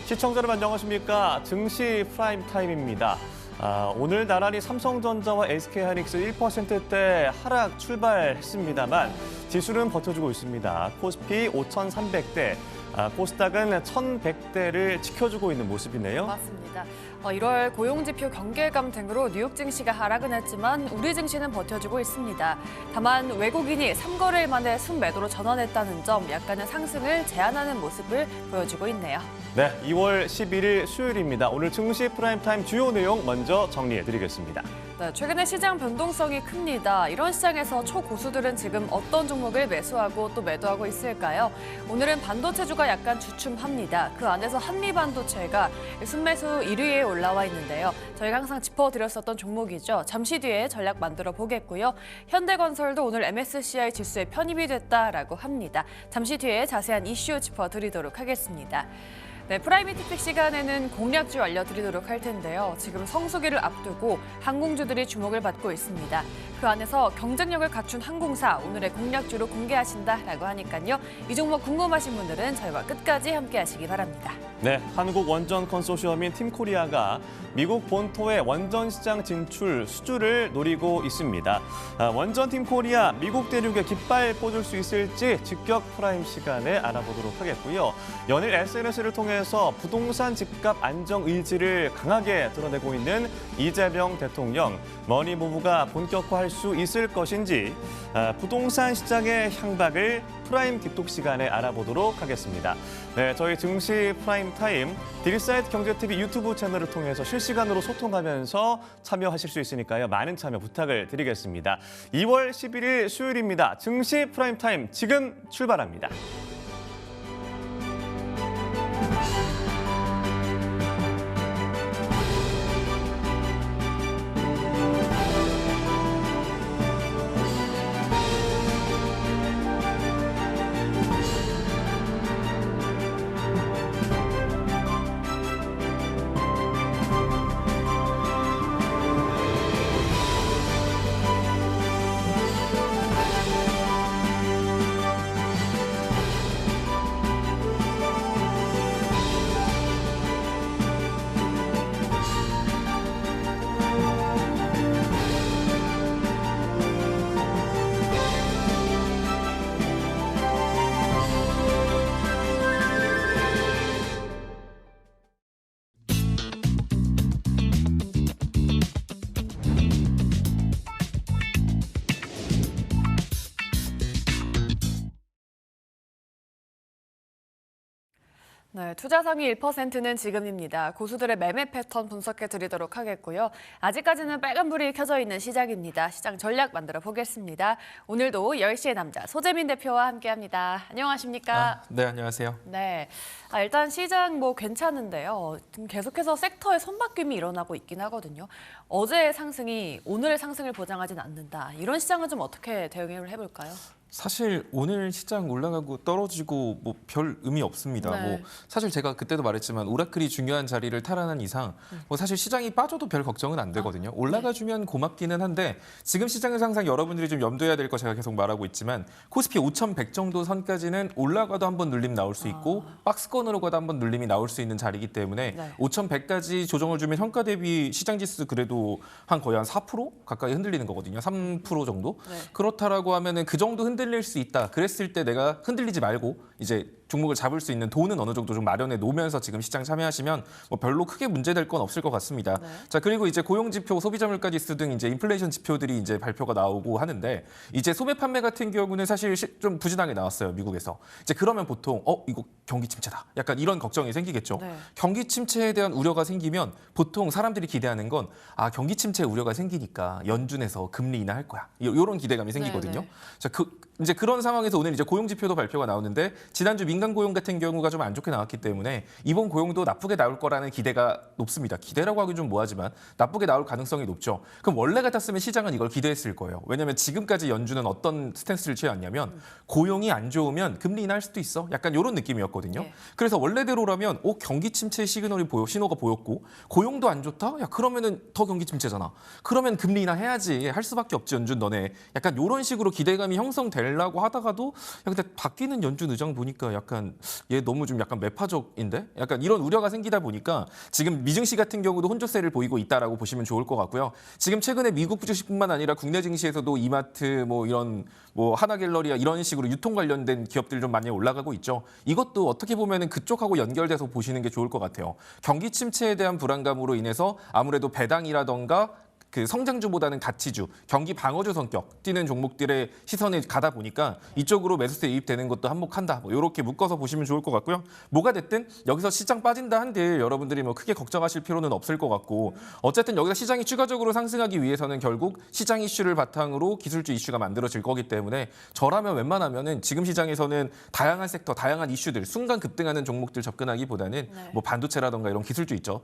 시청자 여러분 안녕하십니까. 증시 프라임 타임입니다. 오늘 나란히 삼성전자와 SK하이닉스 1%대 하락 출발했습니다만 지수는 버텨주고 있습니다. 코스피 5,300대, 코스닥은 1,100대를 지켜주고 있는 모습이네요. 맞습니다. 1월 고용지표 경계감 등으로 뉴욕 증시가 하락은 했지만 우리 증시는 버텨주고 있습니다. 다만 외국인이 3거래일 만에 순매도로 전환했다는 점 약간의 상승을 제한하는 모습을 보여주고 있네요. 네, 2월 11일 수요일입니다. 오늘 증시 프라임타임 주요 내용 먼저 정리해드리겠습니다. 네, 최근에 시장 변동성이 큽니다. 이런 시장에서 초고수들은 지금 어떤 종목을 매수하고 또 매도하고 있을까요? 오늘은 반도체주가 약간 주춤합니다. 그 안에서 한미반도체가 순매수 1위에 올라와 있는데요. 저희가 항상 짚어드렸었던 종목이죠. 잠시 뒤에 전략 만들어 보겠고요. 현대건설도 오늘 MSCI 지수에 편입이 됐다라고 합니다. 잠시 뒤에 자세한 이슈 짚어드리도록 하겠습니다. 네, 프라이빗픽 시간에는 공략주 알려드리도록 할 텐데요. 지금 성수기를 앞두고 항공주들이 주목을 받고 있습니다. 그 안에서 경쟁력을 갖춘 항공사 오늘의 공략주로 공개하신다라고 하니까요. 이 종목 궁금하신 분들은 저희와 끝까지 함께하시기 바랍니다. 네, 한국 원전 컨소시엄인 팀코리아가 미국 본토의 원전 시장 진출 수주를 노리고 있습니다. 원전 팀코리아 미국 대륙에 깃발 꽂을 수 있을지 직격 프라임 시간에 알아보도록 하겠고요. 연일 SNS를 통해서 부동산 집값 안정 의지를 강하게 드러내고 있는 이재명 대통령. 머니무브가 본격화할 수 있을 것인지 부동산 시장의 향박을 프라임 딥톡 시간에 알아보도록 하겠습니다. 네, 저희 증시 프라임 타임 딜사이트 경제TV 유튜브 채널을 통해서 실시간으로 소통하면서 참여하실 수 있으니까요. 많은 참여 부탁을 드리겠습니다. 2월 11일 수요일입니다. 증시 프라임 타임 지금 출발합니다. 네, 투자 상위 1%는 지금입니다. 고수들의 매매 패턴 분석해 드리도록 하겠고요. 아직까지는 빨간불이 켜져 있는 시장입니다. 시장 전략 만들어 보겠습니다. 오늘도 10시의 남자 소재민 대표와 함께합니다. 안녕하십니까? 네, 안녕하세요. 네, 일단 시장 괜찮은데요. 지금 계속해서 섹터의 손바뀜이 일어나고 있긴 하거든요. 어제의 상승이 오늘의 상승을 보장하진 않는다. 이런 시장은 좀 어떻게 대응을 해볼까요? 사실 오늘 시장 올라가고 떨어지고 뭐 별 의미 없습니다. 네. 뭐 사실 제가 그때도 말했지만 오라클이 중요한 자리를 탈환한 이상 뭐 사실 시장이 빠져도 별 걱정은 안 되거든요. 올라가주면 고맙기는 한데 지금 시장에서 항상 여러분들이 좀 염두해야 될 거 제가 계속 말하고 있지만 코스피 5,100 정도 선까지는 올라가도 한번 눌림 나올 수 있고 박스권으로 가도 한번 눌림이 나올 수 있는 자리이기 때문에 네. 5,100까지 조정을 주면 현가 대비 시장 지수 그래도 거의 한 4% 가까이 흔들리는 거거든요. 3% 정도. 네. 그렇다라고 하면은 그 정도 흔들릴 수 있다. 그랬을 때 내가 흔들리지 말고 이제 종목을 잡을 수 있는 돈은 어느 정도 좀 마련해 놓으면서 지금 시장 참여하시면 뭐 별로 크게 문제될 건 없을 것 같습니다. 네. 자, 그리고 이제 고용 지표, 소비자 물가 지수 등 이제 인플레이션 지표들이 이제 발표가 나오고 하는데 이제 소매 판매 같은 경우는 사실 좀 부진하게 나왔어요, 미국에서. 이제 그러면 보통 이거 경기 침체다. 약간 이런 걱정이 생기겠죠. 네. 경기 침체에 대한 우려가 생기면 보통 사람들이 기대하는 건 경기 침체 우려가 생기니까 연준에서 금리 인하할 거야. 이런 기대감이 생기거든요. 네. 자, 이제 그런 상황에서 오늘 이제 고용 지표도 발표가 나오는데 지난주 민간 고용 같은 경우가 좀 안 좋게 나왔기 때문에 이번 고용도 나쁘게 나올 거라는 기대가 높습니다. 기대라고 하기 좀 뭐하지만 나쁘게 나올 가능성이 높죠. 그럼 원래 같았으면 시장은 이걸 기대했을 거예요. 왜냐하면 지금까지 연준은 어떤 스탠스를 취해왔냐면 고용이 안 좋으면 금리 인하할 수도 있어. 약간 이런 느낌이었거든요. 네. 그래서 원래대로라면 경기 침체 신호가 보였고 고용도 안 좋다? 야, 그러면은 더 경기 침체잖아. 그러면 금리 인하해야지. 할 수밖에 없지, 연준 너네. 약간 이런 식으로 기대감이 형성되려고 하다가도 근데 바뀌는 연준 의장 보니까 약간 약간 얘 너무 좀 약간 매파적인데? 약간 이런 우려가 생기다 보니까 지금 미증시 같은 경우도 혼조세를 보이고 있다라고 보시면 좋을 것 같고요. 지금 최근에 미국 주식뿐만 아니라 국내 증시에서도 이마트 뭐 이런 뭐 하나갤러리아 이런 식으로 유통 관련된 기업들 좀 많이 올라가고 있죠. 이것도 어떻게 보면은 그쪽하고 연결돼서 보시는 게 좋을 것 같아요. 경기 침체에 대한 불안감으로 인해서 아무래도 배당이라던가 그 성장주보다는 가치주, 경기 방어주 성격 뛰는 종목들의 시선이 가다 보니까 이쪽으로 매수세 유입되는 것도 한몫한다. 뭐 이렇게 묶어서 보시면 좋을 것 같고요. 뭐가 됐든 여기서 시장 빠진다 한들 여러분들이 뭐 크게 걱정하실 필요는 없을 것 같고 어쨌든 여기서 시장이 추가적으로 상승하기 위해서는 결국 시장 이슈를 바탕으로 기술주 이슈가 만들어질 거기 때문에 저라면 웬만하면은 지금 시장에서는 다양한 섹터, 다양한 이슈들, 순간 급등하는 종목들 접근하기보다는 뭐 반도체라던가 이런 기술주 있죠.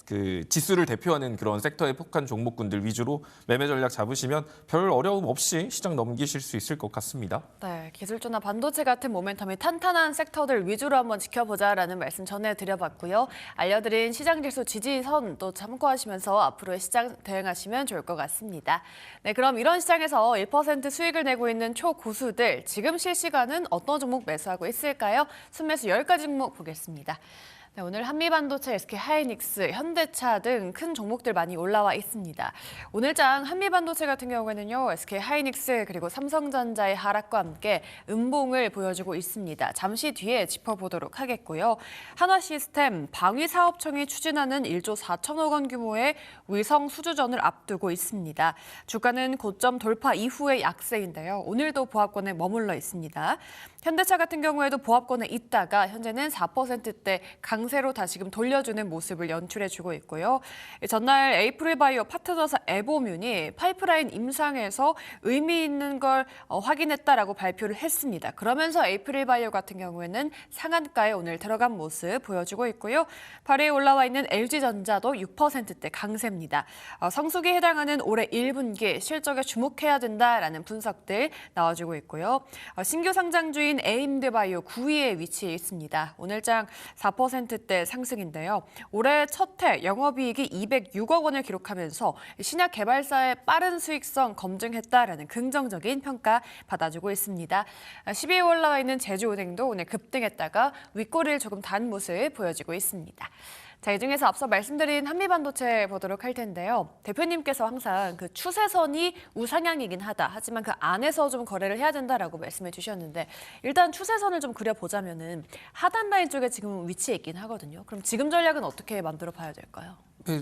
그 지수를 대표하는 그런 섹터에 속한 종목군들 위주로 매매 전략 잡으시면 별 어려움 없이 시장 넘기실 수 있을 것 같습니다. 네, 기술주나 반도체 같은 모멘텀이 탄탄한 섹터들 위주로 한번 지켜보자라는 말씀 전해드려봤고요. 알려드린 시장지수 지지선도 참고하시면서 앞으로의 시장 대응하시면 좋을 것 같습니다. 네, 그럼 이런 시장에서 1% 수익을 내고 있는 초고수들 지금 실시간은 어떤 종목 매수하고 있을까요? 순매수 10가지 종목 보겠습니다. 네, 오늘 한미반도체, SK하이닉스, 현대차 등 큰 종목들 많이 올라와 있습니다. 오늘장 한미반도체 같은 경우에는요, SK하이닉스 그리고 삼성전자의 하락과 함께 음봉을 보여주고 있습니다. 잠시 뒤에 짚어보도록 하겠고요. 한화시스템, 방위사업청이 추진하는 1조 4천억 원 규모의 위성 수주전을 앞두고 있습니다. 주가는 고점 돌파 이후의 약세인데요. 오늘도 보합권에 머물러 있습니다. 현대차 같은 경우에도 보합권에 있다가 현재는 4%대 강세로 다시금 돌려주는 모습을 연출해주고 있고요. 전날 에이프릴바이오 파트너사 에보뮌이 파이프라인 임상에서 의미 있는 걸 확인했다라고 발표를 했습니다. 그러면서 에이프릴바이오 같은 경우에는 상한가에 오늘 들어간 모습 보여주고 있고요. 8위에 올라와 있는 LG전자도 6%대 강세입니다. 성수기에 해당하는 올해 1분기 실적에 주목해야 된다라는 분석들 나와주고 있고요. 신규 상장주인 에임드바이오 9위에 위치해 있습니다. 오늘장 4%대 상승인데요. 올해 첫 해 영업이익이 206억 원을 기록하면서 신약 개발사의 빠른 수익성 검증했다라는 긍정적인 평가 받아주고 있습니다. 10위에 올라와 있는 제주은행도 오늘 급등했다가 윗꼬리를 조금 단 모습 보여지고 있습니다. 자, 이 중에서 앞서 말씀드린 한미반도체 보도록 할 텐데요. 대표님께서 항상 그 추세선이 우상향이긴 하다. 하지만 그 안에서 좀 거래를 해야 된다라고 말씀해 주셨는데 일단 추세선을 좀 그려보자면은 하단 라인 쪽에 지금 위치해 있긴 하거든요. 그럼 지금 전략은 어떻게 만들어 봐야 될까요?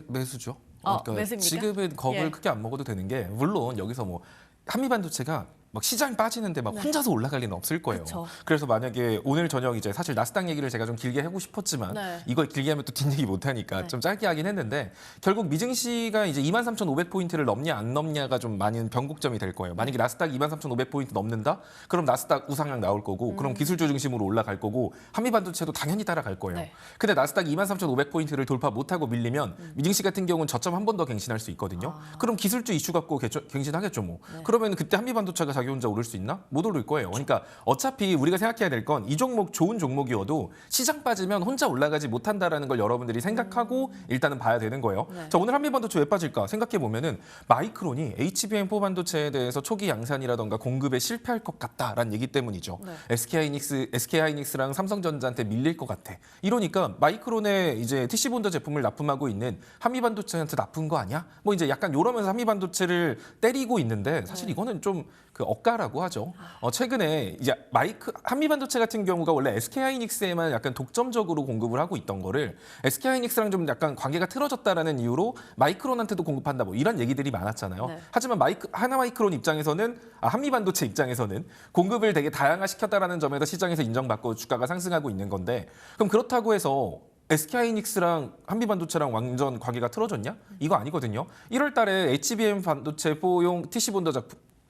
매수죠. 매수입니까? 지금은 겁을 예. 크게 안 먹어도 되는 게 물론 여기서 뭐 한미반도체가 막 시장이 빠지는데 막 혼자서 올라갈 리는 없을 거예요. 그쵸. 그래서 만약에 오늘 저녁 이제 사실 나스닥 얘기를 제가 좀 길게 하고 싶었지만 네. 이걸 길게 하면 또 뒷얘기 못 하니까 네. 좀 짧게 하긴 했는데 결국 미증시가 이제 23,500포인트를 넘냐 안 넘냐가 좀 많은 변곡점이 될 거예요. 만약에 나스닥 23,500포인트 넘는다? 그럼 나스닥 우상향 나올 거고 그럼 기술주 중심으로 올라갈 거고 한미반도체도 당연히 따라갈 거예요. 네. 근데 나스닥 23,500포인트를 돌파 못하고 밀리면 미증시 같은 경우는 저점 한 번 더 갱신할 수 있거든요. 그럼 기술주 이슈 갖고 갱신하겠죠 뭐. 그러면 그때 한미반도체가 자기 혼자 오를 수 있나? 못 오를 거예요. 그러니까 어차피 우리가 생각해야 될 건 이 종목 좋은 종목이어도 시장 빠지면 혼자 올라가지 못한다라는 걸 여러분들이 생각하고 일단은 봐야 되는 거예요. 네. 자, 오늘 한미반도체 왜 빠질까 생각해 보면은 마이크론이 HBM4 반도체에 대해서 초기 양산이라던가 공급에 실패할 것 같다라는 얘기 때문이죠. 네. SK하이닉스랑 삼성전자한테 밀릴 것 같아. 이러니까 마이크론에 이제 TC본더 제품을 납품하고 있는 한미반도체한테 나쁜 거 아니야? 뭐 이제 약간 이러면서 한미반도체를 때리고 있는데 사실 이거는 좀 그 억가라고 하죠. 최근에 이제 한미반도체 같은 경우가 원래 SK하이닉스에만 약간 독점적으로 공급을 하고 있던 거를 SK하이닉스랑 좀 약간 관계가 틀어졌다라는 이유로 마이크론한테도 공급한다 뭐 이런 얘기들이 많았잖아요. 네. 하지만 하나마이크론 입장에서는 한미반도체 입장에서는 공급을 되게 다양화시켰다라는 점에서 시장에서 인정받고 주가가 상승하고 있는 건데 그럼 그렇다고 해서 SK하이닉스랑 한미반도체랑 완전 관계가 틀어졌냐? 이거 아니거든요. 1월 달에 HBM 반도체 4용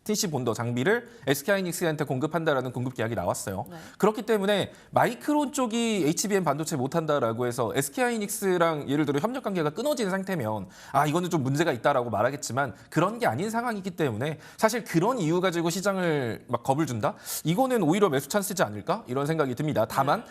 TC본더 장비를 SK하이닉스한테 공급한다라는 공급 계약이 나왔어요. 네. 그렇기 때문에 마이크론 쪽이 HBM 반도체 못한다라고 해서 SK하이닉스랑 예를 들어 협력 관계가 끊어진 상태면 이거는 좀 문제가 있다라고 말하겠지만 그런 게 아닌 상황이기 때문에 사실 그런 이유 가지고 시장을 막 겁을 준다? 이거는 오히려 매수 찬스지 않을까? 이런 생각이 듭니다. 다만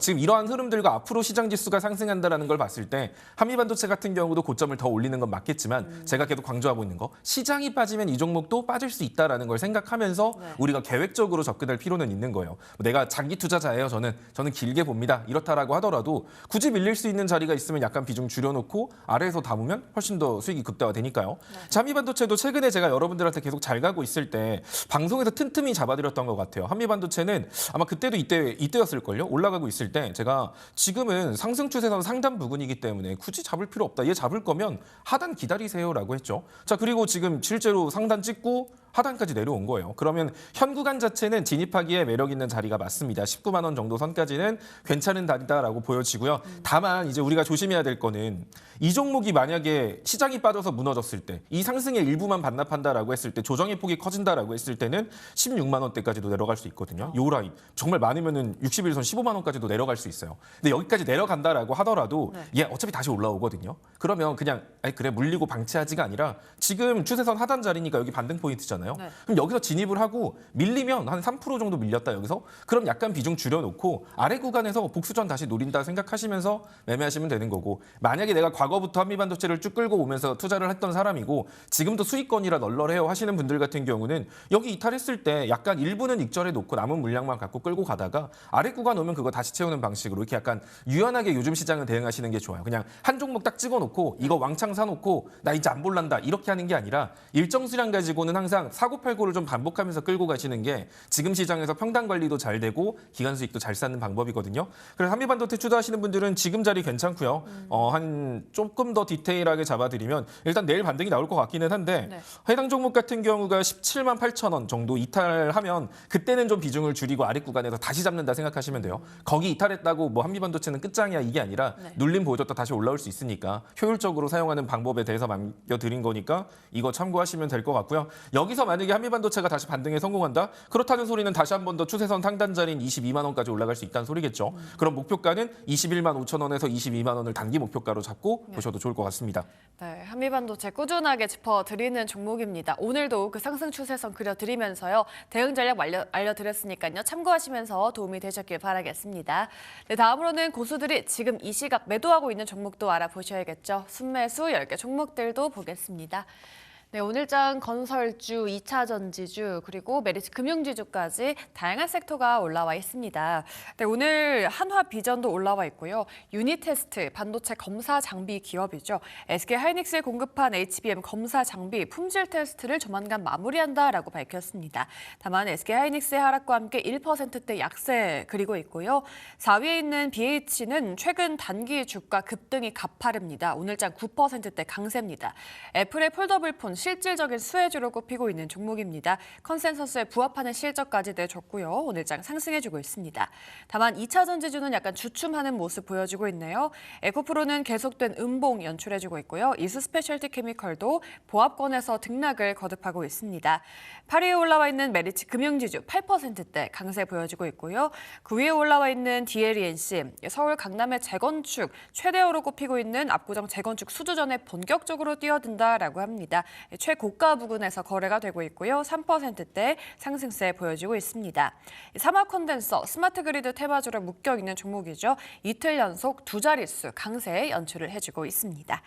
지금 이러한 흐름들과 앞으로 시장 지수가 상승한다라는 걸 봤을 때 한미반도체 같은 경우도 고점을 더 올리는 건 맞겠지만 제가 계속 강조하고 있는 거 시장이 빠지면 이 종목도 빠질 수 있다라는 걸 생각하면서 우리가 계획적으로 접근할 필요는 있는 거예요. 내가 장기 투자자예요. 저는 길게 봅니다. 이렇다라고 하더라도 굳이 밀릴 수 있는 자리가 있으면 약간 비중 줄여놓고 아래에서 담으면 훨씬 더 수익이 극대화되니까요. 한미반도체도 최근에 제가 여러분들한테 계속 잘 가고 있을 때 방송에서 틈틈이 잡아드렸던 것 같아요. 한미반도체는 아마 그때도 이때였을걸요. 올라가고 있을 때 제가 지금은 상승 추세선 상단 부근이기 때문에 굳이 잡을 필요 없다. 얘 잡을 거면 하단 기다리세요라고 했죠. 자, 그리고 지금 실제로 상단 찍고 하단까지 내려온 거예요. 그러면 현 구간 자체는 진입하기에 매력 있는 자리가 맞습니다. 19만 원 정도 선까지는 괜찮은 자리다라고 보여지고요. 다만 이제 우리가 조심해야 될 거는 이 종목이 만약에 시장이 빠져서 무너졌을 때 이 상승의 일부만 반납한다라고 했을 때 조정의 폭이 커진다라고 했을 때는 16만 원대까지도 내려갈 수 있거든요. 요 라인 정말 많으면은 61선 15만 원까지도 내려갈 수 있어요. 근데 여기까지 내려간다라고 하더라도 얘 어차피 다시 올라오거든요. 그러면 그냥 그래 물리고 방치하지가 아니라 지금 추세선 하단 자리니까 여기 반등 포인트잖아요. 그럼 여기서 진입을 하고 밀리면 한 3% 정도 밀렸다 여기서 그럼 약간 비중 줄여놓고 아래 구간에서 복수전 다시 노린다 생각하시면서 매매하시면 되는 거고 만약에 내가 과거부터 한미반도체를 쭉 끌고 오면서 투자를 했던 사람이고 지금도 수익권이라 널널해요 하시는 분들 같은 경우는 여기 이탈했을 때 약간 일부는 익절해 놓고 남은 물량만 갖고 끌고 가다가 아래 구간 오면 그거 다시 채우는 방식으로 이렇게 약간 유연하게 요즘 시장을 대응하시는 게 좋아요. 그냥 한 종목 딱 찍어놓고 이거 왕창 사놓고 나 이제 안 볼란다 이렇게 하는 게 아니라 일정 수량 가지고는 항상 사고 팔고를 좀 반복하면서 끌고 가시는 게 지금 시장에서 평단 관리도 잘 되고 기간 수익도 잘 쌓는 방법이거든요. 그래서 한미반도체 투자하시는 분들은 지금 자리 괜찮고요. 한 조금 더 디테일하게 잡아드리면 일단 내일 반등이 나올 것 같기는 한데 해당 종목 같은 경우가 17만 8천 원 정도 이탈하면 그때는 좀 비중을 줄이고 아래 구간에서 다시 잡는다 생각하시면 돼요. 거기 이탈했다고 뭐 한미반도체는 끝장이야 이게 아니라 눌림 보여줬다 다시 올라올 수 있으니까 효율적으로 사용하는 방법에 대해서 남겨드린 거니까 이거 참고하시면 될 것 같고요. 여기서 만약에 한미반도체가 다시 반등에 성공한다? 그렇다는 소리는 다시 한 번 더 추세선 상단 자리인 22만 원까지 올라갈 수 있다는 소리겠죠. 그럼 목표가는 21만 5천 원에서 22만 원을 단기 목표가로 잡고 보셔도 좋을 것 같습니다. 네, 한미반도체 꾸준하게 짚어드리는 종목입니다. 오늘도 그 상승 추세선 그려드리면서요. 대응 전략 알려드렸으니까요. 참고하시면서 도움이 되셨길 바라겠습니다. 네, 다음으로는 고수들이 지금 이 시각 매도하고 있는 종목도 알아보셔야겠죠. 순매수 10개 종목들도 보겠습니다. 네, 오늘장 건설주, 2차 전지주, 그리고 메리츠 금융지주까지 다양한 섹터가 올라와 있습니다. 네, 오늘 한화비전도 올라와 있고요. 유니테스트, 반도체 검사 장비 기업이죠. SK하이닉스에 공급한 HBM 검사 장비 품질 테스트를 조만간 마무리한다라고 밝혔습니다. 다만 SK하이닉스의 하락과 함께 1%대 약세 그리고 있고요. 4위에 있는 BH는 최근 단기 주가 급등이 가파릅니다. 오늘장 9%대 강세입니다. 애플의 폴더블폰 실질적인 수혜주로 꼽히고 있는 종목입니다. 컨센서스에 부합하는 실적까지 내줬고요. 오늘장 상승해주고 있습니다. 다만 2차 전지주는 약간 주춤하는 모습 보여주고 있네요. 에코프로는 계속된 음봉 연출해주고 있고요. 이수 스페셜티 케미컬도 보합권에서 등락을 거듭하고 있습니다. 8위에 올라와 있는 메리츠 금융지주 8%대 강세 보여주고 있고요. 9위에 올라와 있는 DLENC, 서울 강남의 재건축 최대어로 꼽히고 있는 압구정 재건축 수주전에 본격적으로 뛰어든다라고 합니다. 최고가 부근에서 거래가 되고 있고요. 3%대 상승세 보여지고 있습니다. 삼화 콘덴서, 스마트 그리드 테마주로 묶여 있는 종목이죠. 이틀 연속 두 자릿수 강세 연출을 해주고 있습니다.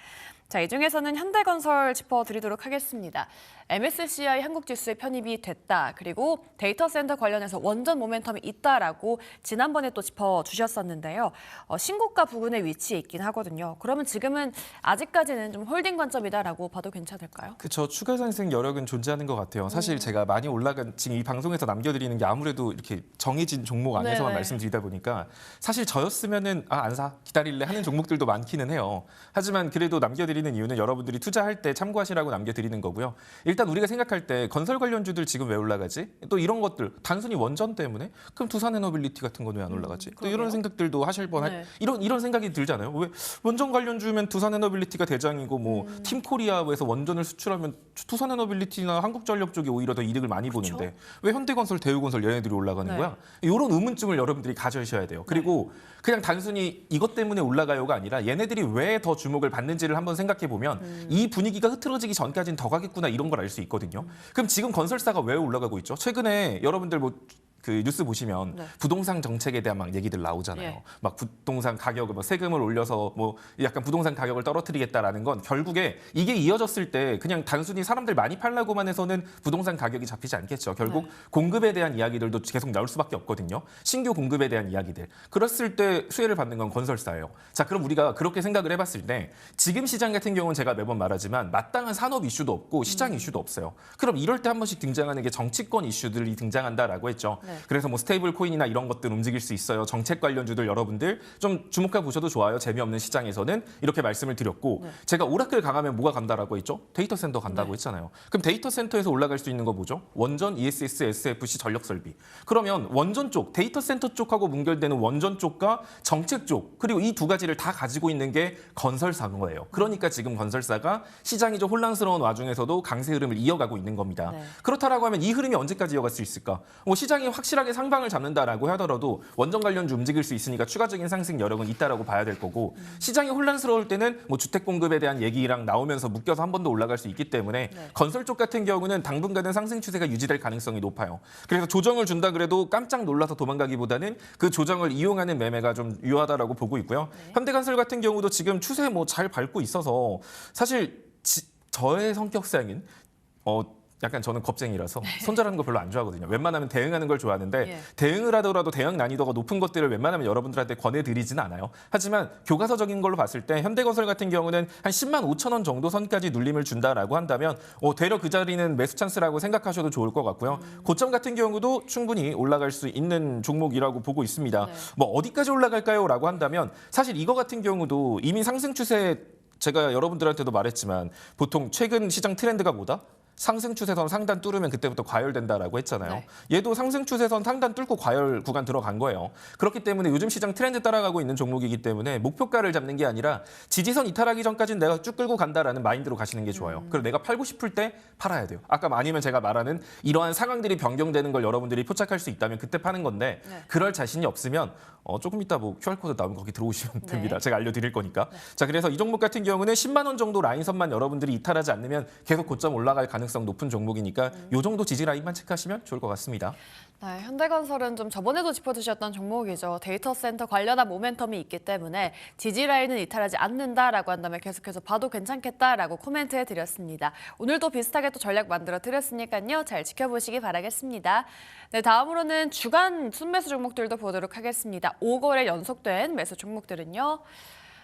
자, 이 중에서는 현대건설 짚어드리도록 하겠습니다. MSCI 한국지수에 편입이 됐다. 그리고 데이터 센터 관련해서 원전 모멘텀이 있다라고 지난번에 또 짚어주셨었는데요. 신고가 부근에 위치해 있긴 하거든요. 그러면 지금은 아직까지는 좀 홀딩 관점이다라고 봐도 괜찮을까요? 그렇죠. 추가 상승 여력은 존재하는 것 같아요. 사실 제가 많이 올라간 지금 이 방송에서 남겨드리는 게 아무래도 이렇게 정해진 종목 안에서만 말씀드리다 보니까 사실 저였으면은 안 사, 기다릴래 하는 종목들도 많기는 해요. 하지만 그래도 남겨드리는 이유는 여러분들이 투자할 때 참고하시라고 남겨드리는 거고요. 일단 우리가 생각할 때 건설 관련주들 지금 왜 올라가지? 또 이런 것들 단순히 원전 때문에 그럼 두산에너빌리티 같은 건 왜 안 올라가지? 또 이런 생각들도 하실 뻔한 이런 생각이 들잖아요. 왜 원전 관련주면 두산에너빌리티가 대장이고 뭐 팀코리아에서 원전을 수출하면 두산에너빌리티나 한국전력 쪽이 오히려 더 이득을 많이 보는데 왜 현대건설, 대우건설 얘네들이 올라가는 거야? 이런 의문점을 여러분들이 가져셔야 돼요. 그리고 그냥 단순히 이것 때문에 올라가요가 아니라 얘네들이 왜 더 주목을 받는지를 한번 생각해 보면 이 분위기가 흐트러지기 전까지는 더 가겠구나 이런 걸 알 수 있거든요. 그럼 지금 건설사가 왜 올라가고 있죠? 최근에 여러분들 뭐 그 뉴스 보시면 네. 부동산 정책에 대한 막 얘기들 나오잖아요. 예. 막 부동산 가격을 뭐 세금을 올려서 뭐 약간 부동산 가격을 떨어뜨리겠다라는 건 결국에 이게 이어졌을 때 그냥 단순히 사람들 많이 팔라고만 해서는 부동산 가격이 잡히지 않겠죠. 결국 네. 공급에 대한 이야기들도 계속 나올 수밖에 없거든요. 신규 공급에 대한 이야기들. 그랬을 때 수혜를 받는 건 건설사예요. 자, 그럼 우리가 그렇게 생각을 해봤을 때 지금 시장 같은 경우는 제가 매번 말하지만 마땅한 산업 이슈도 없고 시장 이슈도 없어요. 그럼 이럴 때 한 번씩 등장하는 게 정치권 이슈들이 등장한다라고 했죠. 네. 그래서 뭐 스테이블 코인이나 이런 것들 움직일 수 있어요. 정책 관련주들 여러분들 좀 주목해 보셔도 좋아요. 재미없는 시장에서는 이렇게 말씀을 드렸고 네. 제가 오라클 강하면 뭐가 간다라고 했죠? 데이터 센터 간다고 네. 했잖아요. 그럼 데이터 센터에서 올라갈 수 있는 거 뭐죠? 원전, ESS, SFC 전력 설비. 그러면 원전 쪽, 데이터 센터 쪽하고 문결되는 원전 쪽과 정책 쪽 그리고 이 두 가지를 다 가지고 있는 게 건설사인 거예요. 그러니까 지금 건설사가 시장이 좀 혼란스러운 와중에서도 강세 흐름을 이어가고 있는 겁니다. 네. 그렇다라고 하면 이 흐름이 언제까지 이어갈 수 있을까? 뭐 시장이 확실하게 상방을 잡는다라고 하더라도 원전 관련주 움직일 수 있으니까 추가적인 상승 여력은 있다라고 봐야 될 거고 시장이 혼란스러울 때는 뭐 주택 공급에 대한 얘기랑 나오면서 묶여서 한 번 더 올라갈 수 있기 때문에 네. 건설 쪽 같은 경우는 당분간은 상승 추세가 유지될 가능성이 높아요. 그래서 조정을 준다 그래도 깜짝 놀라서 도망가기보다는 그 조정을 이용하는 매매가 좀 유효하다라고 보고 있고요. 네. 현대건설 같은 경우도 지금 추세 뭐 잘 밟고 있어서 사실 저의 성격상은 약간 저는 겁쟁이라서 손절하는 거 별로 안 좋아하거든요. 웬만하면 대응하는 걸 좋아하는데 예. 대응을 하더라도 대응 난이도가 높은 것들을 웬만하면 여러분들한테 권해드리진 않아요. 하지만 교과서적인 걸로 봤을 때 현대건설 같은 경우는 한 10만 5천 원 정도 선까지 눌림을 준다라고 한다면 되려 그 자리는 매수 찬스라고 생각하셔도 좋을 것 같고요. 고점 같은 경우도 충분히 올라갈 수 있는 종목이라고 보고 있습니다. 네. 뭐 어디까지 올라갈까요?라고 한다면 사실 이거 같은 경우도 이미 상승 추세 제가 여러분들한테도 말했지만 보통 최근 시장 트렌드가 뭐다? 상승 추세선 상단 뚫으면 그때부터 과열된다라고 했잖아요. 네. 얘도 상승 추세선 상단 뚫고 과열 구간 들어간 거예요. 그렇기 때문에 요즘 시장 트렌드 따라가고 있는 종목이기 때문에 목표가를 잡는 게 아니라 지지선 이탈하기 전까지는 내가 쭉 끌고 간다라는 마인드로 가시는 게 좋아요. 그리고 내가 팔고 싶을 때 팔아야 돼요. 아까 아니면 제가 말하는 이러한 상황들이 변경되는 걸 여러분들이 포착할 수 있다면 그때 파는 건데 네. 그럴 자신이 없으면 조금 이따 뭐 QR코드 나오면 거기 들어오시면 네. 됩니다. 제가 알려드릴 거니까. 자, 그래서 이 종목 같은 경우는 10만 원 정도 라인선만 여러분들이 이탈하지 않으면 계속 고점 올라갈 가능성 높은 종목이니까 이 정도 지지 라인만 체크하시면 좋을 것 같습니다. 네, 현대건설은 좀 저번에도 짚어주셨던 종목이죠. 데이터 센터 관련한 모멘텀이 있기 때문에 지지 라인은 이탈하지 않는다라고 한다면 계속해서 봐도 괜찮겠다라고 코멘트해 드렸습니다. 오늘도 비슷하게 또 전략 만들어 드렸으니까요. 잘 지켜보시기 바라겠습니다. 네, 다음으로는 주간 순매수 종목들도 보도록 하겠습니다. 5거래 연속된 매수 종목들은요.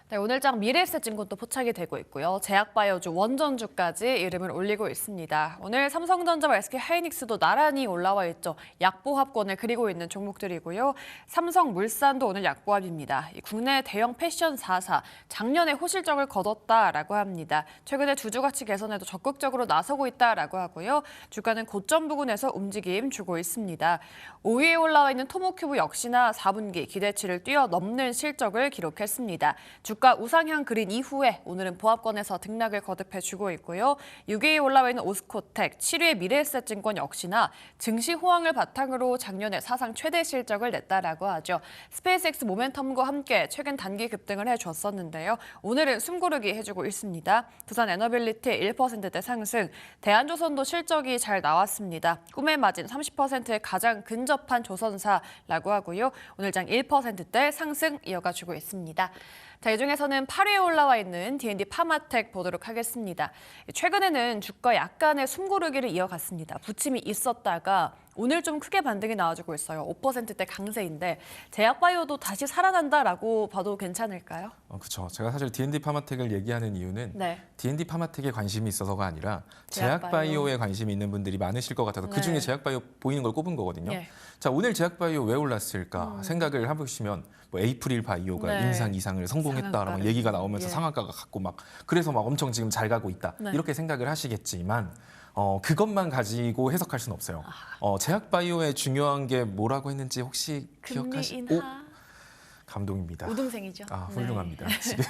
네, 오늘장 미래에셋증권도 포착이 되고 있고요. 제약바이오주, 원전주까지 이름을 올리고 있습니다. 오늘 삼성전자와 SK하이닉스도 나란히 올라와 있죠. 약보합권을 그리고 있는 종목들이고요. 삼성물산도 오늘 약보합입니다. 국내 대형 패션 4사, 작년에 호실적을 거뒀다라고 합니다. 최근에 주주가치 개선에도 적극적으로 나서고 있다라고 하고요. 주가는 고점 부근에서 움직임 주고 있습니다. 5위에 올라와 있는 토모큐브 역시나 4분기 기대치를 뛰어넘는 실적을 기록했습니다. 주가 우상향 그린 이후에 오늘은 보합권에서 등락을 거듭해주고 있고요. 6위에 올라와 있는 오스코텍, 7위의 미래에셋증권 역시나 증시 호황을 바탕으로 작년에 사상 최대 실적을 냈다라고 하죠. 스페이스X 모멘텀과 함께 최근 단기 급등을 해줬었는데요. 오늘은 숨고르기 해주고 있습니다. 두산 에너빌리티 1%대 상승, 대한조선도 실적이 잘 나왔습니다. 꿈의 마진 30%에 가장 근접한 조선사라고 하고요. 오늘장 1%대 상승 이어가주고 있습니다. 자, 이 중에서는 8위에 올라와 있는 D&D 파마텍 보도록 하겠습니다. 최근에는 주가 약간의 숨고르기를 이어갔습니다. 부침이 있었다가 오늘 좀 크게 반등이 나와주고 있어요. 5%대 강세인데 제약바이오도 다시 살아난다라고 봐도 괜찮을까요? 그렇죠. 제가 사실 D&D 파마텍을 얘기하는 이유는 네. D&D 파마텍에 관심이 있어서가 아니라 제약바이오. 제약바이오에 관심이 있는 분들이 많으실 것 같아서 네. 그중에 제약바이오 보이는 걸 꼽은 거거든요. 예. 자, 오늘 제약바이오 왜 올랐을까 생각을 해보시면 뭐 에이프릴 바이오가 네. 인상 이상을 성공했다라는 상한가를. 얘기가 나오면서 예. 상한가가 갔고 막 그래서 막 엄청 지금 잘 가고 있다 네. 이렇게 생각을 하시겠지만 그것만 가지고 해석할 수는 없어요. 제약바이오의 중요한 게 뭐라고 했는지 혹시 금리 기억하시? 인하. 감동입니다. 우등생이죠. 훌륭합니다. 지금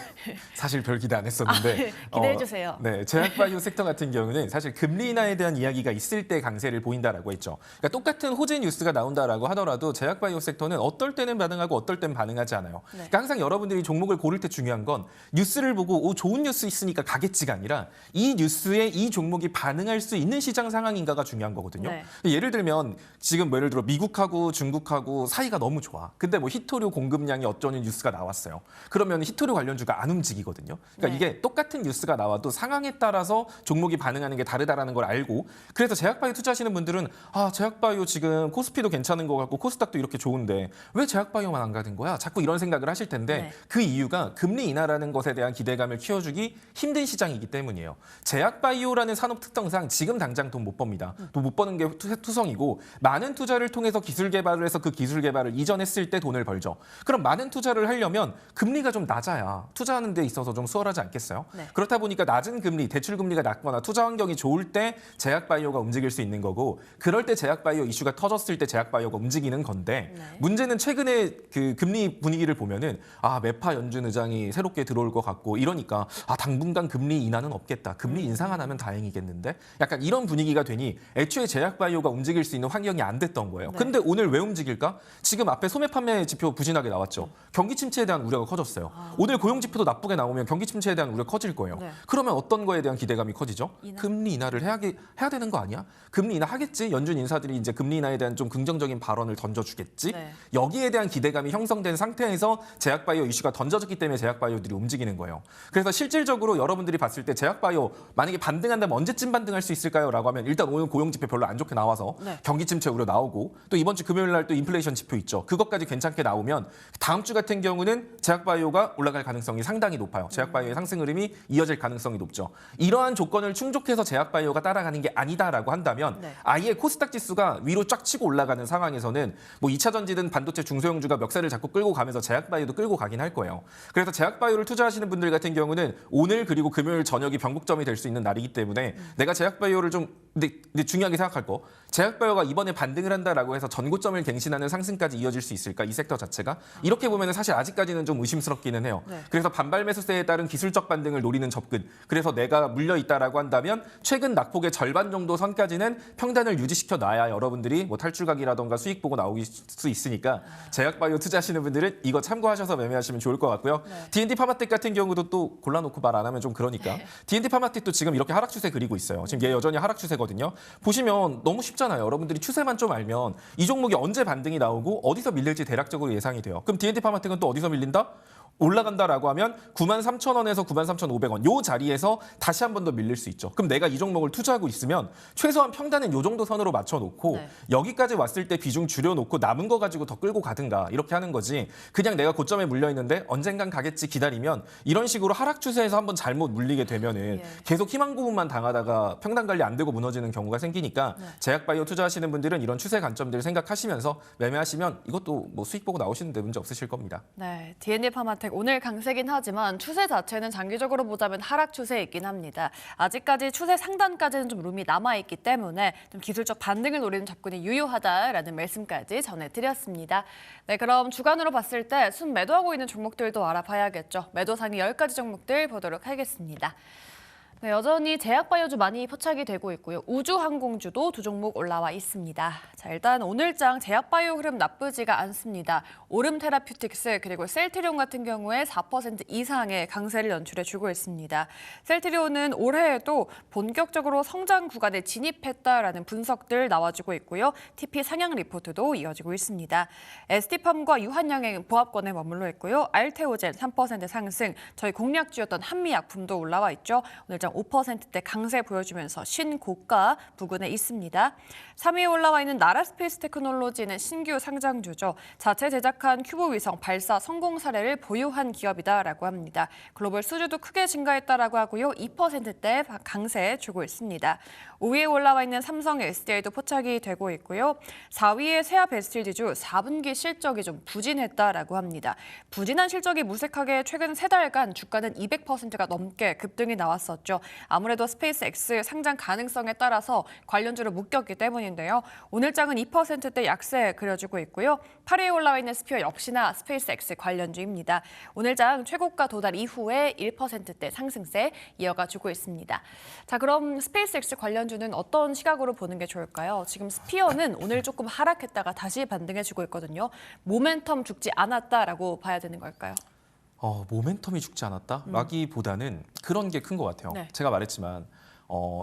사실 별 기대 안 했었는데 기대해 주세요. 네, 제약바이오 섹터 같은 경우는 사실 금리 인하에 대한 이야기가 있을 때 강세를 보인다라고 했죠. 그러니까 똑같은 호재 뉴스가 나온다라고 하더라도 제약바이오 섹터는 어떨 때는 반응하고 어떨 때는 반응하지 않아요. 네. 그러니까 항상 여러분들이 종목을 고를 때 중요한 건 뉴스를 보고 좋은 뉴스 있으니까 가겠지가 아니라 이 뉴스에 이 종목이 반응할 수 있는 시장 상황인가가 중요한 거거든요. 네. 예를 들면 지금 예를 들어 미국하고 중국하고 사이가 너무 좋아. 근데 뭐 히토류 공급량이 어쩌는 뉴스가 나왔어요. 그러면 히토류 관련주가 안 움직이거든요. 그러니까 네. 이게 똑같은 뉴스가 나와도 상황에 따라서 종목이 반응하는 게 다르다라는 걸 알고 그래서 제약바이오 투자하시는 분들은 제약바이오 지금 코스피도 괜찮은 것 같고 코스닥도 이렇게 좋은데 왜 제약바이오만 안 가는 거야? 자꾸 이런 생각을 하실 텐데 네. 그 이유가 금리 인하라는 것에 대한 기대감을 키워주기 힘든 시장이기 때문이에요. 제약바이오라는 산업 특성상 지금 당장 돈 못 법니다. 돈 못 버는 게 투성이고 많은 투자를 통해서 기술 개발을 해서 그 기술 개발을 이전했을 때 돈을 벌죠. 그럼 많은 투자를 하려면 금리가 좀 낮아야 투자하는 데 있어서 좀 수월하지 않겠어요? 네. 그렇다 보니까 낮은 금리, 대출 금리가 낮거나 투자 환경이 좋을 때 제약바이오가 움직일 수 있는 거고 그럴 때 제약바이오 이슈가 터졌을 때 제약바이오가 움직이는 건데 네. 문제는 최근에 그 금리 분위기를 보면은 매파 연준 의장이 새롭게 들어올 것 같고 이러니까 당분간 금리 인하는 없겠다. 금리 인상 안 하면 다행이겠는데 약간 이런 분위기가 되니 애초에 제약바이오가 움직일 수 있는 환경이 안 됐던 거예요. 네. 근데 오늘 왜 움직일까? 지금 앞에 소매 판매 지표 부진하게 나왔죠. 경기 침체에 대한 우려가 커졌어요. 오늘 고용 지표도 나쁘게 나오면 경기 침체에 대한 우려 커질 거예요. 네. 그러면 어떤 거에 대한 기대감이 커지죠? 인하? 금리 인하를 해야 되는 거 아니야? 금리 인하 하겠지? 연준 인사들이 이제 금리 인하에 대한 좀 긍정적인 발언을 던져주겠지? 네. 여기에 대한 기대감이 형성된 상태에서 제약바이오 이슈가 던져졌기 때문에 제약바이오들이 움직이는 거예요. 그래서 실질적으로 여러분들이 봤을 때 제약바이오 만약에 반등한다면 언제쯤 반등할 수 있을까요? 라고 하면 일단 오늘 고용 지표 별로 안 좋게 나와서 네. 경기 침체 우려 나오고 또 이번 주 금요일 날 또 인플레이션 지표 있죠. 그것까지 괜찮게 나오면 다음 주 같은 경우는 제약바이오가 올라갈 가능성이 상당히 높아요. 제약바이오의 상승 흐름이 이어질 가능성이 높죠. 이러한 조건을 충족해서 제약바이오가 따라가는 게 아니다라고 한다면 네. 아예 코스닥 지수가 위로 쫙 치고 올라가는 상황에서는 뭐 2차 전지든 반도체 중소형주가 멱살을 잡고 끌고 가면서 제약바이오도 끌고 가긴 할 거예요. 그래서 제약바이오를 투자하시는 분들 같은 경우는 오늘 그리고 금요일 저녁이 변곡점이 될 수 있는 날이기 때문에 내가 제약바이오를 좀 근데 중요하게 생각할 거 제약바이오가 이번에 반등을 한다라고 해서 전고점을 갱신하는 상승까지 이어질 수 있을까? 이 섹터 자체가 이렇게 보면 사실 아직까지는 좀 의심스럽기는 해요. 네. 그래서 반발 매수세에 따른 기술적 반등을 노리는 접근. 그래서 내가 물려 있다라고 한다면 최근 낙폭의 절반 정도 선까지는 평단을 유지시켜 놔야 여러분들이 뭐 탈출각이라던가 수익 보고 나올 수 있으니까 제약바이오 투자하시는 분들은 이거 참고하셔서 매매하시면 좋을 것 같고요. 네. D&D 파마텍 같은 경우도 또 골라놓고 말 안 하면 좀 그러니까 D&D 파마텍도 지금 이렇게 하락 추세 그리고 있어요. 지금 얘 여전히 하락 추세거든요. 보시면 너무 쉽잖아요. 여러분들이 추세만 좀 알면 이 종목이 언제 반등이 나오고 어디서 밀릴지 대략적으로 예상이 돼요. 그럼 D&D 파마텍은 또 어디서 밀린다? 올라간다라고 하면 93,000원에서 93,500원 요 자리에서 다시 한 번 더 밀릴 수 있죠. 그럼 내가 이 종목을 투자하고 있으면 최소한 평단은 요 정도 선으로 맞춰놓고 네. 여기까지 왔을 때 비중 줄여놓고 남은 거 가지고 더 끌고 가든가 이렇게 하는 거지 그냥 내가 고점에 물려있는데 언젠간 가겠지 기다리면 이런 식으로 하락 추세에서 한번 잘못 물리게 되면은 예. 계속 희망 고문만 당하다가 평단 관리 안 되고 무너지는 경우가 생기니까 네. 제약바이오 투자하시는 분들은 이런 추세 관점들을 생각하시면서 매매하시면 이것도 뭐 수익 보고 나오시는데 문제 없으실 겁니다. 네, D&D 파마텍 오늘 강세긴 하지만 추세 자체는 장기적으로 보자면 하락 추세에 있긴 합니다. 아직까지 추세 상단까지는 좀 룸이 남아있기 때문에 좀 기술적 반등을 노리는 접근이 유효하다라는 말씀까지 전해드렸습니다. 네, 그럼 주간으로 봤을 때 순매도하고 있는 종목들도 알아봐야겠죠. 매도 상위 10가지 종목들 보도록 하겠습니다. 네, 여전히 제약바이오주 많이 포착이 되고 있고요. 우주항공주도 두 종목 올라와 있습니다. 자, 일단 오늘장 제약바이오 흐름 나쁘지가 않습니다. 오름테라퓨틱스 그리고 셀트리온 같은 경우에 4% 이상의 강세를 연출해주고 있습니다. 셀트리온은 올해에도 본격적으로 성장 구간에 진입했다라는 분석들 나와주고 있고요. TP 상향 리포트도 이어지고 있습니다. ST팜과 유한양행 보합권에 머물러 있고요. 알테오젠 3% 상승, 저희 공략주였던 한미약품도 올라와 있죠. 오늘장 5%대 강세 보여주면서 신고가 부근에 있습니다. 3위에 올라와 있는 나라스페이스 테크놀로지는 신규 상장주죠. 자체 제작한 큐브 위성 발사 성공 사례를 보유한 기업이다라고 합니다. 글로벌 수주도 크게 증가했다라고 하고요. 2%대 강세 주고 있습니다. 5위에 올라와 있는 삼성의 SDI도 포착이 되고 있고요. 4위의 세아 베스틸지주 4분기 실적이 좀 부진했다라고 합니다. 부진한 실적이 무색하게 최근 3달간 주가는 200%가 넘게 급등이 나왔었죠. 거죠. 아무래도 스페이스X 상장 가능성에 따라서 관련주를 묶였기 때문인데요. 오늘 장은 2%대 약세 그려지고 있고요. 8위에 올라와 있는 스피어 역시나 스페이스X 관련주입니다. 오늘 장 최고가 도달 이후에 1%대 상승세 이어가주고 있습니다. 자, 그럼 스페이스X 관련주는 어떤 시각으로 보는 게 좋을까요? 지금 스피어는 오늘 조금 하락했다가 다시 반등해주고 있거든요. 모멘텀 죽지 않았다라고 봐야 되는 걸까요? 모멘텀이 죽지 않았다? 라기보다는 그런 게 큰 것 같아요. 네. 제가 말했지만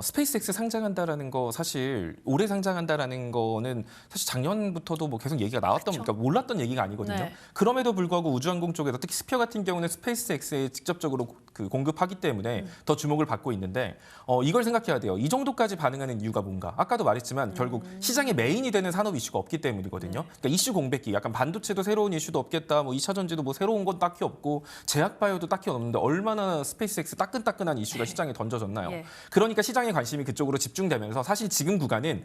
스페이스X 상장한다라는 거 사실 올해 상장한다라는 거는 사실 작년부터도 뭐 계속 얘기가 나왔던 그러니까 몰랐던 얘기가 아니거든요. 네. 그럼에도 불구하고 우주항공 쪽에서 특히 스피어 같은 경우는 스페이스X에 직접적으로 공급하기 때문에 더 주목을 받고 있는데 이걸 생각해야 돼요. 이 정도까지 반응하는 이유가 뭔가? 아까도 말했지만 결국 시장의 메인이 되는 산업 이슈가 없기 때문이거든요. 그러니까 이슈 공백기, 약간 반도체도 새로운 이슈도 없겠다, 뭐 2차 전지도 뭐 새로운 건 딱히 없고 제약바이오도 딱히 없는데 얼마나 스페이스X 따끈따끈한 이슈가 시장에 던져졌나요? 예. 그러니까 시장의 관심이 그쪽으로 집중되면서 사실 지금 구간은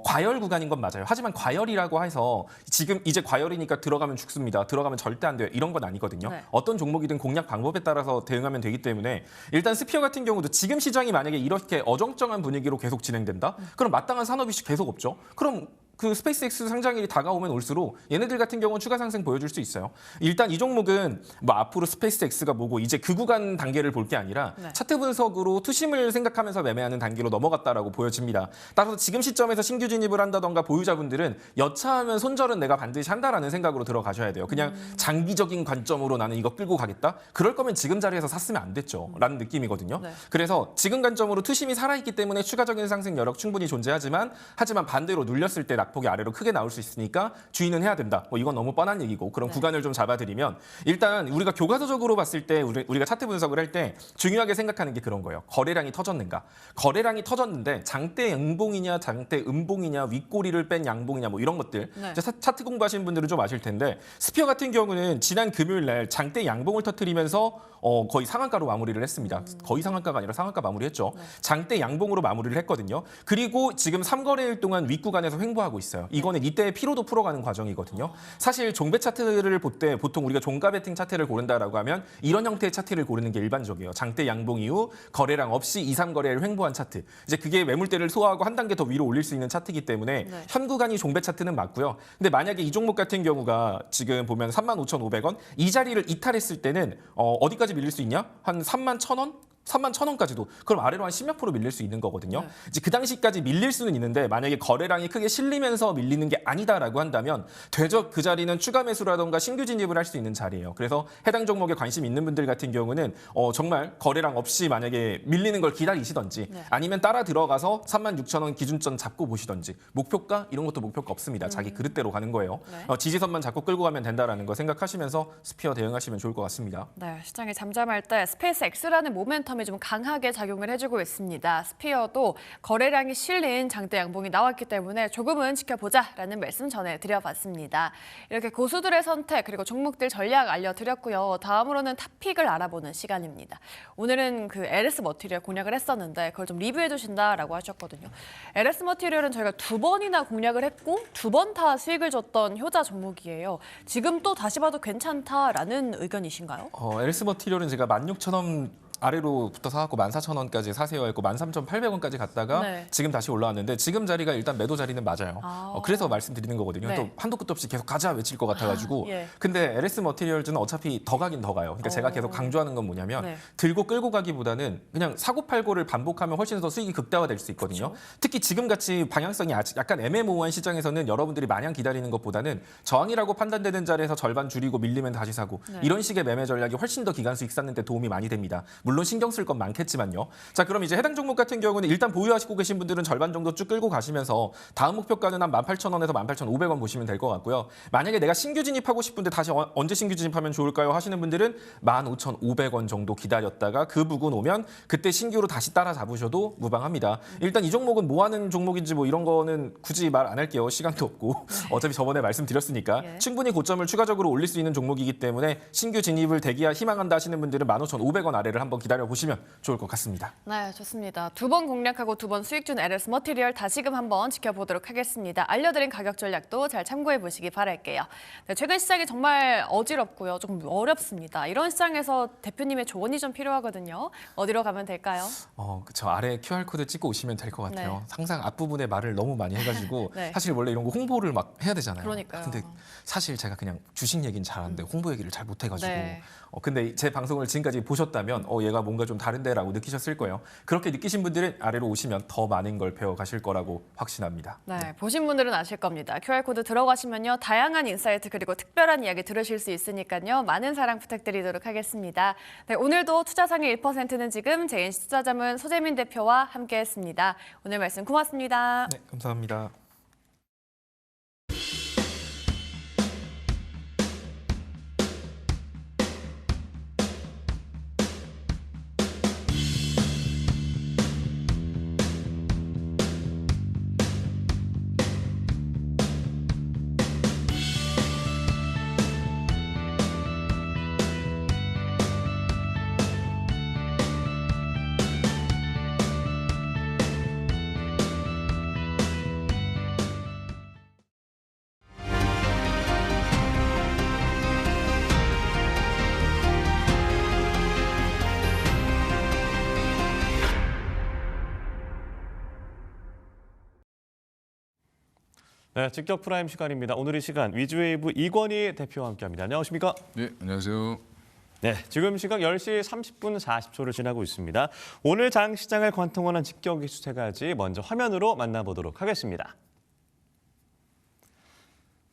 과열 구간인 건 맞아요. 하지만 과열이라고 해서 지금 이제 과열이니까 들어가면 죽습니다. 들어가면 절대 안 돼요. 이런 건 아니거든요. 네. 어떤 종목이든 공략 방법에 따라서 대응하면 되기 때문에 일단 스피어 같은 경우도 지금 시장이 만약에 이렇게 어정쩡한 분위기로 계속 진행된다? 그럼 마땅한 산업 이슈 계속 없죠. 그럼 그 스페이스X 상장일이 다가오면 올수록 얘네들 같은 경우는 추가 상승 보여줄 수 있어요. 일단 이 종목은 뭐 앞으로 스페이스X가 뭐고 이제 그 구간 단계를 볼 게 아니라 네. 차트 분석으로 투심을 생각하면서 매매하는 단계로 넘어갔다라고 보여집니다. 따라서 지금 시점에서 신규 진입을 한다던가 보유자분들은 여차하면 손절은 내가 반드시 한다라는 생각으로 들어가셔야 돼요. 그냥 장기적인 관점으로 나는 이거 끌고 가겠다? 그럴 거면 지금 자리에서 샀으면 안 됐죠. 라는 느낌이거든요. 네. 그래서 지금 관점으로 투심이 살아있기 때문에 추가적인 상승 여력 충분히 존재하지만 반대로 눌렸을 때 낙폭이 아래로 크게 나올 수 있으니까 주의는 해야 된다. 뭐 이건 너무 뻔한 얘기고 그런 네. 구간을 좀 잡아드리면 일단 우리가 교과서적으로 봤을 때 우리가 차트 분석을 할 때 중요하게 생각하는 게 그런 거예요. 거래량이 터졌는가? 거래량이 터졌는데 장대 양봉이냐 장대 음봉이냐 윗꼬리를 뺀 양봉이냐 뭐 이런 것들 네. 이제 차트 공부하시는 분들은 좀 아실 텐데 스피어 같은 경우는 지난 금요일 날 장대 양봉을 터뜨리면서 거의 상한가로 마무리를 했습니다. 거의 상한가가 아니라 상한가 마무리했죠. 네. 장대 양봉으로 마무리를 했거든요. 그리고 지금 3거래일 동안 윗구간에서 횡보하고 있어요. 이거는 이때의 피로도 풀어가는 과정이거든요. 사실 종배 차트를 볼 때 보통 우리가 종가 베팅 차트를 고른다라고 하면 이런 형태의 차트를 고르는 게 일반적이에요. 장대 양봉 이후 거래량 없이 2, 3거래일 횡보한 차트. 이제 그게 매물대를 소화하고 한 단계 더 위로 올릴 수 있는 차트이기 때문에 네. 현 구간이 종배 차트는 맞고요. 근데 만약에 이 종목 같은 경우가 지금 보면 35,500원 이 자리를 이탈했을 때는 어디까지 밀릴 수 있냐? 한 31,000원? 31,000원까지도 그럼 아래로 한 10몇 프로 밀릴 수 있는 거거든요. 네. 이제 그 당시까지 밀릴 수는 있는데 만약에 거래량이 크게 실리면서 밀리는 게 아니다라고 한다면 되적 그 자리는 추가 매수라던가 신규 진입을 할 수 있는 자리예요. 그래서 해당 종목에 관심 있는 분들 같은 경우는 정말 거래량 없이 만약에 밀리는 걸 기다리시던지 네. 아니면 따라 들어가서 36,000원 기준점 잡고 보시던지 목표가 이런 것도 목표가 없습니다. 자기 그릇대로 가는 거예요. 네. 지지선만 잡고 끌고 가면 된다라는 거 생각하시면서 스피어 대응하시면 좋을 것 같습니다. 네, 시장이 잠잠할 때 스페이스X라는 모멘텀이 좀 강하게 작용을 해주고 있습니다. 스피어도 거래량이 실린 장대 양봉이 나왔기 때문에 조금은 지켜보자라는 말씀 전해드려봤습니다. 이렇게 고수들의 선택 그리고 종목들 전략 알려드렸고요. 다음으로는 탑픽을 알아보는 시간입니다. 오늘은 그 LS 머티리얼 공략을 했었는데 그걸 좀 리뷰해 주신다라고 하셨거든요. LS 머티리얼은 저희가 2번이나 공략을 했고 2번 다 수익을 줬던 효자 종목이에요. 지금 또 다시 봐도 괜찮다라는 의견이신가요? LS 머티리얼은 제가 16,000원 아래로부터 사갖고 14,000원까지 사세요 했고 13,800원까지 갔다가 네. 지금 다시 올라왔는데 지금 자리가 일단 매도 자리는 맞아요. 그래서 말씀드리는 거거든요. 네. 또 한도 끝도 없이 계속 가자 외칠 것 같아가지고 예. 근데 LS 머티리얼즈는 어차피 더 가긴 더 가요. 그러니까 제가 계속 강조하는 건 뭐냐면 네. 들고 끌고 가기보다는 그냥 사고 팔고를 반복하면 훨씬 더 수익이 극대화될 수 있거든요. 특히 지금 같이 방향성이 약간 애매모호한 시장에서는 여러분들이 마냥 기다리는 것보다는 저항이라고 판단되는 자리에서 절반 줄이고 밀리면 다시 사고 네. 이런 식의 매매 전략이 훨씬 더 기간 수익 쌓는 데 도움이 많이 됩니다. 물론 신경 쓸 건 많겠지만요. 자, 그럼 이제 해당 종목 같은 경우는 일단 보유하시고 계신 분들은 절반 정도 쭉 끌고 가시면서 다음 목표가는 한 18,000원에서 18,500원 보시면 될 것 같고요. 만약에 내가 신규 진입하고 싶은데 다시 언제 신규 진입하면 좋을까요? 하시는 분들은 15,500원 정도 기다렸다가 그 부근 오면 그때 신규로 다시 따라잡으셔도 무방합니다. 일단 이 종목은 뭐 하는 종목인지 뭐 이런 거는 굳이 말 안 할게요. 시간도 없고 어차피 저번에 말씀드렸으니까 예. 충분히 고점을 추가적으로 올릴 수 있는 종목이기 때문에 신규 진입을 희망한다 하시는 분들은 15,500원 아래를 한번 한번 기다려보시면 좋을 것 같습니다. 네, 좋습니다. 2번 공략하고 2번 수익 준 LS 머티리얼 다시금 한번 지켜보도록 하겠습니다. 알려드린 가격 전략도 잘 참고해 보시기 바랄게요. 네, 최근 시장이 정말 어지럽고요. 조금 어렵습니다. 이런 시장에서 대표님의 조언이 좀 필요하거든요. 어디로 가면 될까요? 그쵸. 아래 QR코드 찍고 오시면 될 것 같아요. 네. 항상 앞부분에 말을 너무 많이 해가지고 네. 사실 원래 이런 거 홍보를 막 해야 되잖아요. 그러니까요. 근데 사실 제가 그냥 주식 얘기는 잘하는데 홍보 얘기를 잘 못해가지고 네. 근데 제 방송을 지금까지 보셨다면 얘가 뭔가 좀 다른데라고 느끼셨을 거예요. 그렇게 느끼신 분들은 아래로 오시면 더 많은 걸 배워가실 거라고 확신합니다. 네, 보신 분들은 아실 겁니다. QR코드 들어가시면요. 다양한 인사이트 그리고 특별한 이야기 들으실 수 있으니까요. 많은 사랑 부탁드리도록 하겠습니다. 네, 오늘도 투자상의 1%는 지금 JNC 투자자문 소재민 대표와 함께했습니다. 오늘 말씀 고맙습니다. 네, 감사합니다. 네, 직격 프라임 시간입니다. 오늘 이 시간 위즈웨이브 이권희 대표와 함께합니다. 안녕하십니까? 네, 안녕하세요. 네, 지금 시각 10시 30분 40초를 지나고 있습니다. 오늘 장 시장을 관통하는 직격 이슈 세 가지 먼저 화면으로 만나보도록 하겠습니다.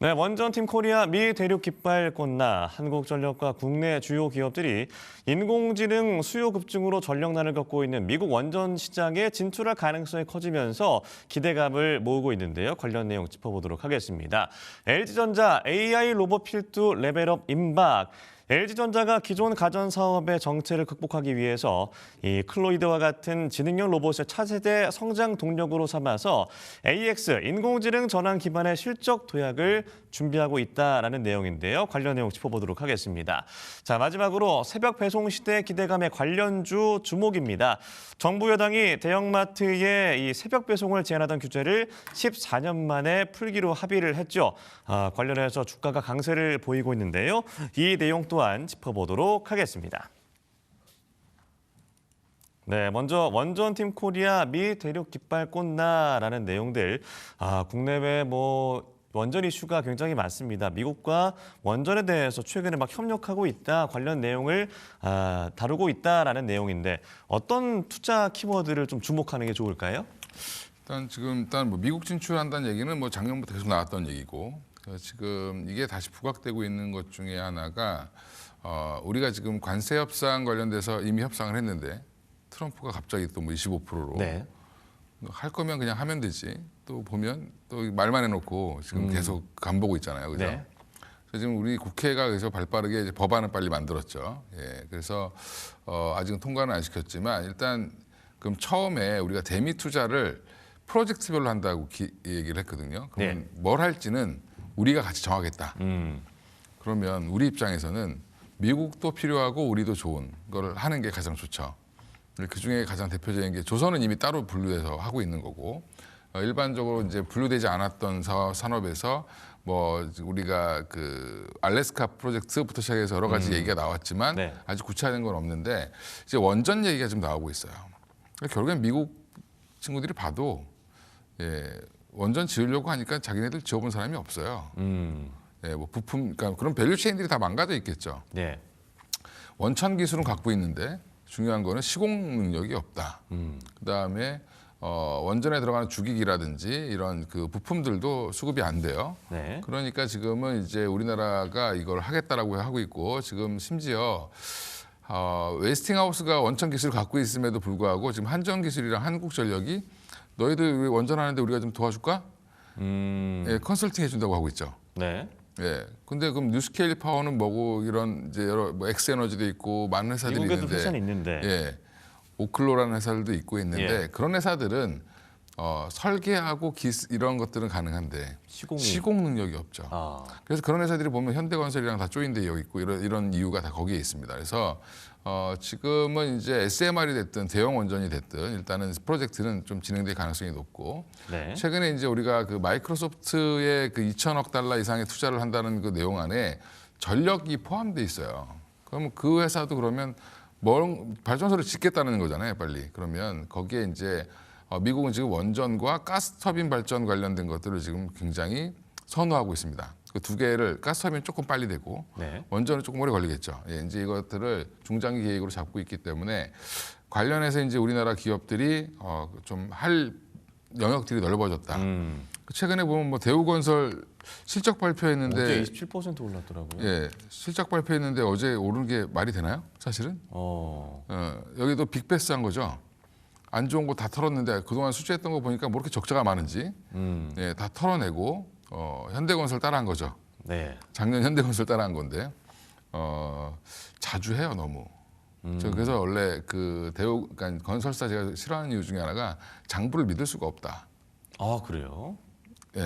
네, 원전팀 코리아 미 대륙 깃발 꽂나 한국전력과 국내 주요 기업들이 인공지능 수요 급증으로 전력난을 겪고 있는 미국 원전 시장에 진출할 가능성이 커지면서 기대감을 모으고 있는데요. 관련 내용 짚어보도록 하겠습니다. LG전자 AI 로봇 필두 레벨업 임박. LG전자가 기존 가전 사업의 정체를 극복하기 위해서 이 클로이드와 같은 지능형 로봇의 차세대 성장 동력으로 삼아서 AX 인공지능 전환 기반의 실적 도약을 준비하고 있다라는 내용인데요. 관련 내용 짚어보도록 하겠습니다. 자, 마지막으로 새벽 배송 시대 기대감의 관련주 주목입니다. 정부 여당이 대형마트에 이 새벽 배송을 제한하던 규제를 14년 만에 풀기로 합의를 했죠. 관련해서 주가가 강세를 보이고 있는데요. 이 내용 또한 짚어보도록 하겠습니다. 네, 먼저 원전팀 코리아 미 대륙 깃발 꽂나라는 내용들. 국내외 원전 이슈가 굉장히 많습니다. 미국과 원전에 대해서 최근에 막 협력하고 있다, 관련 내용을 다루고 있다라는 내용인데 어떤 투자 키워드를 좀 주목하는 게 좋을까요? 일단 뭐 미국 진출한다는 얘기는 뭐 작년부터 계속 나왔던 얘기고 지금 이게 다시 부각되고 있는 것 중에 하나가 우리가 지금 관세 협상 관련돼서 이미 협상을 했는데 트럼프가 갑자기 또 뭐 25%로 네. 할 거면 그냥 하면 되지. 또 보면 또 말만 해놓고 지금 계속 간보고 있잖아요, 그죠? 네. 그래서 지금 우리 국회가 그래서 발빠르게 이제 법안을 빨리 만들었죠. 예, 그래서 아직은 통과는 안 시켰지만 일단 그럼 처음에 우리가 대미 투자를 프로젝트별로 한다고 얘기를 했거든요. 그러면 네. 뭘 할지는 우리가 같이 정하겠다. 그러면 우리 입장에서는 미국도 필요하고 우리도 좋은 걸 하는 게 가장 좋죠. 그중에 가장 대표적인 게 조선은 이미 따로 분류해서 하고 있는 거고 일반적으로 이제 분류되지 않았던 산업에서 뭐 우리가 그 알래스카 프로젝트부터 시작해서 여러 가지 얘기가 나왔지만 네. 아직 구체화된 건 없는데 이제 원전 얘기가 좀 나오고 있어요. 결국엔 미국 친구들이 봐도 원전 지으려고 하니까 자기네들 지어본 사람이 없어요. 뭐 부품, 그러니까 그런 밸류체인들이 다 망가져 있겠죠. 네. 원천 기술은 갖고 있는데 중요한 거는 시공 능력이 없다. 그다음에 원전에 들어가는 주기기라든지 이런 그 부품들도 수급이 안 돼요. 네. 그러니까 지금은 이제 우리나라가 이걸 하겠다라고 하고 있고 지금 심지어 웨스팅하우스가 원천 기술을 갖고 있음에도 불구하고 지금 한전기술이랑 한국전력이 너희들 원전하는데 우리가 좀 도와줄까? 컨설팅 해준다고 하고 있죠. 네. 예. 근데 그럼 뉴스케일 파워는 뭐고 이런 이제 여러 뭐 엑스에너지도 있고 많은 회사들이 미국에도 있는데 회사는 있는데. 예. 오클로라는 회사들도 있고 있는데 예. 그런 회사들은 설계하고 이런 것들은 가능한데 시공 능력이 없죠. 그래서 그런 회사들이 보면 현대건설이랑 다 조인되어 있고 이런 이유가 다 거기에 있습니다. 그래서 지금은 이제 SMR이 됐든 대형 원전이 됐든 일단은 프로젝트는 좀 진행될 가능성이 높고 네. 최근에 이제 우리가 그 마이크로소프트의 그 2천억 달러 이상의 투자를 한다는 그 내용 안에 전력이 포함돼 있어요. 그럼 그 회사도 그러면 발전소를 짓겠다는 거잖아요, 빨리. 그러면 거기에 이제 미국은 지금 원전과 가스터빈 발전 관련된 것들을 지금 굉장히 선호하고 있습니다. 그 두 개를 가스터빈은 조금 빨리 되고 네. 원전은 조금 오래 걸리겠죠. 예, 이제 이것들을 중장기 계획으로 잡고 있기 때문에 관련해서 이제 우리나라 기업들이 좀 할 영역들이 넓어졌다. 최근에 보면 뭐 대우건설 실적 발표했는데 어제 27% 올랐더라고요. 예, 실적 발표했는데 어제 오른 게 말이 되나요? 사실은 여기도 빅베스한 거죠. 안 좋은 거 다 털었는데 그동안 수주했던 거 보니까 뭐 이렇게 적자가 많은지 예, 다 털어내고 현대건설 따라한 거죠. 네. 작년 현대건설 따라한 건데 자주 해요 너무. 저 그래서 원래 그 그러니까 건설사 제가 싫어하는 이유 중에 하나가 장부를 믿을 수가 없다. 아, 그래요? 예,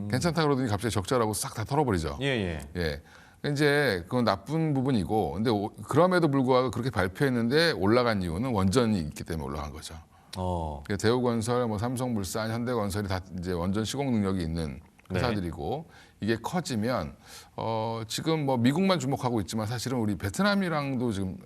괜찮다 그러더니 갑자기 적자라고 싹 다 털어버리죠. 예. 예. 이제 그건 나쁜 부분이고, 근데 그럼에도 불구하고 그렇게 발표했는데 올라간 이유는 원전이 있기 때문에 올라간 거죠. 그러니까 대우건설, 뭐 삼성물산, 현대건설이 다 이제 원전 시공 능력이 있는 회사들이고 이게 커지면 지금 뭐 미국만 주목하고 있지만 사실은 우리 베트남이랑도 지금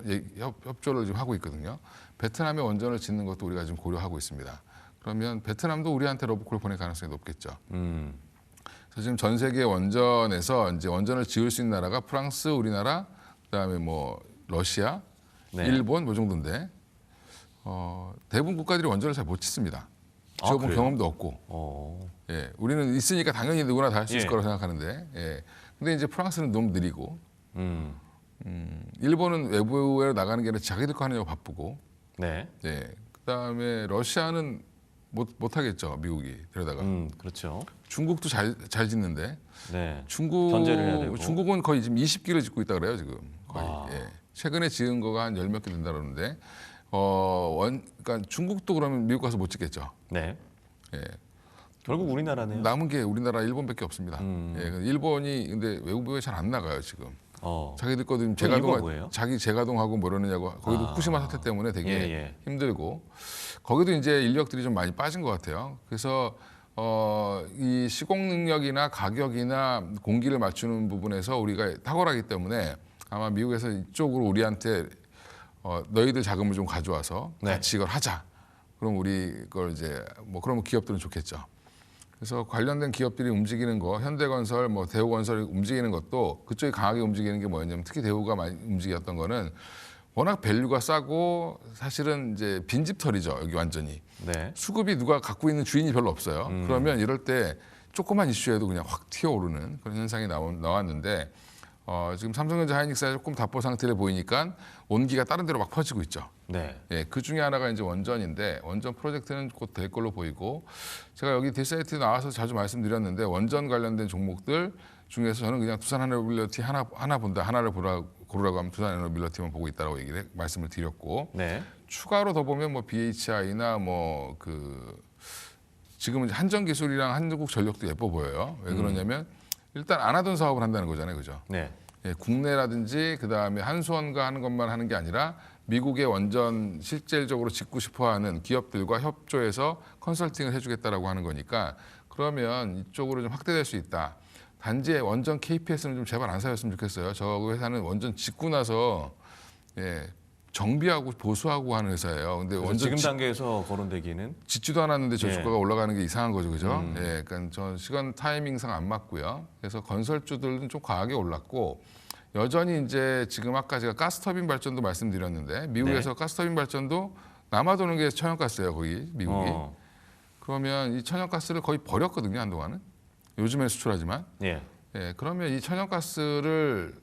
협조를 지금 하고 있거든요. 베트남에 원전을 짓는 것도 우리가 지금 고려하고 있습니다. 그러면 베트남도 우리한테 러브콜을 보낼 가능성이 높겠죠. 그래서 지금 전 세계 원전에서 이제 원전을 지을 수 있는 나라가 프랑스, 우리나라, 그다음에 뭐 러시아, 네. 일본 뭐 정도인데 대부분 국가들이 원전을 잘 못 짓습니다. 지어본 그래요? 경험도 없고. 예, 우리는 있으니까 당연히 누구나 다 할 수 있을 예. 거라고 생각하는데, 예. 근데 이제 프랑스는 너무 느리고, 일본은 외부에 나가는 게 아니라 자기들 거 하느냐고 바쁘고, 네. 예. 그다음에 러시아는 못 하겠죠, 미국이 데려다가. 그렇죠. 중국도 잘 짓는데, 네. 견제를 해야 되고. 중국은 거의 지금 20기를 짓고 있다 그래요, 지금 거의. 아. 예. 최근에 지은 거가 한 10몇 개 된다 그러는데, 그러니까 중국도 그러면 미국 가서 못 짓겠죠. 네. 예. 결국 우리나라네요. 남은 게 우리나라, 일본밖에 없습니다. 예, 일본이 근데 외국에 잘 안 나가요 지금. 자기들 거도 이유가 재가동, 뭐예요? 자기 재가동하고 뭐 이러느냐고. 거기도 후쿠시마 사태 때문에 되게 예. 힘들고 거기도 이제 인력들이 좀 많이 빠진 것 같아요. 그래서 이 시공 능력이나 가격이나 공기를 맞추는 부분에서 우리가 탁월하기 때문에 아마 미국에서 이쪽으로 우리한테 너희들 자금을 좀 가져와서 네. 같이 이걸 하자. 그럼 우리 걸 이제 뭐 그러면 기업들은 좋겠죠. 그래서 관련된 기업들이 움직이는 거, 현대건설, 뭐 대우건설이 움직이는 것도 그쪽이 강하게 움직이는 게 뭐였냐면 특히 대우가 많이 움직였던 거는 워낙 밸류가 싸고 사실은 이제 빈집털이죠 여기 완전히. 네. 수급이 누가 갖고 있는 주인이 별로 없어요. 그러면 이럴 때 조그만 이슈에도 그냥 확 튀어오르는 그런 현상이 나왔는데 지금 삼성전자 하이닉스가 조금 답보 상태를 보이니까 온기가 다른 데로 막 퍼지고 있죠. 네. 예, 그 중에 하나가 이제 원전인데 원전 프로젝트는 곧 될 걸로 보이고 제가 여기 디사이트에 나와서 자주 말씀드렸는데 원전 관련된 종목들 중에서 저는 그냥 두산 에너빌리티 하나 본다 하나를 고르라고 하면 두산 에너빌리티만 보고 있다라고 말씀을 드렸고 네. 추가로 더 보면 뭐 BHI나 뭐 그 지금은 한전기술이랑 한국전력도 예뻐 보여요. 왜 그러냐면 일단 안 하던 사업을 한다는 거잖아요, 그죠? 네. 예, 국내라든지 그 다음에 한수원과 하는 것만 하는 게 아니라 미국의 원전 실질적으로 짓고 싶어하는 기업들과 협조해서 컨설팅을 해주겠다라고 하는 거니까 그러면 이쪽으로 좀 확대될 수 있다. 단지 원전 KPS는 좀 제발 안 사였으면 좋겠어요. 저 회사는 원전 짓고 나서 정비하고 보수하고 하는 회사예요. 근데 원전 지금 단계에서 거론되기는 짓지도 않았는데 저 예. 주가가 올라가는 게 이상한 거죠, 그죠? 예, 그러니까 저 시간 타이밍상 안 맞고요. 그래서 건설주들은 좀 과하게 올랐고 여전히 이제 지금 아까 제가 가스터빈 발전도 말씀드렸는데 미국에서 가스터빈 발전도 남아도는 게 천연가스예요, 거기 미국이. 그러면 이 천연가스를 거의 버렸거든요, 한동안은. 요즘에 수출하지만. 예. 예, 그러면 이 천연가스를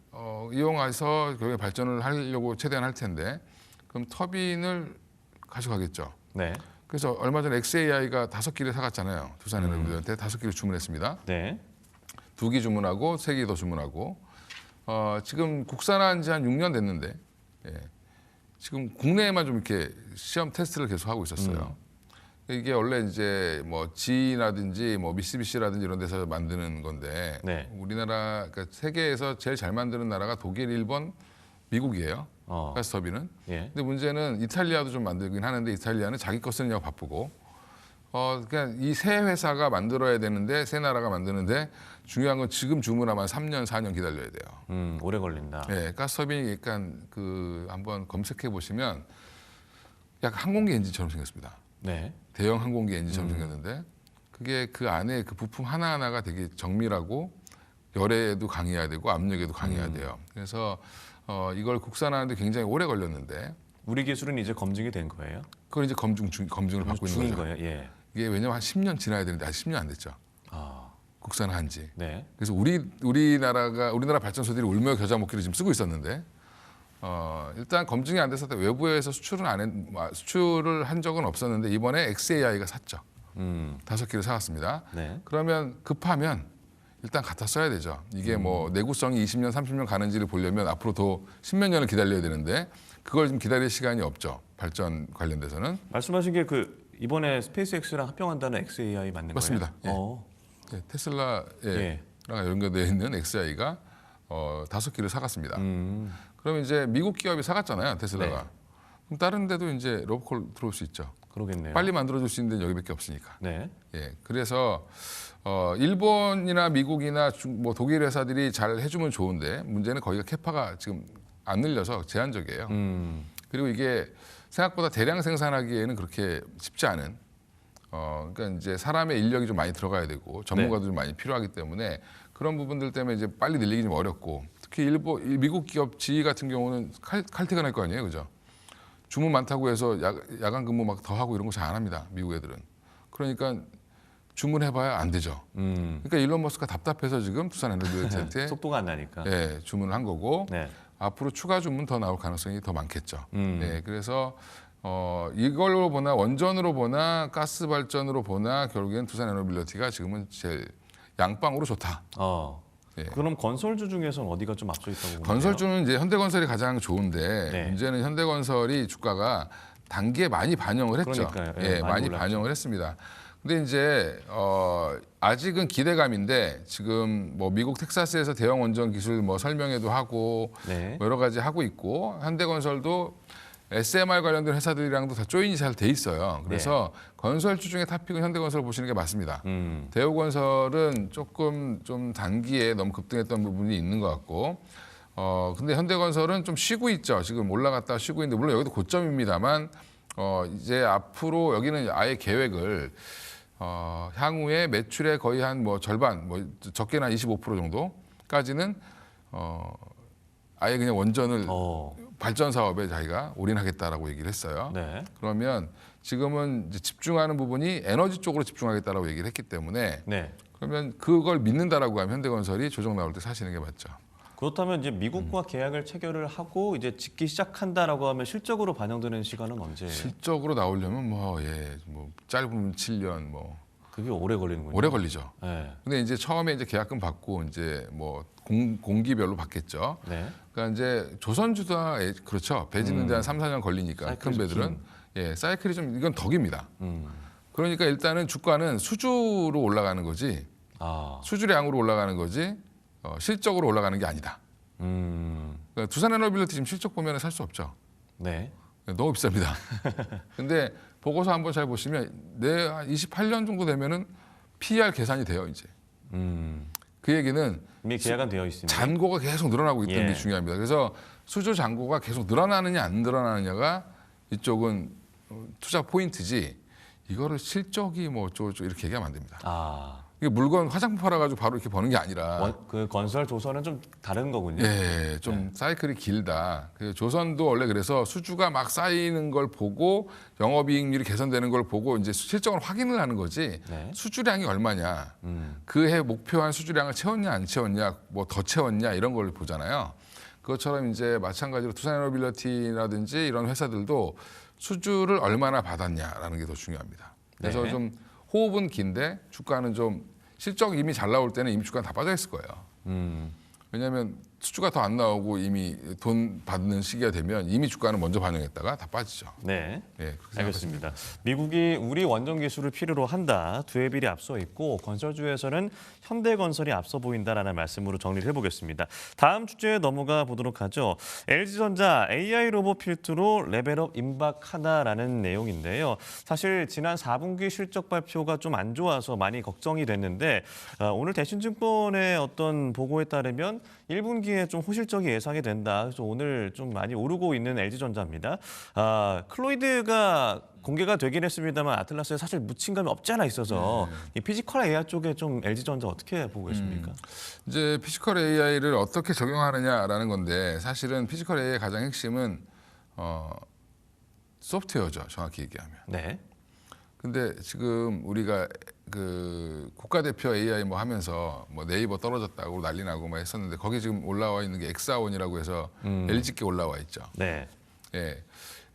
이용해서 결국에 발전을 하려고 최대한 할 텐데 그럼 터빈을 가져가겠죠. 네. 그래서 얼마 전에 XAI가 5기를 사갔잖아요. 두산 에너빌리티한테 5기를 주문했습니다. 네. 2기 주문하고 3기 더 주문하고 지금 국산한 지 한 6년 됐는데 지금 국내에만 좀 이렇게 시험 테스트를 계속 하고 있었어요. 이게 원래 이제 뭐 GE라든지 뭐 미쓰비시라든지 이런 데서 만드는 건데 네. 우리나라 그러니까 세계에서 제일 잘 만드는 나라가 독일, 일본, 미국이에요. 가스 터빈은. 예. 근데 문제는 이탈리아도 좀 만들긴 하는데 이탈리아는 자기 거 쓰느냐고 바쁘고. 그러니까 이 세 회사가 만들어야 되는데 세 나라가 만드는데 중요한 건 지금 주문하면 3년, 4년 기다려야 돼요. 오래 걸린다. 예, 가스 터빈이 약간 한번 검색해 보시면 약간 항공기 엔진처럼 생겼습니다. 네. 대형 항공기 엔진처럼 생겼는데 그게 그 안에 그 부품 하나하나가 되게 정밀하고 열에도 강해야 되고 압력에도 강해야 돼요. 그래서 이걸 국산하는데 굉장히 오래 걸렸는데 우리 기술은 이제 검증이 된 거예요? 그걸 이제 검증을 받고 있는 중인 거죠. 거예요. 예. 이게 왜냐면 한 10년 지나야 되는데 아직 10년 안 됐죠. 아, 국산한 지. 네. 그래서 우리나라 발전소들이 울며 겨자 먹기를 지금 쓰고 있었는데 일단 검증이 안 돼서 외부에서 수출을 한 적은 없었는데 이번에 XAI가 샀죠. 5기를 사왔습니다. 네. 그러면 급하면 일단 갖다 써야 되죠. 이게 뭐 내구성이 20년, 30년 가는지를 보려면 앞으로 더 10몇 년을 기다려야 되는데 그걸 좀 기다릴 시간이 없죠. 발전 관련돼서는. 말씀하신 게 이번에 스페이스X랑 합병한다는 XAI 맞는 맞습니다. 거예요? 네, 테슬라랑 예. 연결되어 있는 XAI가 5기를 사갔습니다. 그럼 이제 미국 기업이 사갔잖아요, 테슬라가. 네. 그럼 다른 데도 이제 로봇콜 들어올 수 있죠. 그러겠네요. 빨리 만들어줄 수 있는 데는 여기밖에 없으니까. 네. 예, 그래서 일본이나 미국이나 뭐 독일 회사들이 잘 해주면 좋은데 문제는 거기가 캐파가 지금 안 늘려서 제한적이에요. 그리고 이게 생각보다 대량 생산하기에는 그렇게 쉽지 않은. 그러니까 이제 사람의 인력이 좀 많이 들어가야 되고 전문가도 좀 많이 필요하기 때문에 그런 부분들 때문에 이제 빨리 늘리기 좀 어렵고 특히 미국 기업 GE 같은 경우는 칼퇴가 날 거 아니에요, 그죠? 주문 많다고 해서 야간 근무 막 더 하고 이런 거 잘 안 합니다, 미국 애들은. 그러니까 주문해봐야 안 되죠. 그러니까 일론 머스크가 답답해서 지금 두산 에너지한테 속도가 안 나니까. 예, 주문을 한 거고 네. 앞으로 추가 주문 더 나올 가능성이 더 많겠죠. 네, 그래서 이걸로 보나 원전으로 보나 가스 발전으로 보나 결국엔 두산 에너빌리티가 지금은 제일 양방으로 좋다. 예. 그럼 건설주 중에서는 어디가 좀 앞서 있다고 보나요? 건설주는 이제 현대건설이 가장 좋은데 네. 문제는 현대건설이 주가가 단기에 많이 반영을 했죠. 그러니까요. 예, 많이 올랐죠. 반영을 했습니다. 근데 이제 아직은 기대감인데 지금 뭐 미국 텍사스에서 대형 원전 기술 뭐 설명회도 하고 네. 뭐 여러 가지 하고 있고 현대건설도 SMR 관련된 회사들이랑도 다 조인이 잘 돼 있어요. 그래서 건설주 중에 탑픽은 현대건설 보시는 게 맞습니다. 대우건설은 조금 좀 단기에 너무 급등했던 부분이 있는 것 같고 근데 현대건설은 좀 쉬고 있죠. 지금 올라갔다 쉬고 있는데 물론 여기도 고점입니다만 이제 앞으로 여기는 아예 계획을 향후에 매출의 거의 한 뭐 절반, 뭐 적게는 한 25% 정도까지는 아예 그냥 원전을 발전 사업에 자기가 올인하겠다라고 얘기를 했어요. 네. 그러면 지금은 이제 집중하는 부분이 에너지 쪽으로 집중하겠다라고 얘기를 했기 때문에 네. 그러면 그걸 믿는다라고 하면 현대건설이 조정 나올 때 사시는 게 맞죠. 그렇다면 이제 미국과 계약을 체결을 하고 이제 짓기 시작한다라고 하면 실적으로 반영되는 시간은 언제예요? 실적으로 나오려면 뭐 짧으면 7년 뭐 그게 오래 걸리는군요. 오래 걸리죠. 네. 근데 이제 처음에 이제 계약금 받고 이제 뭐 공기별로 받겠죠. 네. 그러니까 이제 조선주다 그렇죠. 배 짓는 데 한 3, 4년 걸리니까 큰 사이클이 배들은 사이클이 좀 이건 덕입니다. 음. 그러니까 일단은 주가는 수주로 올라가는 거지 수주량으로 올라가는 거지 실적으로 올라가는 게 아니다. 그러니까 두산에너빌리티 지금 실적 보면 살 수 없죠. 네. 너무 비쌉니다. 근데 보고서 한번 잘 보시면 내 28년 정도 되면은 PER 계산이 돼요 이제. 그 얘기는 이미 계약은 되어 있습니다. 잔고가 계속 늘어나고 있다는 예. 게 중요합니다. 그래서 수주 잔고가 계속 늘어나느냐 안 늘어나느냐가 이쪽은 투자 포인트지. 이거를 실적이 뭐 어쩌고 이렇게 얘기하면 안 됩니다. 이게 물건 화장품 팔아가지고 바로 이렇게 버는 게 아니라. 그 건설 조선은 좀 다른 거군요. 예, 좀 사이클이 길다. 조선도 원래 그래서 수주가 막 쌓이는 걸 보고 영업이익률이 개선되는 걸 보고 이제 실적을 확인을 하는 거지. 네. 수주량이 얼마냐, 그 해 목표한 수주량을 채웠냐 안 채웠냐, 뭐 더 채웠냐 이런 걸 보잖아요. 그것처럼 이제 마찬가지로 두산에너빌리티라든지 이런 회사들도 수주를 얼마나 받았냐라는 게 더 중요합니다. 그래서 네. 좀 호흡은 긴데 주가는 좀 실적 이미 잘 나올 때는 이미 주가는 다 빠져 있을 거예요. 왜냐하면 수주가 더 안 나오고 이미 돈 받는 시기가 되면 이미 주가는 먼저 반영했다가 다 빠지죠. 네. 예, 그렇게 알겠습니다. 미국이 우리 원전 기술을 필요로 한다. 두해빌이 앞서 있고 건설주에서는 현대건설이 앞서 보인다라는 말씀으로 정리를 해보겠습니다. 다음 주제에 넘어가 보도록 하죠. LG전자 AI 로봇 필두로 레벨업 임박하다라는 내용인데요. 사실 지난 4분기 실적 발표가 좀 안 좋아서 많이 걱정이 됐는데 오늘 대신증권의 어떤 보고에 따르면 1분기에 좀 호실적이 예상이 된다. 그래서 오늘 좀 많이 오르고 있는 LG전자입니다. 클로이드가 공개가 되긴 했습니다만 아틀라스에 사실 묻힌 감이 없지 않아 있어서 이 피지컬 AI 쪽에 좀 LG전자 어떻게 보고 계십니까? 이제 피지컬 AI를 어떻게 적용하느냐라는 건데 사실은 피지컬 AI의 가장 핵심은 소프트웨어죠. 정확히 얘기하면. 네. 근데 지금 우리가 그 국가대표 AI 뭐 하면서 뭐 네이버 떨어졌다고 난리 나고 막 했었는데 거기 지금 올라와 있는 게 엑사원이라고 해서 LG께 올라와 있죠. 네. 예.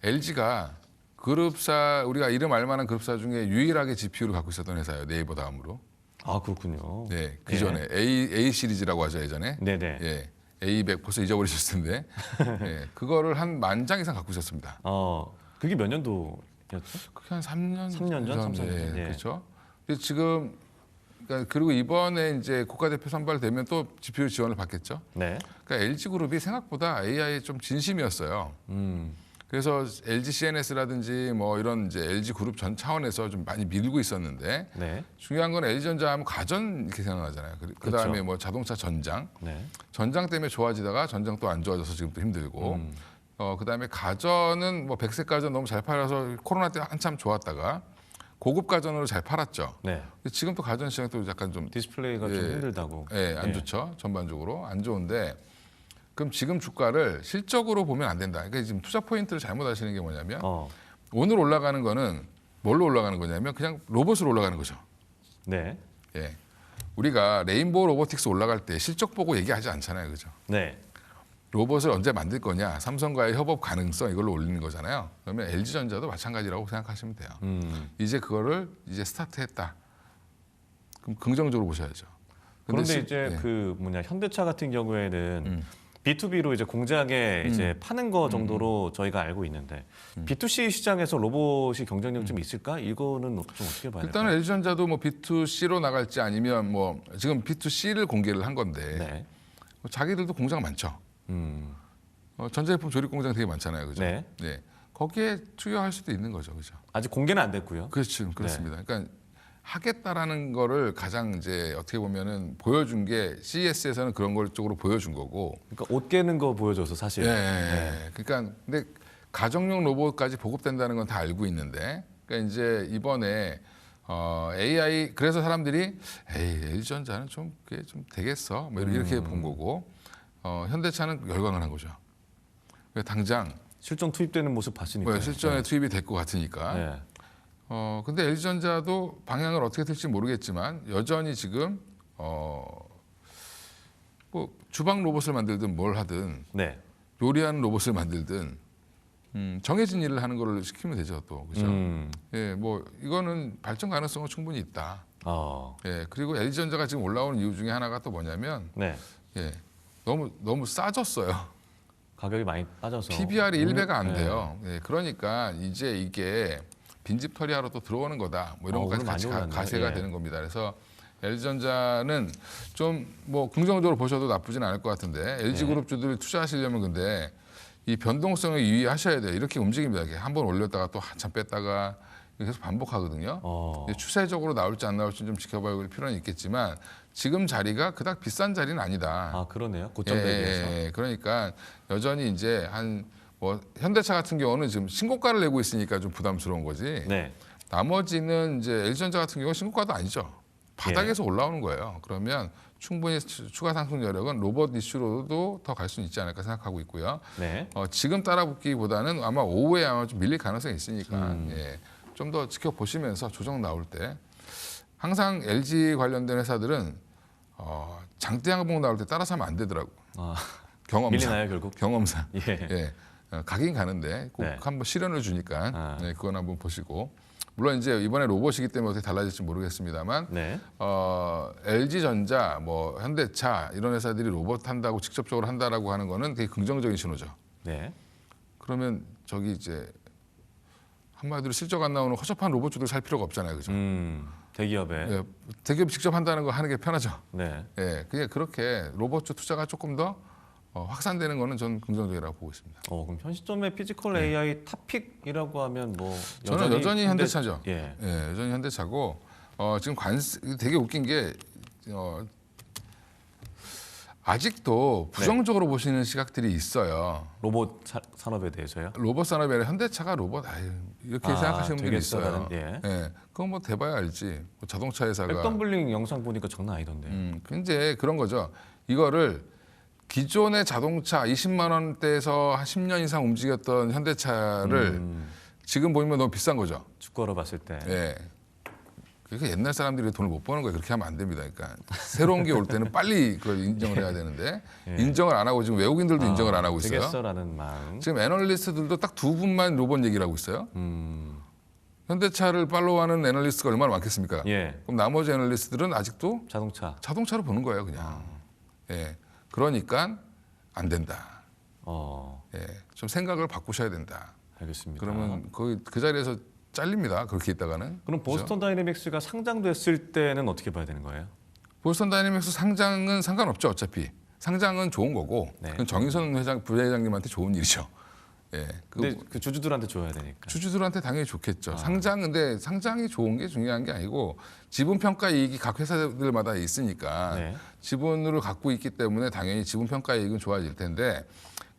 LG가 그룹사 우리가 이름 알만한 그룹사 중에 유일하게 GPU를 갖고 있었던 회사예요. 네이버 다음으로. 아 그렇군요. 네. 그 전에 A 시리즈라고 하죠 예전에. 네네. 예. A100 벌써 잊어버리셨을 텐데. 예. 그거를 한 10,000장 이상 갖고 있었습니다. 그게 몇 년도였죠? 그게 한 3년 3년 전, 3, 4년 예, 전. 예. 그렇죠. 근데 지금 그러니까 그리고 이번에 이제 국가대표 선발되면 또 GPU 지원을 받겠죠. 네. 그러니까 LG그룹이 생각보다 AI에 좀 진심이었어요. 그래서 LG CNS라든지 뭐 이런 이제 LG 그룹 전 차원에서 좀 많이 밀고 있었는데 네. 중요한 건 LG전자 하면 가전 이렇게 생각나잖아요. 그 다음에 그렇죠. 뭐 자동차 전장, 네. 전장 때문에 좋아지다가 전장 또 안 좋아져서 지금 또 힘들고. 그다음에 가전은 뭐 백색 가전 너무 잘 팔아서 코로나 때 한참 좋았다가 고급 가전으로 잘 팔았죠. 네. 근데 지금 또 가전 시장이 또 약간 좀 디스플레이가 좀 예. 힘들다고. 예, 안 좋죠. 전반적으로 안 좋은데 그럼 지금 주가를 실적으로 보면 안 된다. 그러니까 지금 투자 포인트를 잘못 하시는 게 뭐냐면 오늘 올라가는 거는 뭘로 올라가는 거냐면 그냥 로봇으로 올라가는 거죠. 네. 예. 우리가 레인보우 로보틱스 올라갈 때 실적 보고 얘기하지 않잖아요. 그죠? 네. 로봇을 언제 만들 거냐, 삼성과의 협업 가능성 이걸로 올리는 거잖아요. 그러면 LG전자도 마찬가지라고 생각하시면 돼요. 이제 그거를 이제 스타트했다. 그럼 긍정적으로 보셔야죠. 그런데 이제 예. 그 뭐냐 현대차 같은 경우에는 B2B로 이제 공장에 이제 파는 거 정도로 저희가 알고 있는데 B2C 시장에서 로봇이 경쟁력 좀 있을까? 이거는 좀 어떻게 봐야 될까요? 일단은 LG전자도 뭐 B2C로 나갈지 아니면 뭐 지금 B2C를 공개를 한 건데 네. 자기들도 공장 많죠. 전자제품 조립 공장 되게 많잖아요, 그죠? 네. 네. 거기에 투여할 수도 있는 거죠, 그죠? 아직 공개는 안 됐고요. 그렇죠, 그렇습니다. 그러니까 하겠다라는 거를 가장 이제 어떻게 보면은 보여준 게 CES에서는 그런 걸 쪽으로 보여준 거고. 그러니까 옷 깨는 거 보여줘서 사실. 예. 그러니까 근데 가정용 로봇까지 보급된다는 건 다 알고 있는데, 그러니까 이제 이번에 AI 그래서 사람들이 LG전자는 좀 그게 좀 되겠어, 뭐 이렇게 본 거고, 현대차는 열광을 한 거죠. 그러니까 당장 실전 투입되는 모습 봤으니까. 실전에 투입이 될 것 같으니까. 네. 근데 LG전자도 방향을 어떻게 될지 모르겠지만 여전히 지금 뭐 주방 로봇을 만들든 뭘 하든 네. 요리하는 로봇을 만들든 정해진 일을 하는 거를 시키면 되죠, 또 그렇죠. 예, 뭐 이거는 발전 가능성은 충분히 있다. 예, 그리고 LG전자가 지금 올라오는 이유 중에 하나가 또 뭐냐면 네. 예, 너무 싸졌어요. 가격이 많이 빠져서. PBR이 1배가 안 돼요. 예, 그러니까 이제 이게 빈집털이 하러 또 들어오는 거다. 뭐 이런 것까지 오늘 같이 많이 올랐네. 가세가 예. 되는 겁니다. 그래서 LG전자는 좀 뭐 긍정적으로 보셔도 나쁘진 않을 것 같은데 LG그룹 주들이 투자하시려면 근데 이 변동성을 유의하셔야 돼요. 이렇게 움직입니다. 이게 한번 올렸다가 또 한참 뺐다가 계속 반복하거든요. 추세적으로 나올지 안 나올지 좀 지켜봐야 필요는 있겠지만 지금 자리가 그닥 비싼 자리는 아니다. 아 그러네요. 고점 대비해서. 예, 그러니까 여전히 이제 뭐 현대차 같은 경우는 지금 신고가를 내고 있으니까 좀 부담스러운 거지. 네. 나머지는 이제 LG전자 같은 경우는 신고가도 아니죠. 바닥에서 올라오는 거예요. 그러면 충분히 추가 상승 여력은 로봇 이슈로도 더 갈 수는 있지 않을까 생각하고 있고요. 네. 지금 따라붙기보다는 아마 오후에 아마 좀 밀릴 가능성이 있으니까 예, 좀 더 지켜보시면서 조정 나올 때 항상 LG 관련된 회사들은 장대 항목 나올 때 따라서 하면 안 되더라고. 경험상. 밀리나요 결국? 경험상. 예. 예. 가긴 가는데 꼭 네. 한번 실현을 주니까 아. 네, 그건 한번 보시고 물론 이제 이번에 로봇이기 때문에 어떻게 달라질지 모르겠습니다만 네. LG전자, 뭐 현대차 이런 회사들이 로봇 한다고 직접적으로 한다라고 하는 거는 되게 긍정적인 신호죠. 네. 그러면 저기 이제 한마디로 실적 안 나오는 허접한 로봇주들 살 필요가 없잖아요, 그죠? 대기업에. 예, 대기업 직접 한다는 거 하는 게 편하죠. 네. 예, 그게 그렇게 로봇주 투자가 조금 더 확산되는 거는 저는 긍정적이라고 보고 있습니다. 그럼 현 시점에 피지컬 AI 탑픽이라고 하면 뭐 저는 여전히 현대차죠. 예. 예, 여전히 현대차고 지금 되게 웃긴 게 아직도 부정적으로 보시는 시각들이 있어요. 로봇 산업에 대해서요? 로봇 산업이 아니라 현대차가 로봇 이렇게 생각하시는 분들이 있어요. 되겠어라는, 예. 예, 그건 뭐 대봐야 알지. 뭐 자동차 회사가 백덤블링 영상 보니까 장난 아니던데. 이제 그런 거죠. 이거를 기존의 자동차 20만 원대에서 한 10년 이상 움직였던 현대차를 지금 보면 너무 비싼 거죠. 주가로 봤을 때. 예. 그러니까 옛날 사람들이 돈을 못 버는 거예요. 그렇게 하면 안 됩니다. 그러니까 새로운 게 올 때는 빨리 그걸 인정을 해야 되는데 예. 인정을 안 하고 지금 외국인들도 인정을 안 하고 있어요. 되겠어라는 마음. 지금 애널리스트들도 딱 두 분만 로봇 얘기를 하고 있어요. 현대차를 팔로우하는 애널리스트가 얼마나 많겠습니까? 예. 그럼 나머지 애널리스트들은 아직도 자동차. 자동차로 보는 거예요, 그냥. 예. 그러니까 안 된다. 예. 좀 생각을 바꾸셔야 된다. 알겠습니다. 그러면 그 자리에서 잘립니다. 그렇게 있다가는. 그럼 보스턴 다이내믹스가 상장됐을 때는 어떻게 봐야 되는 거예요? 보스턴 다이내믹스 상장은 상관없죠. 어차피 상장은 좋은 거고 네. 그건 정의선 부회장님한테 좋은 일이죠. 예. 근데 그 주주들한테 줘야 되니까. 주주들한테 당연히 좋겠죠. 근데 상장이 좋은 게 중요한 게 아니고 지분 평가 이익이 각 회사들마다 있으니까 네. 지분을 갖고 있기 때문에 당연히 지분 평가 이익은 좋아질 텐데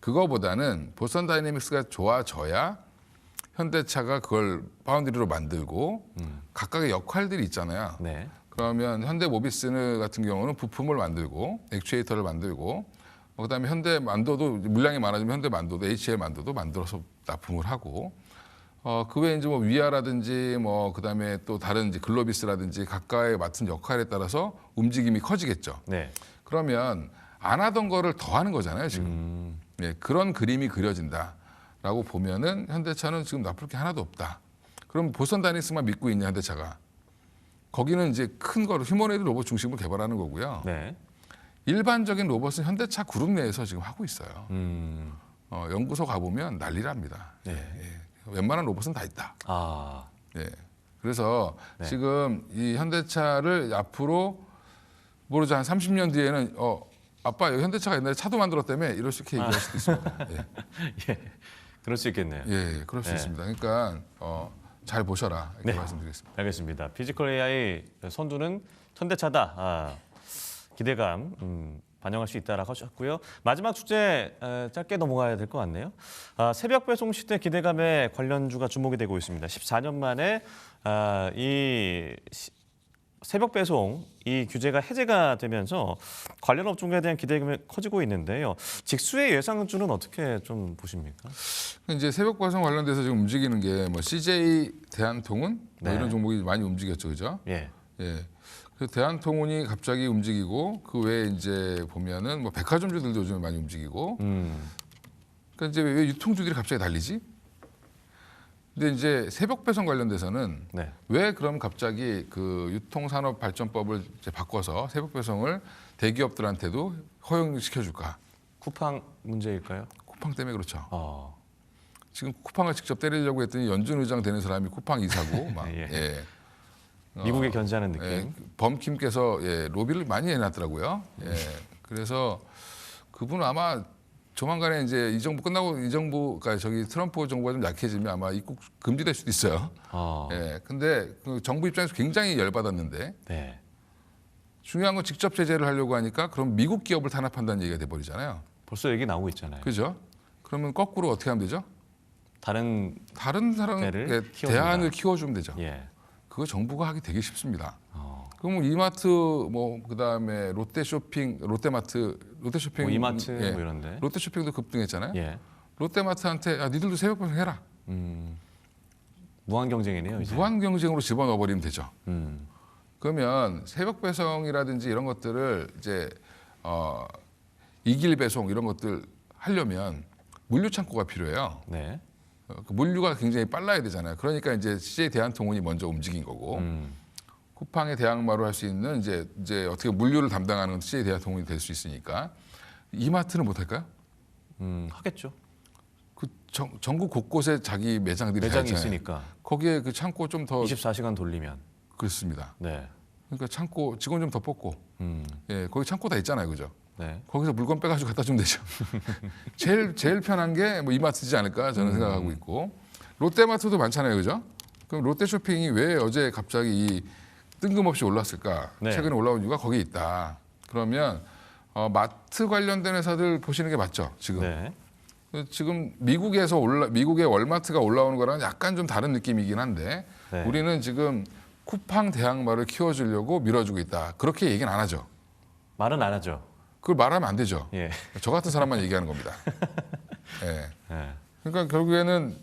그거보다는 보스턴 다이내믹스가 좋아져야 현대차가 그걸 파운드리로 만들고 각각의 역할들이 있잖아요. 네. 그러면 현대모비스 같은 경우는 부품을 만들고 액추에이터를 만들고 그다음에 현대만도도 물량이 많아지면 현대만도도 HL만도도 만들어서 납품을 하고 그 외에 이제 뭐 위아라든지 뭐 그다음에 또 다른 이제 글로비스라든지 각각의 맡은 역할에 따라서 움직임이 커지겠죠. 네. 그러면 안 하던 거를 더 하는 거잖아요, 지금. 예, 그런 그림이 그려진다라고 보면은 현대차는 지금 나쁠 게 하나도 없다. 그럼 보스턴 다이내믹스만 믿고 있냐, 현대차가. 거기는 이제 큰 거를 휴머노이드 로봇 중심으로 개발하는 거고요. 네. 일반적인 로봇은 현대차 그룹 내에서 지금 하고 있어요. 연구소 가보면 난리랍니다. 네. 예. 웬만한 로봇은 다 있다. 아. 예. 그래서 네. 지금 이 현대차를 앞으로 모르죠. 한 30년 뒤에는 아빠 여기 현대차가 옛날에 차도 만들었다며 이럴 수 있게 얘기할 수도 있습니다. 예. 예. 그럴 수 있겠네요. 예, 그럴 수 네. 있습니다. 그러니까 잘 보셔라 이렇게 네. 말씀드리겠습니다. 알겠습니다. 피지컬 AI 선두는 현대차다. 기대감 반영할 수 있다라고 하셨고요. 마지막 주제 짧게 넘어가야 될 것 같네요. 새벽 배송 시대 기대감에 관련주가 주목이 되고 있습니다. 14년 만에 이 새벽 배송 이 규제가 해제가 되면서 관련 업종에 대한 기대감이 커지고 있는데요. 직수의 예상주는 어떻게 좀 보십니까? 이제 새벽 배송 관련돼서 지금 움직이는 게 뭐 CJ 대한통운 뭐 네. 이런 종목이 많이 움직였죠, 그죠? 예. 예. 그래서 대한통운이 갑자기 움직이고 그 외에 이제 보면은 뭐 백화점주들도 요즘에 많이 움직이고. 그러니까 이제 왜 유통주들이 갑자기 달리지? 근데 이제 새벽 배송 관련돼서는 네. 왜 그럼 갑자기 그 유통산업발전법을 이제 바꿔서 새벽 배송을 대기업들한테도 허용시켜줄까? 쿠팡 문제일까요? 쿠팡 때문에 그렇죠. 지금 쿠팡을 직접 때리려고 했더니 연준 의장 되는 사람이 쿠팡 이사고 막 예. 예. 미국에 견제하는 느낌. 예, 범킴께서 로비를 많이 해놨더라고요. 예. 그래서 그분은 아마 조만간에 이제 이 정부 끝나고 그러니까 저기 트럼프 정부가 좀 약해지면 아마 입국 금지될 수도 있어요. 예. 근데 그 정부 입장에서 굉장히 열받았는데 네. 중요한 건 직접 제재를 하려고 하니까 그럼 미국 기업을 탄압한다는 얘기가 돼버리잖아요. 벌써 얘기 나오고 있잖아요. 그죠? 그러면 거꾸로 어떻게 하면 되죠? 다른 다른 대를 사람의 키워준다. 대안을 키워주면 되죠. 예. 그거 정부가 하기 되게 쉽습니다. 그럼 이마트 뭐 그다음에 롯데마트 롯데쇼핑 뭐 이마트 뭐 이런데. 롯데쇼핑도 급등했잖아요. 예. 롯데마트한테 니들도 새벽 배송 해라. 무한 경쟁이네요, 이제. 무한 경쟁으로 집어넣어 버리면 되죠. 음. 그러면 새벽 배송이라든지 이런 것들을 이제 이길 배송 이런 것들 하려면 물류 창고가 필요해요. 네. 그 물류가 굉장히 빨라야 되잖아요. 그러니까 이제 CJ 대한통운이 먼저 움직인 거고 쿠팡의 대항마로 할 수 있는 이제 어떻게 물류를 담당하는 CJ 대한통운이 될 수 있으니까 이마트는 못 할까요? 하겠죠. 그 전국 곳곳에 자기 매장들이 다 매장이 있잖아요. 있으니까 거기에 그 창고 좀 더 24시간 돌리면. 그렇습니다. 네. 그러니까 창고 직원 좀 더 뽑고, 음. 예, 거기 창고 다 있잖아요, 그죠? 네. 거기서 물건 빼가지고 갖다 주면 되죠. 제일 편한 게 뭐 이마트지 않을까 저는 생각하고 있고, 롯데마트도 많잖아요, 그죠? 그럼 롯데쇼핑이 왜 어제 갑자기 이 뜬금없이 올랐을까? 네. 최근에 올라온 이유가 거기에 있다. 그러면 마트 관련된 회사들 보시는 게 맞죠, 지금? 네. 지금 미국의 월마트가 올라오는 거랑 약간 좀 다른 느낌이긴 한데 네. 우리는 지금 쿠팡 대항마를 키워주려고 밀어주고 있다. 그렇게 얘기는 안 하죠. 말은 안 하죠. 그걸 말하면 안 되죠. 예. 저 같은 사람만 얘기하는 겁니다. 예. 네. 그러니까 결국에는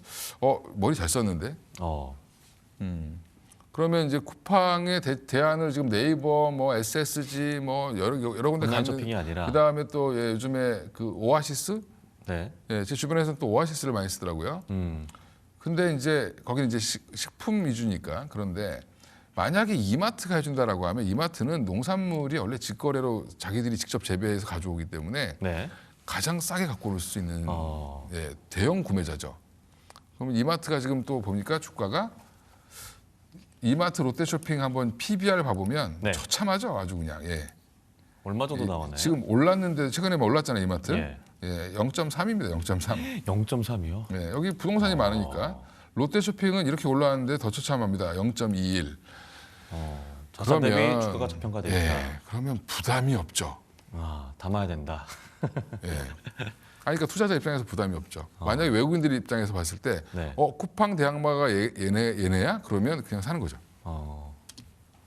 머리 잘 썼는데. 그러면 이제 쿠팡의 대안을 지금 네이버, 뭐 SSG, 뭐 여러 군데 온라인 가는. 쇼핑이 아니라. 그 다음에 또 요즘에 그 오아시스. 네. 예, 제 주변에서는 또 오아시스를 많이 쓰더라고요. 근데 이제 거기는 이제 식품 위주니까. 그런데 만약에 이마트가 해준다라고 하면 이마트는 농산물이 원래 직거래로 자기들이 직접 재배해서 가져오기 때문에 네. 가장 싸게 갖고 올 수 있는 예, 대형 구매자죠. 그러면 이마트가 지금 또 보니까 주가가 이마트 롯데쇼핑 한번 PBR 봐보면 네. 처참하죠. 아주 그냥. 예. 얼마 정도 나오나요? 지금 올랐는데 최근에 올랐잖아요. 이마트. 예. 예, 0.3입니다. 0.3. 0.3이요. 예, 여기 부동산이 많으니까 롯데쇼핑은 이렇게 올라왔는데 더 처참합니다. 0.21. 자산 대비 주가가 저평가되니까. 예, 그러면 부담이 없죠. 담아야 된다. 예. 그러니까 투자자 입장에서 부담이 없죠. 만약에 외국인들 입장에서 봤을 때, 네. 쿠팡 대항마가 얘네야? 그러면 그냥 사는 거죠.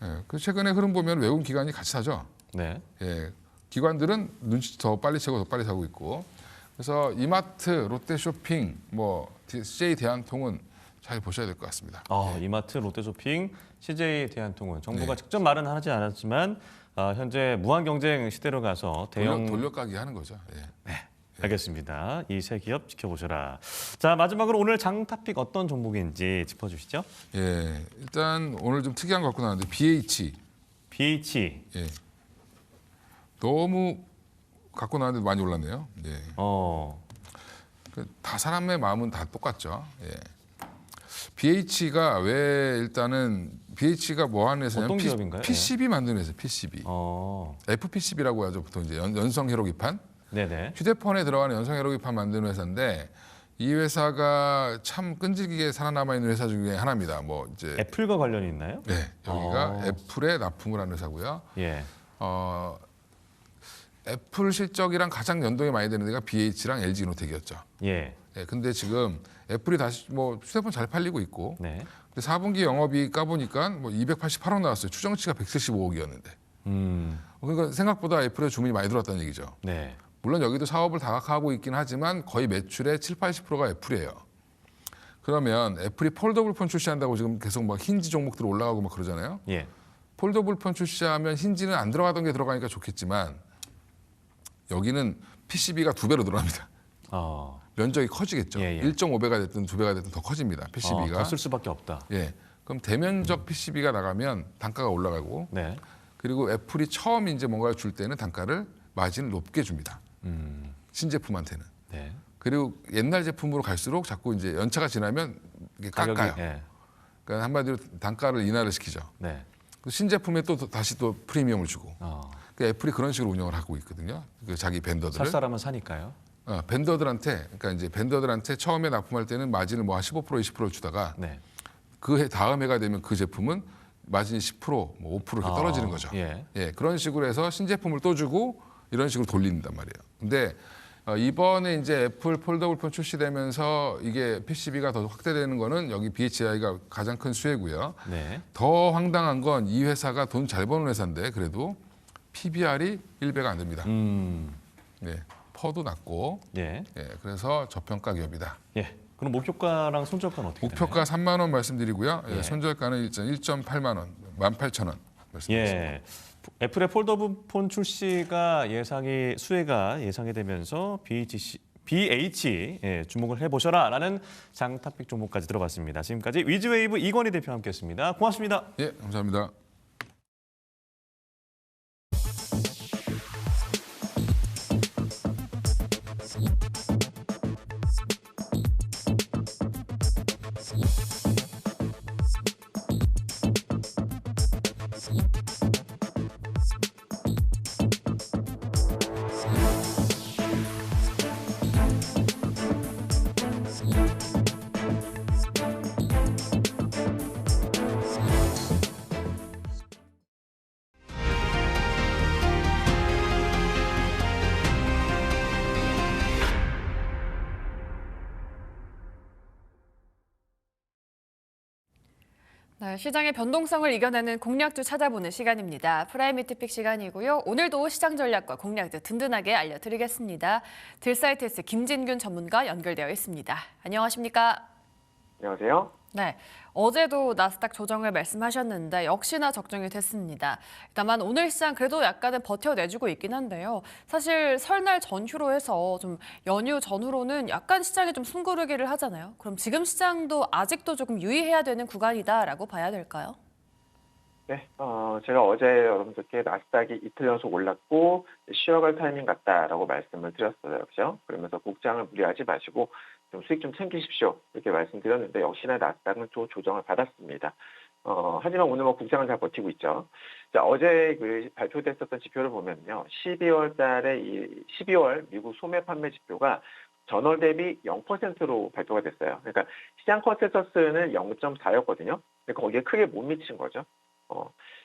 예, 그 최근에 흐름 보면 외국인 기관이 같이 사죠. 네. 예, 기관들은 눈치 더 빨리 채고 더 빨리 사고 있고. 그래서 이마트, 롯데쇼핑, 뭐 CJ 대한통운 잘 보셔야 될 것 같습니다. 이마트, 롯데쇼핑, CJ 대한통운 정부가 네. 직접 말은 하지 않았지만 현재 무한 경쟁 시대로 가서 대형 돌려가기 하는 거죠. 예. 알겠습니다. 이 세 기업 지켜보셔라. 자, 마지막으로 오늘 장타픽 어떤 종목인지 짚어주시죠. 예, 일단 오늘 좀 특이한 거 갖고 나왔는데 BH. BH. 예. 너무 갖고 나왔는데 많이 올랐네요. 예. 다 사람의 마음은 다 똑같죠. 예. BH가 왜 일단은 BH가 뭐 하는 회사냐면 어떤 기업인가요? PCB 만드는 회사, PCB. FPCB라고 하죠. 보통 이제 연성 회로기판. 네네. 휴대폰에 들어가는 연성 회로기판 만드는 회사인데 이 회사가 참 끈질기게 살아남아 있는 회사 중에 하나입니다. 뭐 이제 애플과 관련이 있나요? 네, 여기가 애플에 납품을 하는 회사고요. 예. 애플 실적이랑 가장 연동이 많이 되는 데가 BH랑 LG 이노텍이었죠. 예. 예, 근데 지금 애플이 다시 뭐 휴대폰 잘 팔리고 있고, 네. 근데 4분기 영업이익 까보니까 뭐 288억 나왔어요. 추정치가 175억이었는데. 그러니까 생각보다 애플에 주문이 많이 들어왔다는 얘기죠. 네. 물론 여기도 사업을 다각화하고 있긴 하지만 거의 매출의 7, 80%가 애플이에요. 그러면 애플이 폴더블 폰 출시한다고 지금 계속 막 힌지 종목들 올라가고 막 그러잖아요. 예. 폴더블 폰 출시하면 힌지는 안 들어가던 게 들어가니까 좋겠지만 여기는 PCB가 2배로 늘어납니다. 면적이 커지겠죠. 예, 예. 1.5배가 됐든 2배가 됐든 더 커집니다. PCB가. 더 쓸 수밖에 없다. 예. 그럼 대면적 PCB가 나가면 단가가 올라가고 네. 그리고 애플이 처음 이제 뭔가를 줄 때는 단가를 마진을 높게 줍니다. 신제품한테는. 네. 그리고 옛날 제품으로 갈수록 자꾸 이제 연차가 지나면 이게 깎아요. 예. 그러니까 한마디로 단가를 인하를 시키죠. 네. 신제품에 또 다시 또 프리미엄을 주고. 그러니까 애플이 그런 식으로 운영을 하고 있거든요. 그 자기 살 벤더들을. 사람은 사니까요. 벤더들한테 그러니까 이제 벤더들한테 처음에 납품할 때는 마진을 뭐 한 15% 20%를 주다가 네. 그 해 다음 해가 되면 그 제품은 마진이 10%, 뭐 5% 이렇게 떨어지는 거죠. 예. 예, 그런 식으로 해서 신제품을 또 주고 이런 식으로 돌린단 말이에요. 근데 이번에 이제 애플 폴더블 폰 출시되면서 이게 PCB가 더 확대되는 거는 여기 BHI가 가장 큰 수혜고요. 네. 더 황당한 건 이 회사가 돈 잘 버는 회사인데 그래도 PBR이 1배가 안 됩니다. 네, 퍼도 낮고 예. 예, 그래서 저평가 기업이다. 예. 그럼 목표가랑 손절가는 어떻게 되나요? 목표가 3만 원 말씀드리고요. 예, 예. 손절가는 1.8만 원, 18,000원 말씀드렸습니다. 예. 애플의 폴더블 폰 출시가 수혜가 예상이 되면서 BH 주목을 해보셔라라는 장탑픽 종목까지 들어봤습니다. 지금까지 위즈웨이브 이건희 대표와 함께했습니다. 고맙습니다. 예, 감사합니다. 네, 시장의 변동성을 이겨내는 공략주 찾아보는 시간입니다. 프라임 히트픽 시간이고요. 오늘도 시장 전략과 공략들 든든하게 알려드리겠습니다. 딜사이트스 김진균 전문가 연결되어 있습니다. 안녕하십니까? 안녕하세요. 네, 어제도 나스닥 조정을 말씀하셨는데 역시나 적정이 됐습니다. 다만 오늘 시장 그래도 약간은 버텨내주고 있긴 한데요. 사실 설날 전후로 해서 좀 연휴 전후로는 약간 시장이 좀 숨고르기를 하잖아요. 그럼 지금 시장도 아직도 조금 유의해야 되는 구간이다라고 봐야 될까요? 네, 제가 어제 여러분들께 나스닥이 이틀 연속 올랐고 쉬어갈 타이밍 같다라고 말씀을 드렸어요. 그렇죠? 그러면서 국장을 무리하지 마시고 좀 수익 좀 챙기십시오. 이렇게 말씀드렸는데 역시나 나스닥은 또 조정을 받았습니다. 하지만 오늘 뭐 국장은 잘 버티고 있죠. 자, 어제 그 발표됐었던 지표를 보면요. 12월 달에 12월 미국 소매 판매 지표가 전월 대비 0%로 발표가 됐어요. 그러니까 시장 컨센서스는 0.4였거든요. 근데 거기에 크게 못 미친 거죠.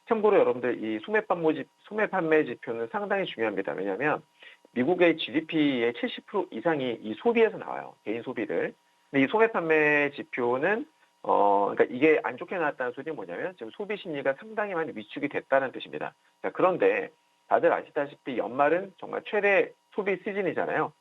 참고로 여러분들 이 소매 판매 지표는 상당히 중요합니다. 왜냐하면 미국의 GDP의 70% 이상이 이 소비에서 나와요. 개인 소비를. 근데 이 소매 판매 지표는 그러니까 이게 안 좋게 나왔다는 소리는 뭐냐면 지금 소비 심리가 상당히 많이 위축이 됐다는 뜻입니다. 자, 그런데 다들 아시다시피 연말은 정말 최대 소비 시즌이잖아요.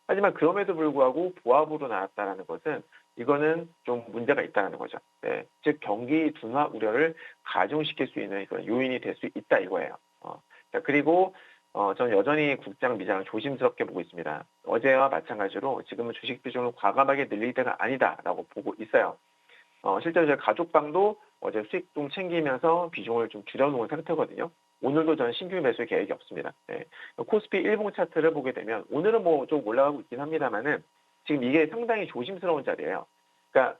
하지만 그럼에도 불구하고 보합으로 나왔다는 것은 이거는 좀 문제가 있다는 거죠. 네. 즉 경기 둔화 우려를 가중시킬 수 있는 그런 요인이 될 수 있다 이거예요. 자, 그리고 저는 여전히 국장 미장을 조심스럽게 보고 있습니다. 어제와 마찬가지로 지금은 주식 비중을 과감하게 늘릴 때가 아니다라고 보고 있어요. 실제로 저희 가족방도 어제 수익 좀 챙기면서 비중을 좀 줄여놓은 상태거든요. 오늘도 저는 신규 매수 계획이 없습니다. 네. 코스피 일봉 차트를 보게 되면 오늘은 뭐 좀 올라가고 있긴 합니다만은 지금 이게 상당히 조심스러운 자리예요. 그러니까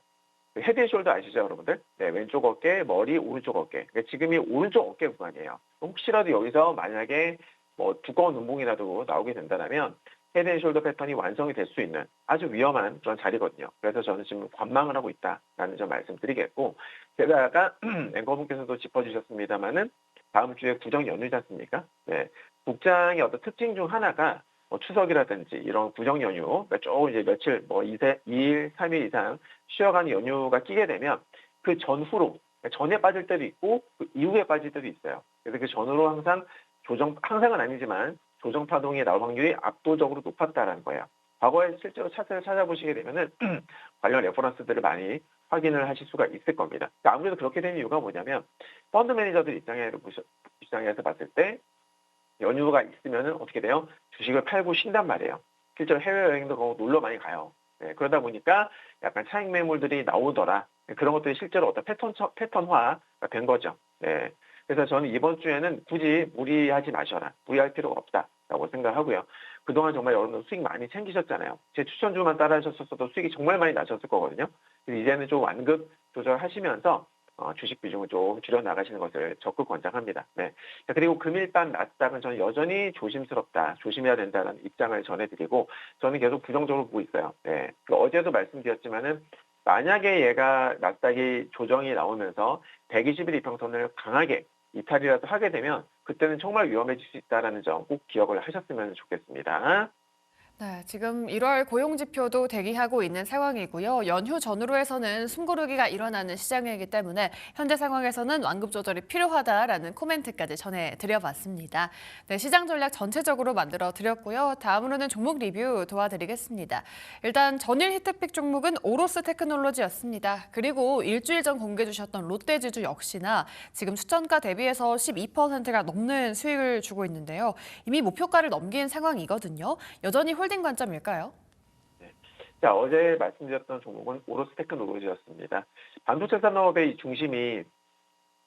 헤드앤숄더 아시죠, 여러분들? 네, 왼쪽 어깨, 머리, 오른쪽 어깨. 그러니까 지금이 오른쪽 어깨 구간이에요. 혹시라도 여기서 만약에 뭐 두꺼운 운봉이라도 나오게 된다면 헤드앤숄더 패턴이 완성이 될 수 있는 아주 위험한 그런 자리거든요. 그래서 저는 지금 관망을 하고 있다라는 점 말씀드리겠고, 게다가 앵커분께서도 짚어주셨습니다만은 다음 주에 구정 연휴지 않습니까? 네, 국장의 어떤 특징 중 하나가 뭐 추석이라든지 이런 구정 연휴, 그러니까 조금 이제 며칠, 뭐 2일, 3일 이상 쉬어가는 연휴가 끼게 되면 그 전후로, 그러니까 전에 빠질 때도 있고 그 이후에 빠질 때도 있어요. 그래서 그 전후로 항상 항상은 아니지만 조정 파동이 나올 확률이 압도적으로 높았다라는 거예요. 과거에 실제로 차트를 찾아보시게 되면은 관련 레퍼런스들을 많이 확인을 하실 수가 있을 겁니다. 그러니까 아무래도 그렇게 된 이유가 뭐냐면 펀드 매니저들 입장에서 봤을 때 연휴가 있으면은 어떻게 돼요? 주식을 팔고 쉰단 말이에요. 실제로 해외여행도 가고 놀러 많이 가요. 네, 그러다 보니까 약간 차익 매물들이 나오더라. 그런 것들이 실제로 어떤 패턴화가 된 거죠. 네. 그래서 저는 이번 주에는 굳이 무리하지 마셔라. 무리할 필요가 없다라고 생각하고요. 그동안 정말 여러분들 수익 많이 챙기셨잖아요. 제 추천주만 따라 하셨어도 수익이 정말 많이 나셨을 거거든요. 이제는 좀 완급 조절하시면서 주식 비중을 좀 줄여나가시는 것을 적극 권장합니다. 네. 그리고 금일 밤 나스닥은 저는 여전히 조심스럽다, 조심해야 된다는 입장을 전해드리고 저는 계속 부정적으로 보고 있어요. 네. 어제도 말씀드렸지만은 만약에 얘가 나스닥이 조정이 나오면서 120일 이평선을 강하게 이탈이라도 하게 되면 그때는 정말 위험해질 수 있다는 점 꼭 기억을 하셨으면 좋겠습니다. 네, 지금 1월 고용지표도 대기하고 있는 상황이고요. 연휴 전후로 해서는 숨고르기가 일어나는 시장이기 때문에 현재 상황에서는 완급 조절이 필요하다라는 코멘트까지 전해드려봤습니다. 네, 시장 전략 전체적으로 만들어드렸고요. 다음으로는 종목 리뷰 도와드리겠습니다. 일단 전일 히트픽 종목은 오로스 테크놀로지였습니다. 그리고 일주일 전 공개해 주셨던 롯데지주 역시나 지금 추천가 대비해서 12%가 넘는 수익을 주고 있는데요. 이미 목표가를 넘긴 상황이거든요. 여전히 홀딩 관점일까요? 자, 어제 말씀드렸던 종목은 오로스 테크놀로지였습니다. 반도체 산업의 이 중심이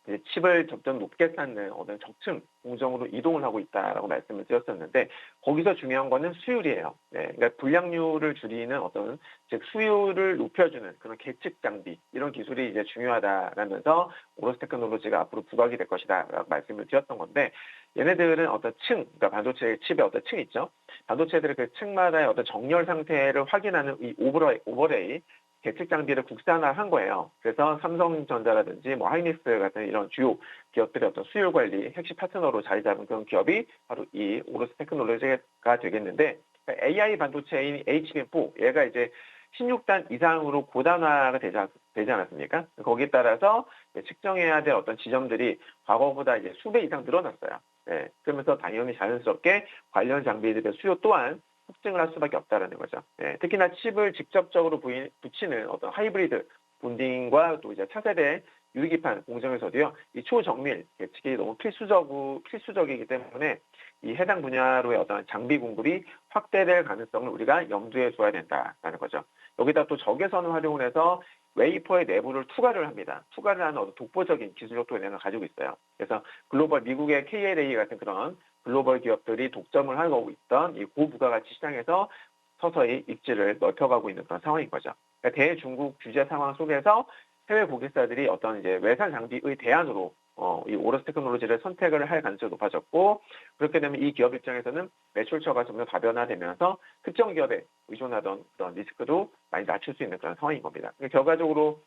이제 칩을 점점 높게 쌓는 어떤 적층 공정으로 이동을 하고 있다라고 말씀을 드렸었는데 거기서 중요한 거는 수율이에요. 네, 그러니까 불량률을 줄이는 어떤 즉 수율을 높여주는 그런 계측 장비 이런 기술이 이제 중요하다라면서 오로스 테크놀로지가 앞으로 부각이 될 것이다라고 말씀을 드렸던 건데 얘네들은 어떤 층, 그러니까 반도체 칩의 어떤 층 있죠. 반도체들의 그 층마다의 어떤 정렬 상태를 확인하는 이 오버레이 계측 장비를 국산화한 거예요. 그래서 삼성전자라든지 뭐 하이닉스 같은 이런 주요 기업들의 어떤 수율 관리 핵심 파트너로 자리 잡은 그런 기업이 바로 이 오로스 테크놀로지가 되겠는데 AI 반도체인 HBM4 얘가 이제 16단 이상으로 고단화가 되지 않았습니까? 거기에 따라서 측정해야 될 어떤 지점들이 과거보다 이제 수배 이상 늘어났어요. 네, 그러면서 당연히 자연스럽게 관련 장비들의 수요 또한 폭증을 할 수밖에 없다라는 거죠. 네, 특히나 칩을 직접적으로 붙이는 어떤 하이브리드 본딩과 또 이제 차세대 유리기판 공정에서도요, 이 초정밀 예측이 너무 필수적이기 때문에 이 해당 분야로의 어떤 장비 공급이 확대될 가능성을 우리가 염두에 둬야 된다라는 거죠. 여기다 또 적외선을 활용을 해서 웨이퍼의 내부를 투과를 합니다. 투과를 하는 어떤 독보적인 기술력도 얘네가 가지고 있어요. 그래서 글로벌 미국의 KLA 같은 그런 글로벌 기업들이 독점을 하고 있던 이 고부가가치 시장에서 서서히 입지를 넓혀가고 있는 그런 상황인 거죠. 그러니까 대중국 규제 상황 속에서 해외 고객사들이 어떤 이제 외산 장비의 대안으로 이 오로스 테크놀로지를 선택을 할 가능성이 높아졌고 그렇게 되면 이 기업 입장에서는 매출처가 점점 다변화되면서 특정 기업에 의존하던 그런 리스크도 많이 낮출 수 있는 그런 상황인 겁니다. 그러니까 결과적으로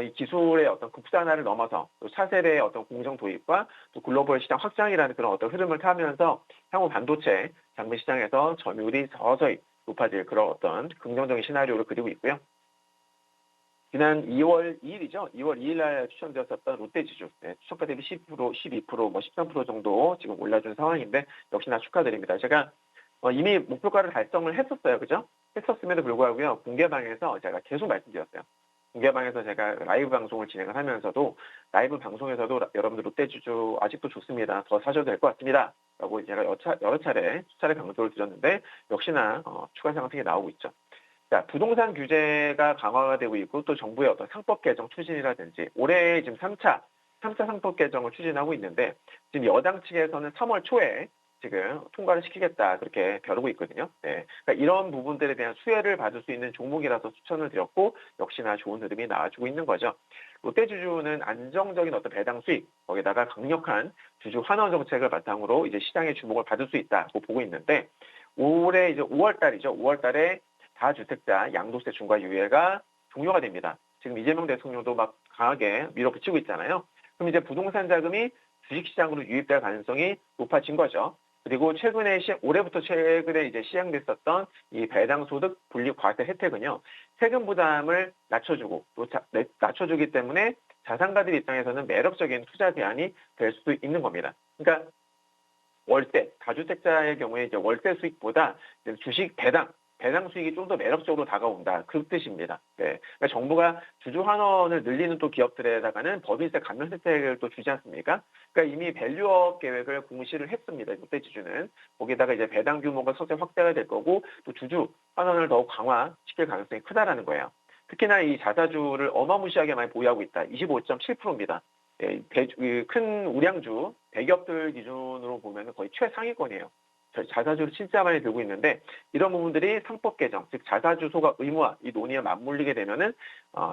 이 기술의 어떤 국산화를 넘어서 또 차세대의 어떤 공정 도입과 또 글로벌 시장 확장이라는 그런 어떤 흐름을 타면서 향후 반도체 장비 시장에서 점유율이 서서히 높아질 그런 어떤 긍정적인 시나리오를 그리고 있고요. 지난 2월 2일이죠. 2월 2일 날 추천드렸었던 롯데지주 추천가 대비 10%, 12%, 뭐 13% 정도 지금 올라준 상황인데 역시나 축하드립니다. 제가 이미 목표가를 달성을 했었어요. 그죠? 했었음에도 불구하고요. 공개방에서 제가 계속 말씀드렸어요. 공개방에서 제가 라이브 방송을 진행을 하면서도 라이브 방송에서도 여러분들 롯데지주 아직도 좋습니다. 더 사셔도 될 것 같습니다. 라고 제가 여러 차례 강조를 드렸는데 역시나 추가 상승이 나오고 있죠. 자, 부동산 규제가 강화가 되고 있고 또 정부의 어떤 상법 개정 추진이라든지 올해 지금 3차 상법 개정을 추진하고 있는데 지금 여당 측에서는 3월 초에 지금 통과를 시키겠다 그렇게 벼르고 있거든요. 네. 그러니까 이런 부분들에 대한 수혜를 받을 수 있는 종목이라서 추천을 드렸고 역시나 좋은 흐름이 나와주고 있는 거죠. 롯데주주는 안정적인 어떤 배당 수익 거기다가 강력한 주주 환원 정책을 바탕으로 이제 시장의 주목을 받을 수 있다고 보고 있는데 올해 이제 5월 달이죠. 5월 달에 다주택자 양도세 중과 유예가 종료가 됩니다. 지금 이재명 대통령도 막 강하게 밀어붙이고 있잖아요. 그럼 이제 부동산 자금이 주식시장으로 유입될 가능성이 높아진 거죠. 그리고 올해부터 최근에 이제 시행됐었던 이 배당소득 분리과세 혜택은요, 세금 부담을 낮춰주고 또 낮춰주기 때문에 자산가들 입장에서는 매력적인 투자 대안이 될 수도 있는 겁니다. 그러니까 월세, 다주택자의 경우에 이제 월세 수익보다 주식 배당 수익이 좀 더 매력적으로 다가온다. 그 뜻입니다. 네. 그러니까 정부가 주주 환원을 늘리는 또 기업들에다가는 법인세 감면 혜택을 또 주지 않습니까? 그러니까 이미 밸류업 계획을 공시를 했습니다. 롯데지주는. 거기다가 이제 배당 규모가 서서히 확대가 될 거고 또 주주 환원을 더욱 강화시킬 가능성이 크다라는 거예요. 특히나 이 자사주를 어마무시하게 많이 보유하고 있다. 25.7%입니다. 네, 큰 우량주, 대기업들 기준으로 보면 거의 최상위권이에요. 자사주를 진짜 많이 들고 있는데 이런 부분들이 상법 개정, 즉 자사주 소각 의무화 이 논의에 맞물리게 되면은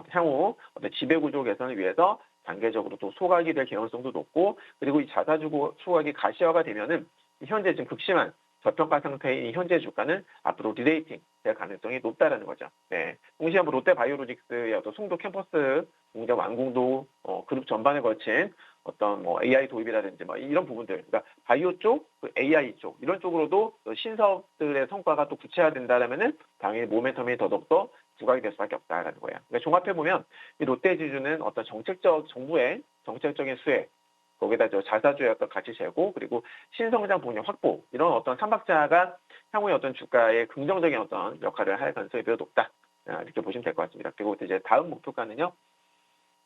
향후 어떤 지배구조 개선을 위해서 단계적으로 또 소각이 될 개연성도 높고 그리고 이 자사주 소각이 가시화가 되면은 현재 지금 극심한 저평가 상태인 이 현재 주가는 앞으로 리레이팅 될 가능성이 높다라는 거죠. 네. 동시에 롯데바이오로직스의 어떤 송도 캠퍼스 공장 완공도 그룹 전반에 걸친 어떤 뭐 AI 도입이라든지 뭐 이런 부분들, 그러니까 바이오 쪽, AI 쪽 이런 쪽으로도 신사업들의 성과가 또 구체화된다라면은 당연히 모멘텀이 더욱더 부각이 될 수밖에 없다라는 거예요. 그러니까 종합해 보면 이 롯데지주는 어떤 정부의 정책적인 수혜, 거기다 자사주의 어떤 가치 제고 그리고 신성장 동력 확보 이런 어떤 삼박자가 향후의 어떤 주가의 긍정적인 어떤 역할을 할 가능성이 매우 높다 이렇게 보시면 될 것 같습니다. 그리고 이제 다음 목표가는요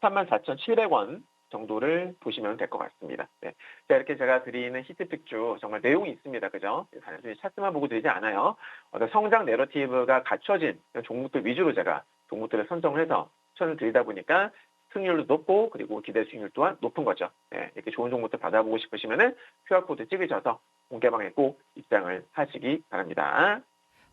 34,700원 정도를 보시면 될 것 같습니다. 네. 자, 이렇게 제가 드리는 히트픽주 정말 내용이 있습니다. 그죠? 단순히 차트만 보고 드리지 않아요. 어떤 성장 내러티브가 갖춰진 종목들 위주로 제가 종목들을 선정을 해서 추천을 드리다 보니까 승률도 높고 그리고 기대 수익률 또한 높은 거죠. 네, 이렇게 좋은 정보들 받아보고 싶으시면은 QR코드 찍으셔서 공개방에 꼭 입장을 하시기 바랍니다.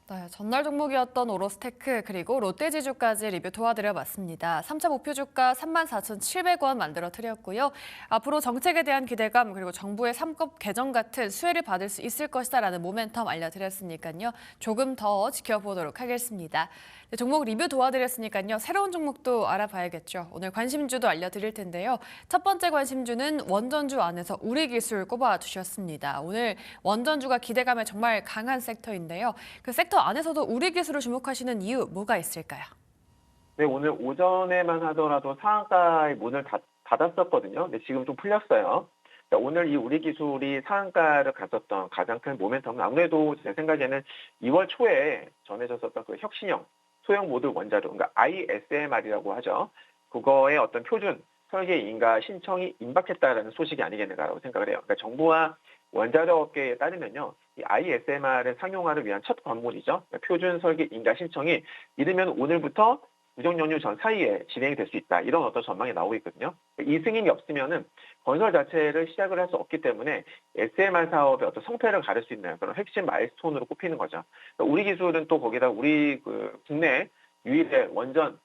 네, 전날 종목이었던 오로스테크 그리고 롯데지주까지 리뷰 도와드려봤습니다. 3차 목표 주가 34,700원 만들어 드렸고요. 앞으로 정책에 대한 기대감 그리고 정부의 3급 개정 같은 수혜를 받을 수 있을 것이다라는 모멘텀 알려드렸으니까요. 조금 더 지켜보도록 하겠습니다. 네, 종목 리뷰 도와드렸으니까요. 새로운 종목도 알아봐야겠죠. 오늘 관심주도 알려드릴 텐데요. 첫 번째 관심주는 원전주 안에서 우리기술 꼽아주셨습니다. 오늘 원전주가 기대감에 정말 강한 섹터인데요. 그 섹터 안에서도 우리기술을 주목하시는 이유 뭐가 있을까요? 네, 오늘 오전에만 하더라도 상한가의 문을 닫았었거든요. 근데 지금 좀 풀렸어요. 오늘 이 우리기술이 상한가를 갔었던 가장 큰 모멘텀은 아무래도 제 생각에는 2월 초에 전해졌었던 그 혁신형 소형 모듈 원자로, 그러니까 ISMR이라고 하죠. 그거의 어떤 표준 설계 인가 신청이 임박했다라는 소식이 아니겠는가라고 생각을 해요. 그러니까 정부와 원자력 업계에 따르면요, 이 ISMR을 상용화를 위한 첫 관문이죠. 그러니까 표준 설계 인가 신청이 이르면 오늘부터 구정 연휴 전 사이에 진행이 될 수 있다. 이런 어떤 전망이 나오고 있거든요. 이 승인이 없으면은 건설 자체를 시작을 할 수 없기 때문에 SMR 사업의 어떤 성패를 가릴 수 있는 그런 핵심 마일스톤으로 꼽히는 거죠. 그러니까 우리 기술은 또 거기다 우리 그 국내 유일의 원전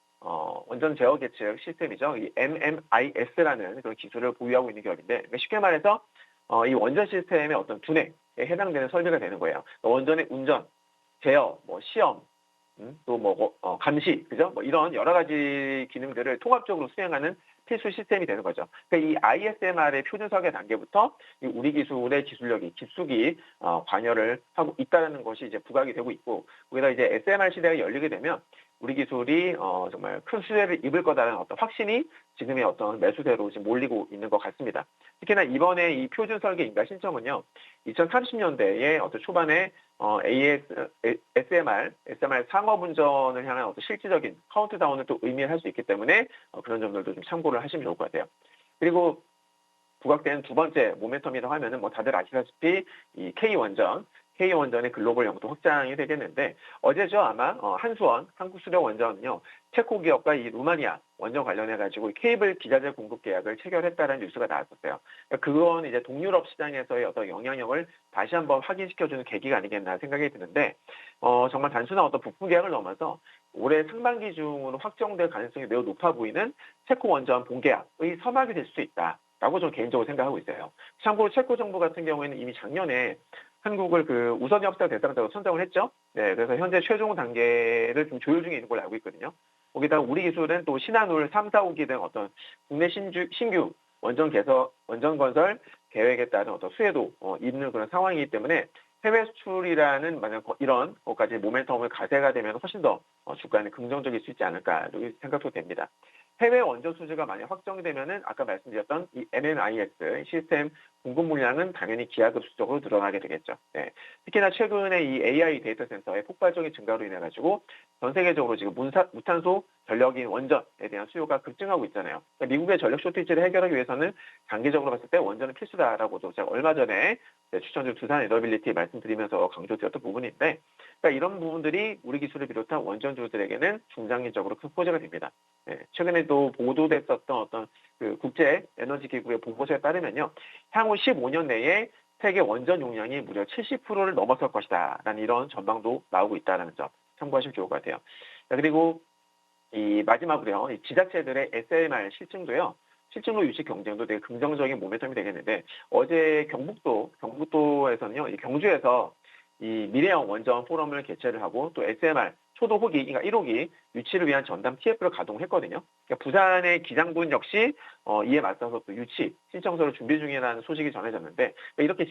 제어 계측 시스템이죠. 이 MMIS라는 그런 기술을 보유하고 있는 기업인데, 그러니까 쉽게 말해서 이 원전 시스템의 어떤 두뇌에 해당되는 설비가 되는 거예요. 원전의 운전, 제어, 시험, 또 감시, 그죠? 이런 여러 가지 기능들을 통합적으로 수행하는 필수 시스템이 되는 거죠. 그러니까 이 ISMR의 표준 설계 단계부터 이 우리 기술의 기술력이 깊숙이 관여를 하고 있다는 것이 이제 부각이 되고 있고, 거기다 이제 SMR 시대가 열리게 되면 우리 기술이 정말 큰 수혜를 입을 거다라는 어떤 확신이 지금의 어떤 매수세로 지금 몰리고 있는 것 같습니다. 특히나 이번에 이 표준 설계 인가 신청은요, 2030년대에 어떤 초반에 SMR 상업 운전을 향한 어떤 실질적인 카운트다운을 또 의미할 수 있기 때문에 그런 점들도 좀 참고를 하시면 좋을 것 같아요. 그리고 부각된 두 번째 모멘텀이라고 하면은 다들 아시다시피 이 K원전의 글로벌 영토 확장이 되겠는데, 어제죠 아마 한수원 한국수력원전은요 체코 기업과 이 루마니아 원전 관련해 가지고 케이블 기자재 공급 계약을 체결했다는 뉴스가 나왔었어요. 그러니까 그건 이제 동유럽 시장에서의 어떤 영향력을 다시 한번 확인시켜주는 계기가 아니겠나 생각이 드는데, 정말 단순한 어떤 부품 계약을 넘어서 올해 상반기 중으로 확정될 가능성이 매우 높아 보이는 체코 원전 본계약의 서막이 될 수 있다라고 저는 개인적으로 생각하고 있어요. 참고로 체코 정부 같은 경우에는 이미 작년에 한국을 그 우선 협상 대상자로 선정을 했죠. 네, 그래서 현재 최종 단계를 좀 조율 중에 있는 걸로 알고 있거든요. 거기다가 우리 기술은 또 신한울 3, 4호기 등 어떤 국내 신규 원전 건설 계획에 따른 어떤 수혜도 있는 그런 상황이기 때문에 해외 수출이라는 만약 이런 것까지 모멘텀을 가세가 되면 훨씬 더 주가는 긍정적일 수 있지 않을까 이렇게 생각도 됩니다. 해외 원전 수주가 만약 확정이 되면은 아까 말씀드렸던 이 MMIS 시스템 공급 물량은 당연히 기하급수적으로 늘어나게 되겠죠. 네. 특히나 최근에 이 AI 데이터 센터의 폭발적인 증가로 인해 가지고 전 세계적으로 지금 무탄소 전력인 원전에 대한 수요가 급증하고 있잖아요. 그러니까 미국의 전력 쇼티지를 해결하기 위해서는 장기적으로 봤을 때 원전은 필수다라고도 제가 얼마 전에 추천주 두산 에너빌리티 말씀드리면서 강조드렸던 부분인데, 그러니까 이런 부분들이 우리 기술을 비롯한 원전주들에게는 중장기적으로 큰 호재가 됩니다. 네, 최근에도 보도됐었던 어떤 그 국제 에너지 기구의 보고서에 따르면요, 향후 15년 내에 세계 원전 용량이 무려 70%를 넘어설 것이다라는 이런 전망도 나오고 있다는 점 참고하시면 좋을 것 같아요. 자, 그리고 이 마지막으로요, 이 지자체들의 SMR 실증로 유치 경쟁도 되게 긍정적인 모멘텀이 되겠는데, 어제 경북도에서는요, 이 경주에서 이 미래형 원전 포럼을 개최를 하고 또 SMR 초도 호기, 그러니까 1호기 유치를 위한 전담 TF를 가동했거든요. 그러니까 부산의 기장군 역시 이에 맞서서 또 유치 신청서를 준비 중이라는 소식이 전해졌는데, 그러니까 이렇게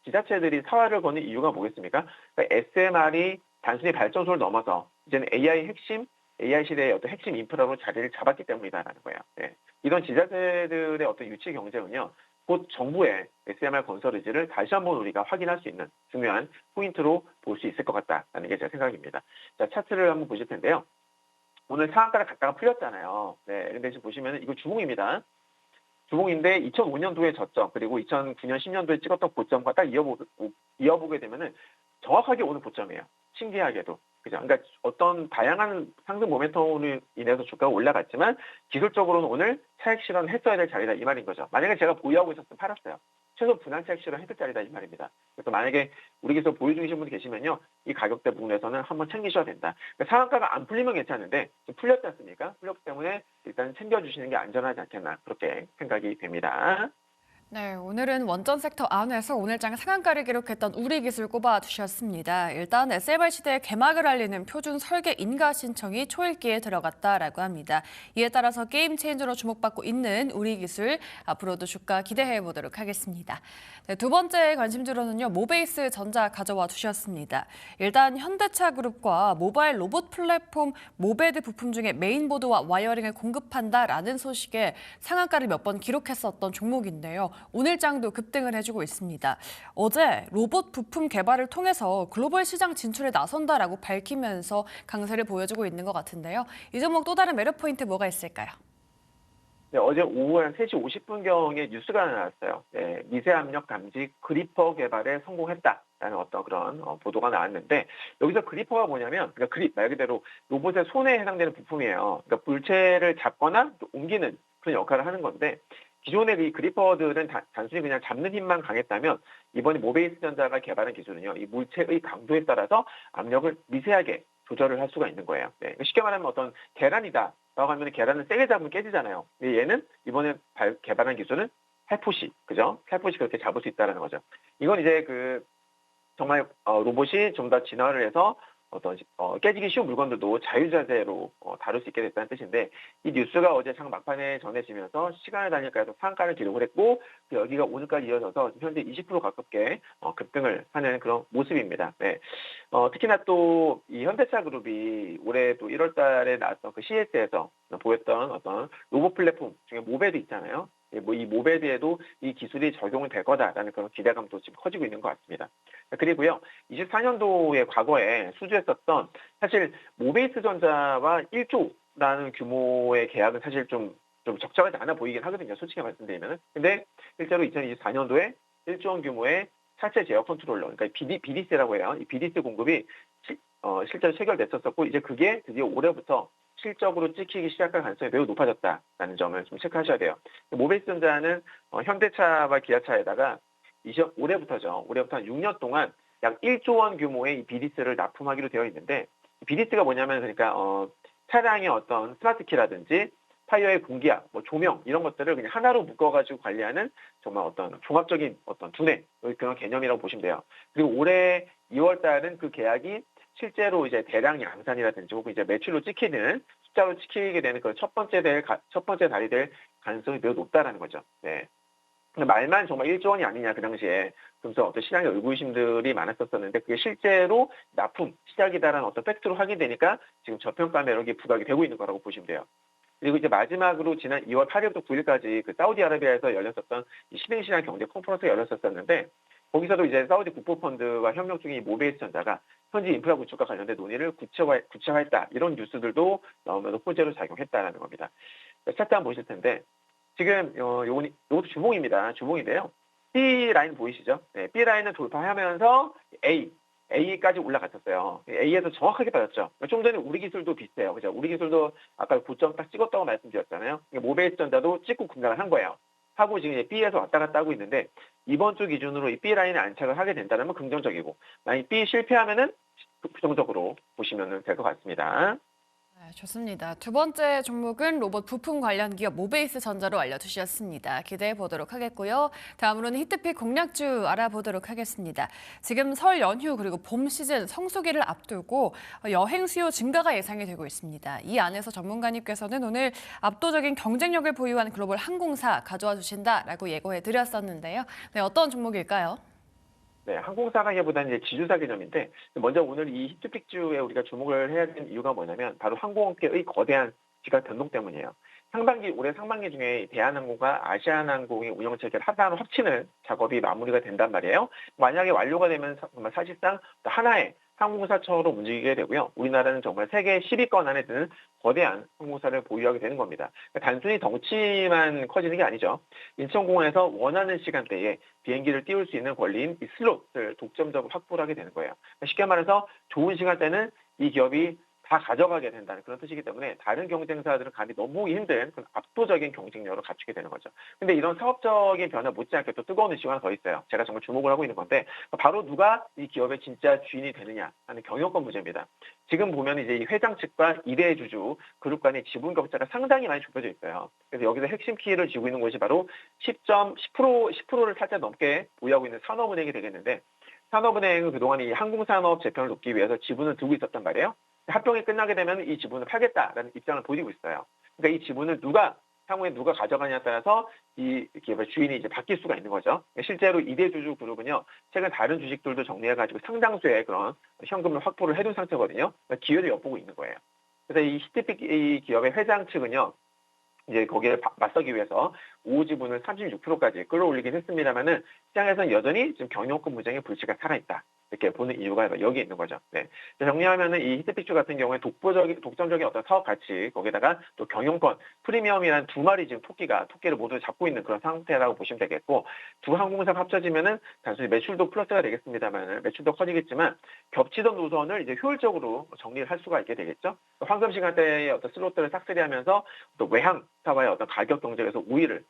지자체들이 사활을 거는 이유가 뭐겠습니까? 그러니까 SMR이 단순히 발전소를 넘어서 이제는 AI 시대의 어떤 핵심 인프라로 자리를 잡았기 때문이다라는 거예요. 네. 이런 지자체들의 어떤 유치 경쟁은요, 곧 정부의 SMR 건설 의지를 다시 한번 우리가 확인할 수 있는 중요한 포인트로 볼 수 있을 것 같다라는 게 제 생각입니다. 자, 차트를 한번 보실 텐데요. 오늘 상한가를 갔다가 풀렸잖아요. 네, 근데 지금 보시면 이거 주봉입니다. 주봉인데 2005년도에 저점 그리고 2009년 10년도에 찍었던 고점과 딱 이어보게 되면은 정확하게 오는 고점이에요. 신기하게도. 그죠? 그러니까 어떤 다양한 상승 모멘텀으로 인해서 주가가 올라갔지만 기술적으로는 오늘 차익 실현 했어야 될 자리다 이 말인 거죠. 만약에 제가 보유하고 있었으면 팔았어요. 최소 분할 차익 실현 했을 자리다 이 말입니다. 그래서 만약에 우리 기서 보유 중이신 분이 계시면요. 이 가격대 부분에서는 한번 챙기셔야 된다. 그러니까 상한가가 안 풀리면 괜찮은데 풀렸지 않습니까? 풀렸기 때문에 일단 챙겨주시는 게 안전하지 않겠나 그렇게 생각이 됩니다. 네, 오늘은 원전 섹터 안에서 오늘장 상한가를 기록했던 우리기술 꼽아주셨습니다. 일단 SMR 시대의 개막을 알리는 표준 설계 인가 신청이 초읽기에 들어갔다라고 합니다. 이에 따라서 게임 체인저로 주목받고 있는 우리기술 앞으로도 주가 기대해 보도록 하겠습니다. 네, 두 번째 관심주로는요, 모베이스 전자 가져와 주셨습니다. 일단 현대차 그룹과 모바일 로봇 플랫폼 모베드 부품 중에 메인보드와 와이어링을 공급한다라는 소식에 상한가를 몇 번 기록했었던 종목인데요. 오늘장도 급등을 해주고 있습니다. 어제 로봇 부품 개발을 통해서 글로벌 시장 진출에 나선다라고 밝히면서 강세를 보여주고 있는 것 같은데요. 이 종목 또 다른 매력 포인트 뭐가 있을까요? 네, 어제 오후 한 3시 50분경에 뉴스가 나왔어요. 네, 미세 압력 감지 그리퍼 개발에 성공했다라는 어떤 그런 보도가 나왔는데 여기서 그리퍼가 뭐냐면 그러니까 말 그대로 로봇의 손에 해당되는 부품이에요. 그러니까 물체를 잡거나 옮기는 그런 역할을 하는 건데 기존의 이 그리퍼들은 단순히 그냥 잡는 힘만 강했다면 이번에 모베이스 전자가 개발한 기술은요. 이 물체의 강도에 따라서 압력을 미세하게 조절을 할 수가 있는 거예요. 네, 쉽게 말하면 어떤 계란이다. 라고 하면 계란을 세게 잡으면 깨지잖아요. 근데 얘는 이번에 개발한 기술은 살포시, 그죠? 살포시 그렇게 잡을 수 있다는 거죠. 이건 이제 정말 로봇이 좀 더 진화를 해서 어떤 깨지기 쉬운 물건들도 자유자재로 다룰 수 있게 됐다는 뜻인데 이 뉴스가 어제 장 막판에 전해지면서 시간을 달리니까 해서 상한가를 기록을 했고 여기가 오늘까지 이어져서 현재 20% 가깝게 급등을 하는 그런 모습입니다. 네. 특히나 또 이 현대차 그룹이 올해 또 1월 달에 나왔던 그 CS에서 보였던 어떤 로봇 플랫폼 중에 모베드 있잖아요. 이 모베드에도 이 기술이 적용이 될 거다라는 그런 기대감도 지금 커지고 있는 것 같습니다. 그리고요, 24년도에 과거에 수주했었던 사실 모베이스 전자와 1조라는 규모의 계약은 사실 좀 적절하지 않아 보이긴 하거든요. 솔직히 말씀드리면은. 근데 실제로 2024년도에 1조 원 규모의 차체 제어 컨트롤러, 그러니까 BDC라고 해요. 이 BDC 공급이 실제로 체결됐었고 이제 그게 드디어 올해부터 실적으로 찍히기 시작할 가능성이 매우 높아졌다라는 점을 좀 체크하셔야 돼요. 모베이스 전자는 현대차와 기아차에다가 올해부터 한 6년 동안 약 1조 원 규모의 이 BDS를 납품하기로 되어 있는데 BDS가 뭐냐면 그러니까 차량의 어떤 스마트키라든지 타이어의 공기압, 조명 이런 것들을 그냥 하나로 묶어가지고 관리하는 정말 어떤 종합적인 어떤 두뇌 그런 개념이라고 보시면 돼요. 그리고 올해 2월 달은 그 계약이 실제로 이제 대량 양산이라든지 혹은 이제 매출로 찍히는 숫자로 찍히게 되는 그 첫 번째 달이 될 가능성이 매우 높다라는 거죠. 네. 근데 말만 정말 1조 원이 아니냐 그 당시에 그래서 어떤 시장에 의구심들이 많았었는데 그게 실제로 납품 시작이다라는 어떤 팩트로 확인되니까 지금 저평가 매력이 부각이 되고 있는 거라고 보시면 돼요. 그리고 이제 마지막으로 지난 2월 8일부터 9일까지 그 사우디아라비아에서 열렸었던 이 신흥시장 경제 컨퍼런스가 열렸었는데 거기서도 이제 사우디 국부펀드와 협력 중인 모베이스 전자가 현지 인프라 구축과 관련된 논의를 구체화했다 이런 뉴스들도 나오면서 호재로 작용했다라는 겁니다. 차트 한번 보실 텐데 지금 이것도 주봉입니다. 주봉인데요. B 라인 보이시죠? 네, B 라인을 돌파하면서 A까지 올라갔었어요. A에서 정확하게 빠졌죠. 좀 전에 우리 기술도 비슷해요. 그죠? 우리 기술도 아까 고점 딱 찍었다고 말씀드렸잖아요. 모베이스 전자도 찍고 급락을 한 거예요. 하고 지금 이제 B에서 왔다 갔다 하고 있는데 이번 주 기준으로 이 B 라인에 안착을 하게 된다면 긍정적이고 만약 B 실패하면은 부정적으로 보시면 될 것 같습니다. 네, 좋습니다. 두 번째 종목은 로봇 부품 관련 기업 모베이스 전자로 알려주셨습니다. 기대해 보도록 하겠고요. 다음으로는 히트픽 공략주 알아보도록 하겠습니다. 지금 설 연휴 그리고 봄 시즌 성수기를 앞두고 여행 수요 증가가 예상이 되고 있습니다. 이 안에서 전문가님께서는 오늘 압도적인 경쟁력을 보유한 글로벌 항공사 가져와 주신다라고 예고해 드렸었는데요. 네, 어떤 종목일까요? 네, 항공사가기보다는 이제 지주사 개념인데 먼저 오늘 이 히트픽주에 우리가 주목을 해야 되는 이유가 뭐냐면 바로 항공업계의 거대한 지각 변동 때문이에요. 올해 상반기 중에 대한항공과 아시아나항공이 운영체계를 하나로 합치는 작업이 마무리가 된단 말이에요. 만약에 완료가 되면 정말 사실상 하나의 항공사처럼 움직이게 되고요. 우리나라는 정말 세계 10위권 안에 드는 거대한 항공사를 보유하게 되는 겁니다. 그러니까 단순히 덩치만 커지는 게 아니죠. 인천공항에서 원하는 시간대에 비행기를 띄울 수 있는 권리인 이 슬롯을 독점적으로 확보를 하게 되는 거예요. 쉽게 말해서 좋은 시간대는 이 기업이 다 가져가게 된다는 그런 뜻이기 때문에 다른 경쟁사들은 감히 넘보기 힘든 그런 압도적인 경쟁력을 갖추게 되는 거죠. 근데 이런 사업적인 변화 못지않게 또 뜨거운 이슈가 하나 더 있어요. 제가 정말 주목을 하고 있는 건데 바로 누가 이 기업의 진짜 주인이 되느냐 하는 경영권 문제입니다. 지금 보면 이제 이 회장 측과 2대 주주 그룹 간의 지분 격차가 상당히 많이 좁혀져 있어요. 그래서 여기서 핵심 키를 쥐고 있는 곳이 바로 10%를 살짝 넘게 보유하고 있는 산업은행이 되겠는데 산업은행은 그동안 이 항공산업 재편을 돕기 위해서 지분을 두고 있었단 말이에요. 합병이 끝나게 되면 이 지분을 팔겠다라는 입장을 보이고 있어요. 그러니까 이 지분을 향후에 누가 가져가냐에 따라서 이 기업의 주인이 이제 바뀔 수가 있는 거죠. 실제로 2대 주주 그룹은요, 최근 다른 주식들도 정리해가지고 상당수의 그런 현금을 확보를 해둔 상태거든요. 그러니까 기회를 엿보고 있는 거예요. 그래서 이 CTP 기업의 회장 측은요, 이제 거기에 맞서기 위해서 오후 지분을 36%까지 끌어올리긴 했습니다만은 시장에서는 여전히 지금 경영권 무장의 불씨가 살아있다. 이렇게 보는 이유가 여기에 있는 거죠. 네. 정리하면은 이 히트픽스 같은 경우에 독점적인 어떤 사업 가치, 거기다가 또 경영권, 프리미엄이라는 두 마리 지금 토끼를 모두 잡고 있는 그런 상태라고 보시면 되겠고, 두 항공사가 합쳐지면은 단순히 매출도 플러스가 되겠습니다만, 매출도 커지겠지만, 겹치던 노선을 이제 효율적으로 정리를 할 수가 있게 되겠죠. 황금 시간대에 어떤 슬롯들을 싹쓸이하면서 또 외항사와의 어떤 가격 경쟁에서 우위를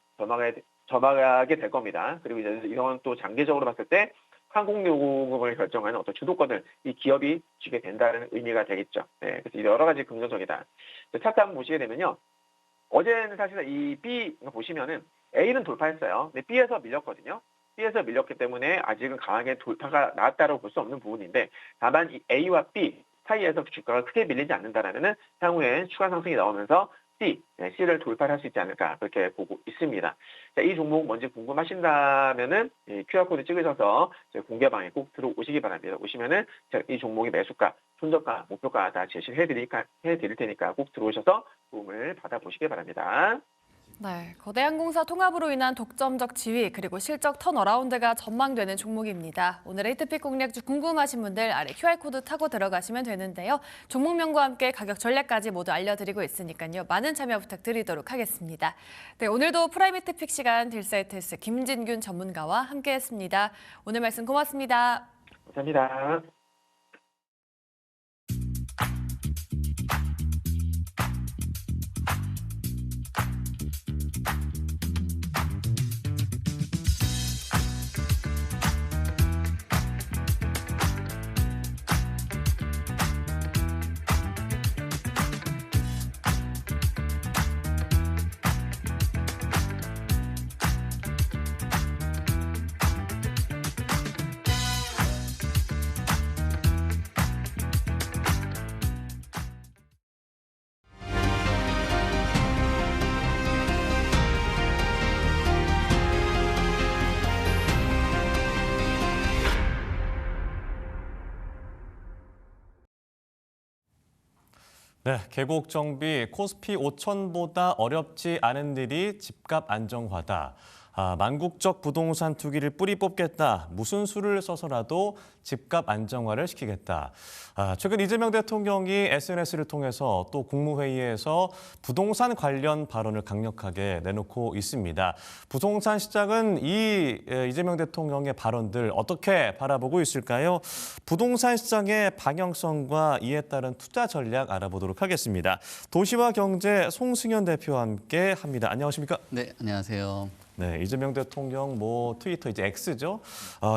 점하게 될 겁니다. 그리고 이제 이건 또 장기적으로 봤을 때 항공요금을 결정하는 어떤 주도권을 이 기업이 쥐게 된다는 의미가 되겠죠. 네, 그래서 여러 가지 긍정적이다. 차트 한번 보시게 되면요. 어제는 사실 이 B 보시면은 A는 돌파했어요. 근데 B에서 밀렸거든요. B에서 밀렸기 때문에 아직은 강하게 돌파가 나왔다고 볼 수 없는 부분인데 다만 이 A와 B 사이에서 주가가 크게 밀리지 않는다라면은 향후에 추가 상승이 나오면서 C를 돌파를 할 수 있지 않을까 그렇게 보고 있습니다. 자, 이 종목 뭔지 궁금하신다면은 QR코드 찍으셔서 공개방에 꼭 들어오시기 바랍니다. 오시면은 이 종목의 매수가, 손절가, 목표가 다 제시해 드릴 테니까 꼭 들어오셔서 도움을 받아보시기 바랍니다. 네, 거대 항공사 통합으로 인한 독점적 지위 그리고 실적 턴어라운드가 전망되는 종목입니다. 오늘의 히트픽 공략주 궁금하신 분들 아래 QR코드 타고 들어가시면 되는데요. 종목명과 함께 가격 전략까지 모두 알려드리고 있으니까요. 많은 참여 부탁드리도록 하겠습니다. 네, 오늘도 프라임 히트픽 시간 딜사이트스 김진균 전문가와 함께했습니다. 오늘 말씀 고맙습니다. 감사합니다. 네, 계곡 정비 코스피 5천보다 어렵지 않은 일이 집값 안정화다. 만국적 부동산 투기를 뿌리 뽑겠다. 무슨 수를 써서라도 집값 안정화를 시키겠다. 최근 이재명 대통령이 SNS를 통해서 또 국무회의에서 부동산 관련 발언을 강력하게 내놓고 있습니다. 부동산 시장은 이재명 대통령의 발언들 어떻게 바라보고 있을까요? 부동산 시장의 방향성과 이에 따른 투자 전략 알아보도록 하겠습니다. 도시와 경제 송승현 대표와 함께 합니다. 안녕하십니까? 네, 안녕하세요. 네, 이재명 대통령 트위터 이제 X죠.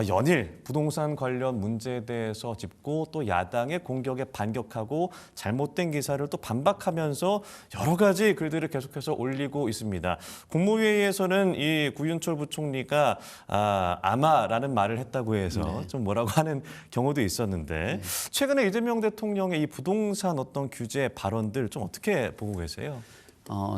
연일 부동산 관련 문제에 대해서 짚고 또 야당의 공격에 반격하고 잘못된 기사를 또 반박하면서 여러 가지 글들을 계속해서 올리고 있습니다. 국무회의에서는 이 구윤철 부총리가 아마라는 말을 했다고 해서 좀 뭐라고 하는 경우도 있었는데 최근에 이재명 대통령의 이 부동산 어떤 규제 발언들 좀 어떻게 보고 계세요?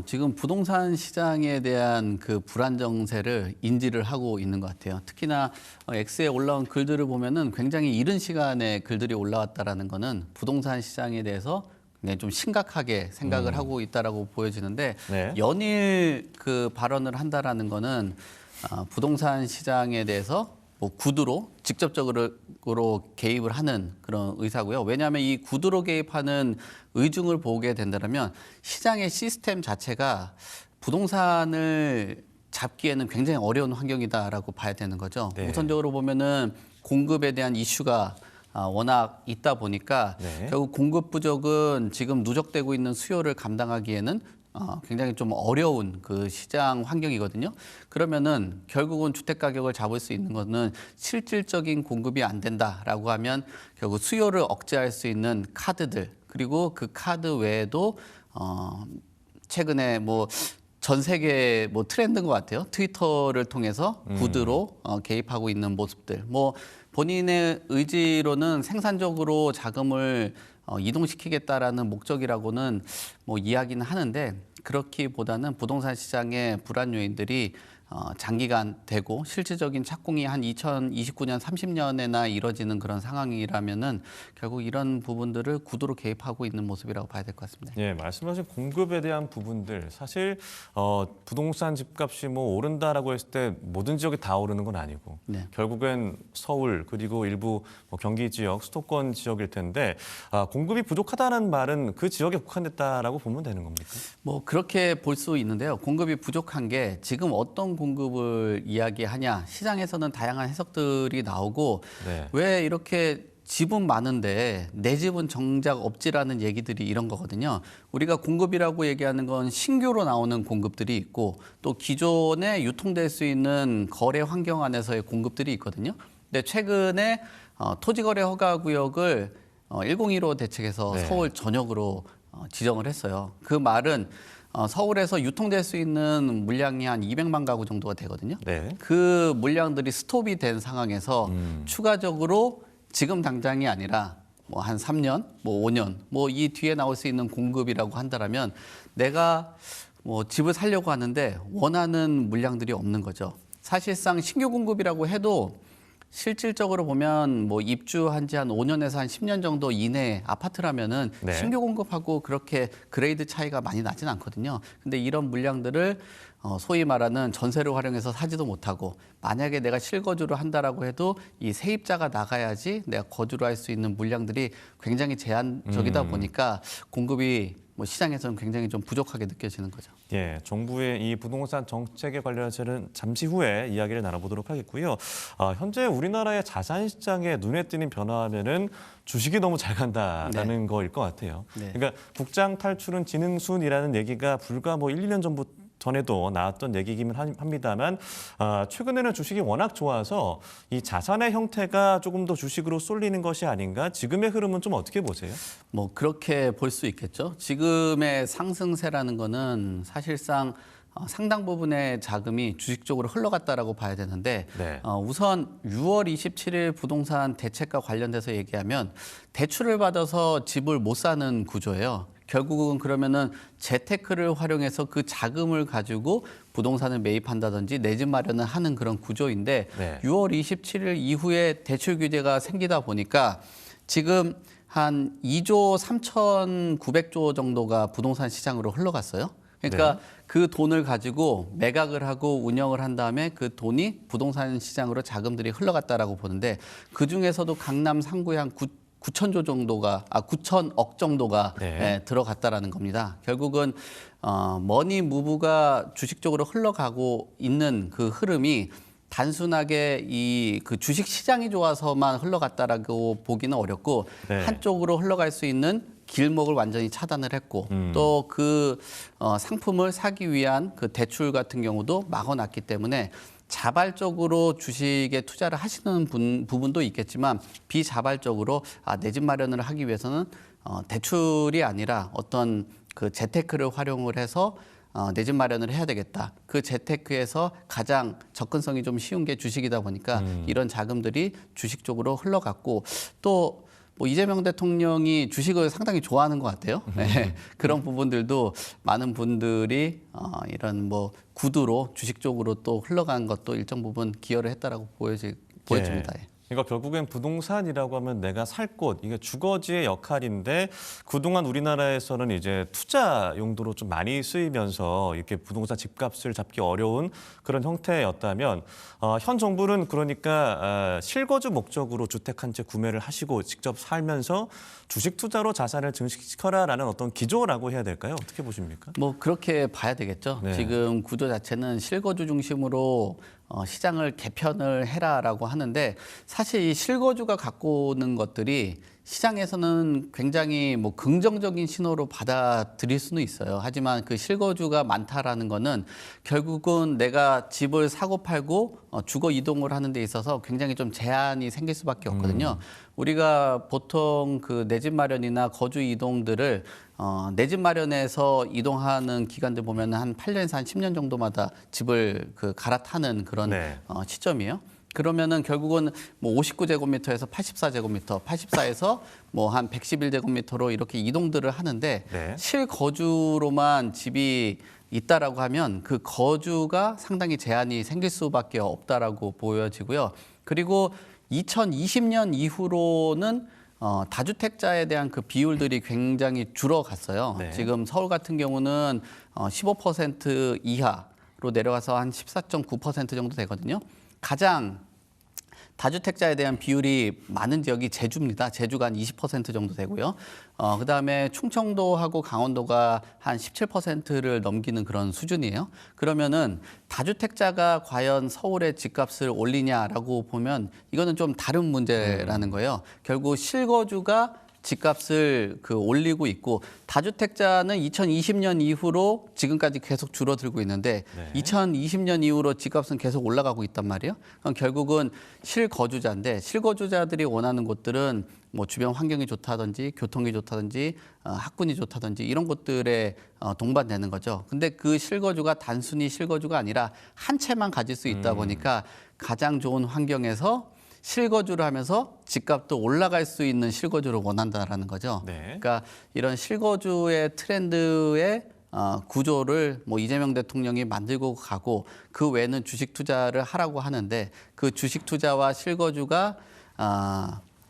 지금 부동산 시장에 대한 그 불안정세를 인지를 하고 있는 것 같아요. 특히나 X에 올라온 글들을 보면은 굉장히 이른 시간에 글들이 올라왔다라는 거는 부동산 시장에 대해서 굉장히 좀 심각하게 생각을 하고 있다라고 보여지는데 네. 연일 그 발언을 한다라는 거는 부동산 시장에 대해서 뭐 구두로 직접적으로 개입을 하는 그런 의사고요. 왜냐하면 이 구두로 개입하는 의중을 보게 된다면 시장의 시스템 자체가 부동산을 잡기에는 굉장히 어려운 환경이다라고 봐야 되는 거죠. 네. 우선적으로 보면은 공급에 대한 이슈가 워낙 있다 보니까 네. 결국 공급 부족은 지금 누적되고 있는 수요를 감당하기에는 굉장히 좀 어려운 그 시장 환경이거든요. 그러면은 결국은 주택 가격을 잡을 수 있는 거는 실질적인 공급이 안 된다라고 하면 결국 수요를 억제할 수 있는 카드들 그리고 그 카드 외에도 최근에 뭐 전 세계 뭐 트렌드인 것 같아요. 트위터를 통해서 구두로 개입하고 있는 모습들. 뭐 본인의 의지로는 생산적으로 자금을 이동시키겠다라는 목적이라고는 뭐 이야기는 하는데 그렇기보다는 부동산 시장의 불안 요인들이 장기간 되고 실질적인 착공이 한 2029년, 30년에나 이뤄지는 그런 상황이라면은 결국 이런 부분들을 구도로 개입하고 있는 모습이라고 봐야 될 것 같습니다. 예, 말씀하신 공급에 대한 부분들 사실 부동산 집값이 뭐 오른다라고 했을 때 모든 지역이 다 오르는 건 아니고 네. 결국엔 서울 그리고 일부 뭐 경기 지역, 수도권 지역일 텐데 공급이 부족하다는 말은 그 지역에 국한됐다라고 보면 되는 겁니까? 뭐 그렇게 볼 수 있는데요. 공급이 부족한 게 지금 어떤 공급을 이야기하냐. 시장에서는 다양한 해석들이 나오고 네. 왜 이렇게 집은 많은데 내 집은 정작 없지라는 얘기들이 이런 거거든요. 우리가 공급이라고 얘기하는 건 신규로 나오는 공급들이 있고 또 기존에 유통될 수 있는 거래 환경 안에서의 공급들이 있거든요. 근데 최근에 토지거래 허가구역을 1015 대책에서 네. 서울 전역으로 지정을 했어요. 그 말은 서울에서 유통될 수 있는 물량이 한 200만 가구 정도가 되거든요. 네. 그 물량들이 스톱이 된 상황에서 추가적으로 지금 당장이 아니라 뭐 한 3년, 뭐 5년, 뭐 이 뒤에 나올 수 있는 공급이라고 한다면 내가 뭐 집을 살려고 하는데 원하는 물량들이 없는 거죠. 사실상 신규 공급이라고 해도 실질적으로 보면 뭐 입주한 지 한 5년에서 한 10년 정도 이내 아파트라면은 네. 신규 공급하고 그렇게 그레이드 차이가 많이 나진 않거든요. 근데 이런 물량들을 소위 말하는 전세를 활용해서 사지도 못하고 만약에 내가 실거주를 한다라고 해도 이 세입자가 나가야지 내가 거주를 할 수 있는 물량들이 굉장히 제한적이다 보니까 공급이 뭐 시장에서는 굉장히 좀 부족하게 느껴지는 거죠. 예, 정부의 이 부동산 정책에 관련해서는 잠시 후에 이야기를 나눠보도록 하겠고요. 현재 우리나라의 자산 시장에 눈에 띄는 변화하면은 주식이 너무 잘 간다라는 거일 것 같아요. 네. 그러니까 국장 탈출은 지능순이라는 얘기가 불과 뭐 1, 2년 전에도 나왔던 얘기이긴 합니다만 최근에는 주식이 워낙 좋아서 이 자산의 형태가 조금 더 주식으로 쏠리는 것이 아닌가? 지금의 흐름은 좀 어떻게 보세요? 뭐 그렇게 볼 수 있겠죠. 지금의 상승세라는 거는 사실상 상당 부분의 자금이 주식 쪽으로 흘러갔다라고 봐야 되는데 네. 우선 6월 27일 부동산 대책과 관련돼서 얘기하면 대출을 받아서 집을 못 사는 구조예요. 결국은 그러면은 재테크를 활용해서 그 자금을 가지고 부동산을 매입한다든지 내 집 마련을 하는 그런 구조인데 네. 6월 27일 이후에 대출 규제가 생기다 보니까 지금 한 2조 3,900조 정도가 부동산 시장으로 흘러갔어요. 그러니까 네. 그 돈을 가지고 매각을 하고 운영을 한 다음에 그 돈이 부동산 시장으로 자금들이 흘러갔다라고 보는데 그 중에서도 강남 3구에 한 9천조 정도가 9천억 정도가 네. 들어갔다라는 겁니다. 결국은 머니 무브가 주식 쪽으로 흘러가고 있는 그 흐름이 단순하게 이 그 주식 시장이 좋아서만 흘러갔다라고 보기는 어렵고 네. 한쪽으로 흘러갈 수 있는 길목을 완전히 차단을 했고 또 그 상품을 사기 위한 그 대출 같은 경우도 막아놨기 때문에 자발적으로 주식에 투자를 하시는 부분도 있겠지만 비자발적으로 내 집 마련을 하기 위해서는 대출이 아니라 어떤 그 재테크를 활용을 해서 내 집 마련을 해야 되겠다. 그 재테크에서 가장 접근성이 좀 쉬운 게 주식이다 보니까 이런 자금들이 주식 쪽으로 흘러갔고 또 뭐 이재명 대통령이 주식을 상당히 좋아하는 것 같아요. 네. 그런 부분들도 많은 분들이 이런 뭐 구두로 주식 쪽으로 또 흘러간 것도 일정 부분 기여를 했다라고 보여집니다. 그러니까 결국엔 부동산이라고 하면 내가 살 곳, 이게 주거지의 역할인데 그동안 우리나라에서는 이제 투자 용도로 좀 많이 쓰이면서 이렇게 부동산 집값을 잡기 어려운 그런 형태였다면 현 정부는 그러니까 실거주 목적으로 주택 한 채 구매를 하시고 직접 살면서 주식 투자로 자산을 증식시켜라라는 어떤 기조라고 해야 될까요? 어떻게 보십니까? 뭐 그렇게 봐야 되겠죠. 네. 지금 구조 자체는 실거주 중심으로 시장을 개편을 해라라고 하는데 사실 이 실거주가 갖고 오는 것들이 시장에서는 굉장히 뭐 긍정적인 신호로 받아들일 수는 있어요. 하지만 그 실거주가 많다라는 거는 결국은 내가 집을 사고 팔고 주거 이동을 하는 데 있어서 굉장히 좀 제한이 생길 수밖에 없거든요. 우리가 보통 그 내 집 마련이나 거주 이동들을 내 집 마련해서 이동하는 기간들 보면 한 8년에서 한 10년 정도마다 집을 그 갈아타는 그런 네. 시점이에요. 그러면은 결국은 뭐 59제곱미터에서 84제곱미터, 84에서 뭐 한 111제곱미터로 이렇게 이동들을 하는데 네. 실거주로만 집이 있다라고 하면 그 거주가 상당히 제한이 생길 수밖에 없다라고 보여지고요. 그리고 2020년 이후로는 다주택자에 대한 그 비율들이 굉장히 줄어갔어요. 네. 지금 서울 같은 경우는 15% 이하로 내려가서 한 14.9% 정도 되거든요. 가장 다주택자에 대한 비율이 많은 지역이 제주입니다. 제주가 한 20% 정도 되고요. 그다음에 충청도하고 강원도가 한 17%를 넘기는 그런 수준이에요. 그러면은 다주택자가 과연 서울의 집값을 올리냐라고 보면 이거는 좀 다른 문제라는 거예요. 결국 실거주가 집값을 올리고 있고 다주택자는 2020년 이후로 지금까지 계속 줄어들고 있는데 네. 2020년 이후로 집값은 계속 올라가고 있단 말이에요. 그럼 결국은 실거주자인데 실거주자들이 원하는 곳들은 뭐 주변 환경이 좋다든지 교통이 좋다든지 학군이 좋다든지 이런 곳들에 동반되는 거죠. 근데 그 실거주가 단순히 실거주가 아니라 한 채만 가질 수 있다 보니까 가장 좋은 환경에서 실거주를 하면서 집값도 올라갈 수 있는 실거주를 원한다라는 거죠. 네. 그러니까 이런 실거주의 트렌드의 구조를 뭐 이재명 대통령이 만들고 가고 그 외에는 주식 투자를 하라고 하는데 그 주식 투자와 실거주가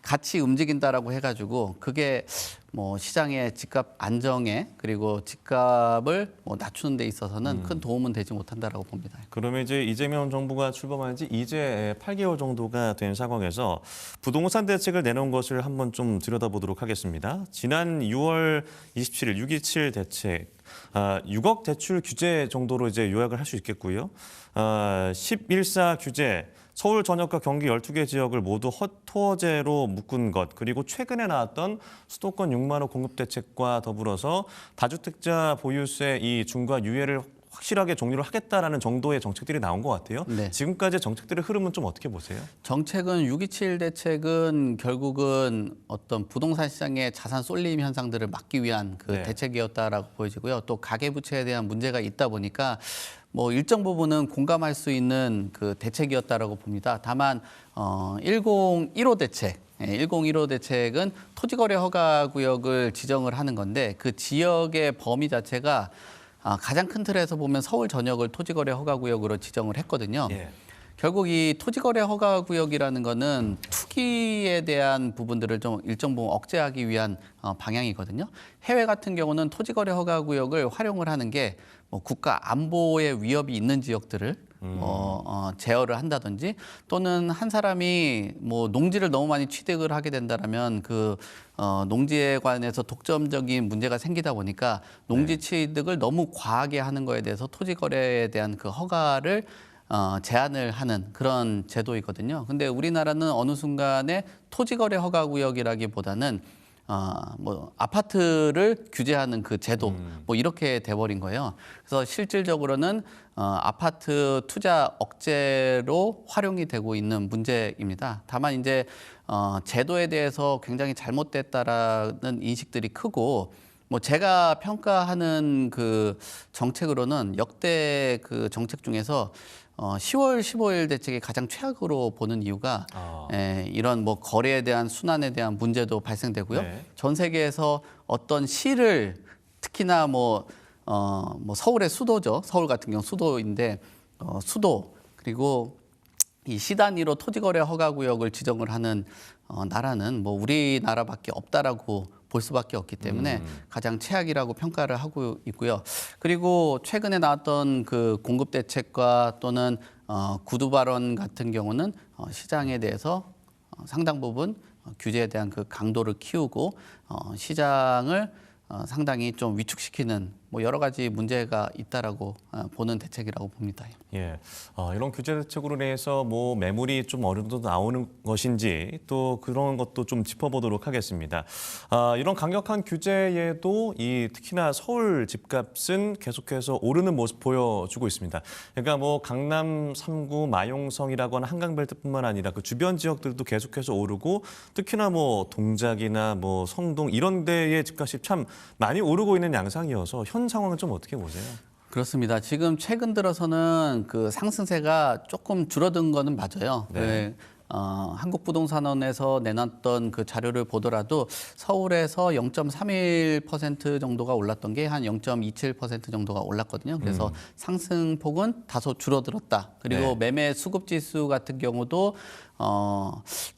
같이 움직인다라고 해가지고 그게 뭐 시장의 집값 안정에 그리고 집값을 뭐 낮추는 데 있어서는 큰 도움은 되지 못한다라고 봅니다. 그러면 이제 이재명 정부가 출범한 지 이제 8개월 정도가 된 상황에서 부동산 대책을 내놓은 것을 한번 좀 들여다보도록 하겠습니다. 지난 6월 27일 6.27 대책, 6억 대출 규제 정도로 이제 요약을 할 수 있겠고요. 11.4 규제, 서울 전역과 경기 12개 지역을 모두 토어제로 묶은 것, 그리고 최근에 나왔던 수도권 6만 호 공급 대책과 더불어서 다주택자 보유세 이 중과 유예를 확실하게 종료를 하겠다라는 정도의 정책들이 나온 것 같아요. 네. 지금까지 정책들의 흐름은 좀 어떻게 보세요? 정책은 6.27 대책은 결국은 어떤 부동산 시장의 자산 쏠림 현상들을 막기 위한 그 네. 대책이었다라고 보여지고요. 또 가계부채에 대한 문제가 있다 보니까 뭐 일정 부분은 공감할 수 있는 그 대책이었다라고 봅니다. 다만 1015 대책, 1015 대책은 토지거래 허가구역을 지정을 하는 건데 그 지역의 범위 자체가 가장 큰 틀에서 보면 서울 전역을 토지거래 허가구역으로 지정을 했거든요. 예. 결국 이 토지거래 허가구역이라는 거는 투기에 대한 부분들을 좀 일정 부분 억제하기 위한 방향이거든요. 해외 같은 경우는 토지거래 허가구역을 활용을 하는 게 뭐 국가 안보에 위협이 있는 지역들을 제어를 한다든지 또는 한 사람이 뭐 농지를 너무 많이 취득을 하게 된다라면 그 농지에 관해서 독점적인 문제가 생기다 보니까 농지 취득을 너무 과하게 하는 거에 대해서 토지거래에 대한 그 허가를 제한을 하는 그런 제도이거든요. 근데 우리나라는 어느 순간에 토지거래 허가구역이라기보다는 뭐 아파트를 규제하는 그 제도 뭐 이렇게 돼버린 거예요. 그래서 실질적으로는 아파트 투자 억제로 활용이 되고 있는 문제입니다. 다만 이제 제도에 대해서 굉장히 잘못됐다라는 인식들이 크고 뭐 제가 평가하는 그 정책으로는 역대 그 정책 중에서 10월 15일 대책이 가장 최악으로 보는 이유가 이런 뭐 거래에 대한 순환에 대한 문제도 발생되고요. 네. 전 세계에서 어떤 시를 특히나 뭐 서울의 수도죠. 서울 같은 경우 수도인데 수도 그리고 이 시단위로 토지거래 허가구역을 지정을 하는 나라는 뭐 우리나라밖에 없다라고 볼 수밖에 없기 때문에 가장 최악이라고 평가를 하고 있고요. 그리고 최근에 나왔던 그 공급 대책과 또는 구두 발언 같은 경우는 시장에 대해서 상당 부분 규제에 대한 그 강도를 키우고 시장을 상당히 좀 위축시키는 뭐 여러 가지 문제가 있다라고 보는 대책이라고 봅니다. 예, 이런 규제 대책으로 인해서 뭐 매물이 좀 어느 정도 나오는 것인지 또 그런 것도 좀 짚어보도록 하겠습니다. 이런 강력한 규제에도 이 특히나 서울 집값은 계속해서 오르는 모습 보여주고 있습니다. 그러니까 뭐 강남 3구 마용성이라고 하는 한강벨트뿐만 아니라 그 주변 지역들도 계속해서 오르고 특히나 뭐 동작이나 뭐 성동 이런 데의 집값이 참 많이 오르고 있는 양상이어서 현 상황은 좀 어떻게 보세요? 그렇습니다. 지금 최근 들어서는 그 상승세가 조금 줄어든 거는 맞아요. 네. 한국부동산원에서 내놨던 그 자료를 보더라도 서울에서 0.31% 정도가 올랐던 게 한 0.27% 정도가 올랐거든요. 그래서 상승폭은 다소 줄어들었다. 그리고 네. 매매 수급 지수 같은 경우도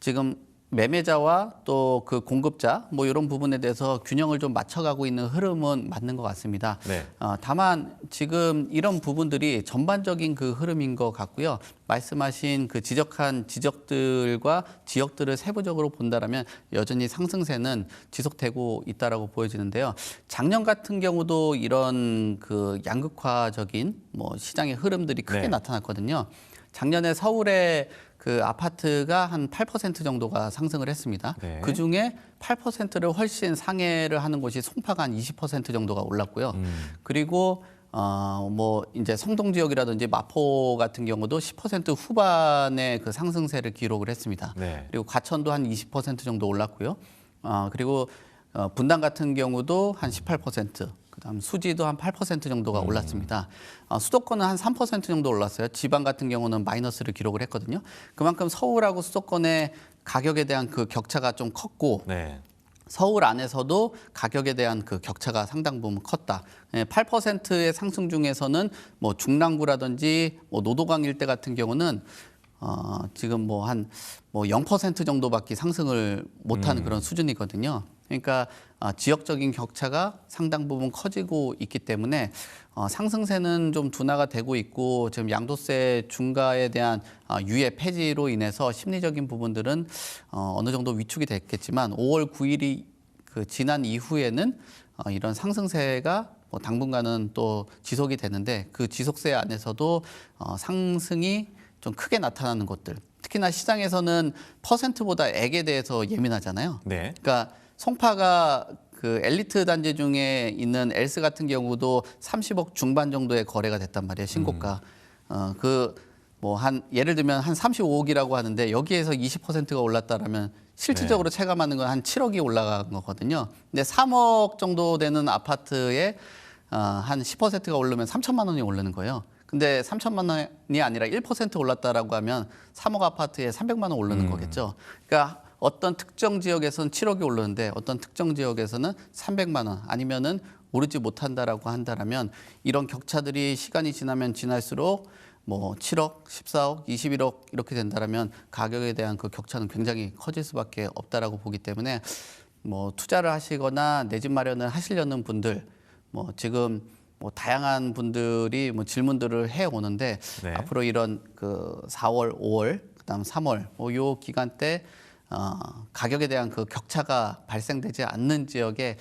지금 매매자와 또 그 공급자 뭐 이런 부분에 대해서 균형을 좀 맞춰가고 있는 흐름은 맞는 것 같습니다. 네. 다만 지금 이런 부분들이 전반적인 그 흐름인 것 같고요. 말씀하신 그 지적한 지적들과 지역들을 세부적으로 본다라면 여전히 상승세는 지속되고 있다라고 보여지는데요. 작년 같은 경우도 이런 그 양극화적인 뭐 시장의 흐름들이 크게 네. 나타났거든요. 작년에 서울에 그 아파트가 한 8% 정도가 상승을 했습니다. 네. 그중에 8%를 훨씬 상회를 하는 곳이 송파가 한 20% 정도가 올랐고요. 그리고 뭐 이제 성동 지역이라든지 마포 같은 경우도 10% 후반의 그 상승세를 기록을 했습니다. 네. 그리고 과천도 한 20% 정도 올랐고요. 그리고 분당 같은 경우도 한 18%, 그다음 수지도 한 8% 정도가 올랐습니다. 수도권은 한 3% 정도 올랐어요. 지방 같은 경우는 마이너스를 기록을 했거든요. 그만큼 서울하고 수도권의 가격에 대한 그 격차가 좀 컸고 네. 서울 안에서도 가격에 대한 그 격차가 상당 부분 컸다. 8%의 상승 중에서는 뭐 중랑구라든지 뭐 노도강 일대 같은 경우는 지금 뭐 한 뭐 0% 정도밖에 상승을 못하는 그런 수준이거든요. 그러니까 지역적인 격차가 상당 부분 커지고 있기 때문에 상승세는 좀 둔화가 되고 있고 지금 양도세 중과에 대한 유예 폐지로 인해서 심리적인 부분들은 어느 정도 위축이 됐겠지만 5월 9일이 그 지난 이후에는 이런 상승세가 뭐 당분간은 또 지속이 되는데 그 지속세 안에서도 상승이 좀 크게 나타나는 것들, 특히나 시장에서는 퍼센트보다 액에 대해서 예민하잖아요. 네. 그러니까 송파가 그 엘리트 단지 중에 있는 엘스 같은 경우도 30억 중반 정도의 거래가 됐단 말이에요. 신고가. 그 뭐 한 예를 들면 한 35억이라고 하는데 여기에서 20%가 올랐다라면 실질적으로 체감하는 건 한 7억이 올라간 거거든요. 근데 3억 정도 되는 아파트에 한 10%가 오르면 3천만 원이 오르는 거예요. 근데 3천만 원이 아니라 1% 올랐다라고 하면 3억 아파트에 300만 원 오르는 거겠죠. 그러니까 어떤 특정 지역에서는 7억이 오르는데 어떤 특정 지역에서는 300만 원 아니면은 오르지 못한다라고 한다라면 이런 격차들이 시간이 지나면 지날수록 뭐 7억, 14억, 21억 이렇게 된다라면 가격에 대한 그 격차는 굉장히 커질 수밖에 없다라고 보기 때문에 뭐 투자를 하시거나 내 집 마련을 하시려는 분들 뭐 지금 뭐 다양한 분들이 뭐 질문들을 해 오는데 네. 앞으로 이런 그 4월, 5월, 그다음 3월 뭐 요 기간 때 가격에 대한 그 격차가 발생되지 않는 지역의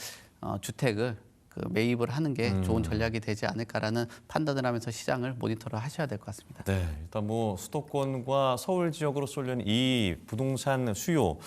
주택을 그 매입을 하는 게 좋은 전략이 되지 않을까라는 판단을 하면서 시장을 모니터를 하셔야 될 것 같습니다. 네, 일단 뭐 수도권과 서울 지역으로 쏠린 이 부동산 수요,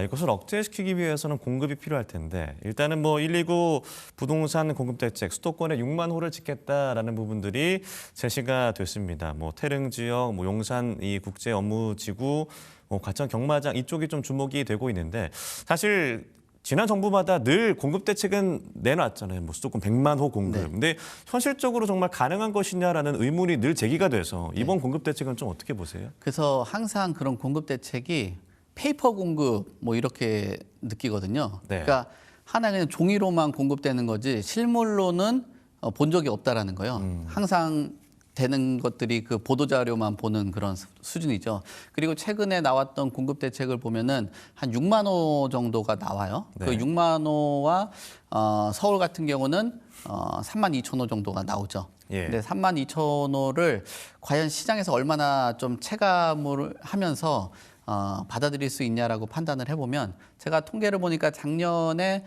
이것을 억제시키기 위해서는 공급이 필요할 텐데 일단은 뭐 129 부동산 공급 대책 수도권에 6만 호를 짓겠다라는 부분들이 제시가 됐습니다. 뭐 태릉 지역, 뭐 용산 이 국제 업무지구, 뭐 과천 경마장 이쪽이 좀 주목이 되고 있는데 사실. 지난 정부마다 늘 공급 대책은 내놨잖아요. 뭐 수도권 100만 호 공급. 네. 근데 현실적으로 정말 가능한 것이냐라는 의문이 늘 제기가 돼서 이번 공급 대책은 좀 어떻게 보세요? 그래서 항상 그런 공급 대책이 페이퍼 공급 뭐 이렇게 느끼거든요. 네. 그러니까 하나 그냥 종이로만 공급되는 거지 실물로는 본 적이 없다라는 거예요. 항상 되는 것들이 그 보도자료만 보는 그런 수준이죠. 그리고 최근에 나왔던 공급 대책을 보면은 한 6만 호 정도가 나와요. 네. 그 6만 호와 서울 같은 경우는 3만 2천 호 정도가 나오죠. 예. 근데 3만 2천 호를 과연 시장에서 얼마나 좀 체감을 하면서 받아들일 수 있냐라고 판단을 해보면 제가 통계를 보니까 작년에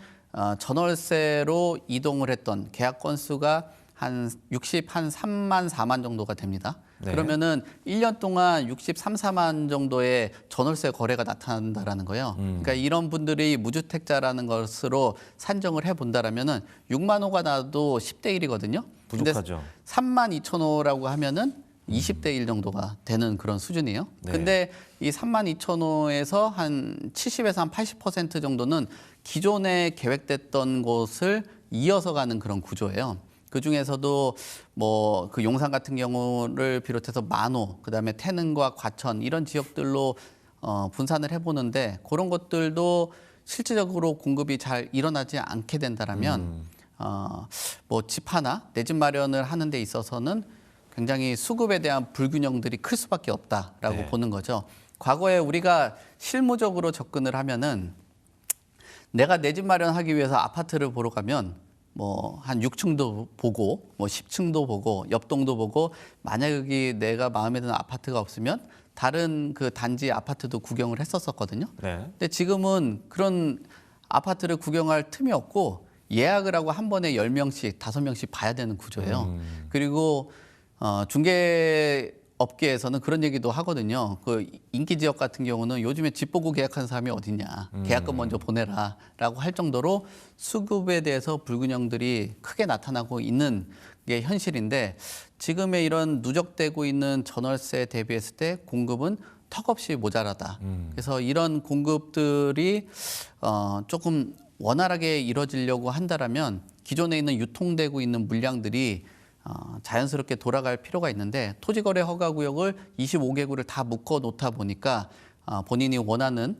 전월세로 이동을 했던 계약 건수가 한 3만 4만 정도가 됩니다. 네. 그러면은 1년 동안 63, 4만 정도의 전월세 거래가 나타난다라는 거예요. 그러니까 이런 분들이 무주택자라는 것으로 산정을 해본다라면은 6만 호가 나도 10대 1이거든요. 부족하죠. 3만 2천 호라고 하면은 20대 1 정도가 되는 그런 수준이에요. 네. 근데 이 3만 2천 호에서 한 70에서 한 80% 정도는 기존에 계획됐던 곳을 이어서 가는 그런 구조예요. 그 중에서도 뭐 그 용산 같은 경우를 비롯해서 만호, 그다음에 태능과 과천 이런 지역들로 분산을 해보는데 그런 것들도 실질적으로 공급이 잘 일어나지 않게 된다라면 뭐 집 하나 내 집 마련을 하는 데 있어서는 굉장히 수급에 대한 불균형들이 클 수밖에 없다라고 네. 보는 거죠. 과거에 우리가 실무적으로 접근을 하면은 내가 내 집 마련하기 위해서 아파트를 보러 가면 뭐 한 6층도 보고 뭐 10층도 보고 옆동도 보고 만약 여기 내가 마음에 드는 아파트가 없으면 다른 그 단지 아파트도 구경을 했었거든요. 네. 근데 지금은 그런 아파트를 구경할 틈이 없고 예약을 하고 한 번에 10명씩, 5명씩 봐야 되는 구조예요. 그리고 중개 업계에서는 그런 얘기도 하거든요. 그 인기 지역 같은 경우는 요즘에 집 보고 계약한 사람이 어딨냐. 계약금 먼저 보내라라고 할 정도로 수급에 대해서 불균형들이 크게 나타나고 있는 게 현실인데 지금의 이런 누적되고 있는 전월세 대비했을 때 공급은 턱없이 모자라다. 그래서 이런 공급들이 조금 원활하게 이루어지려고 한다라면 기존에 있는 유통되고 있는 물량들이 자연스럽게 돌아갈 필요가 있는데 토지거래 허가구역을 25개구를 다 묶어 놓다 보니까 본인이 원하는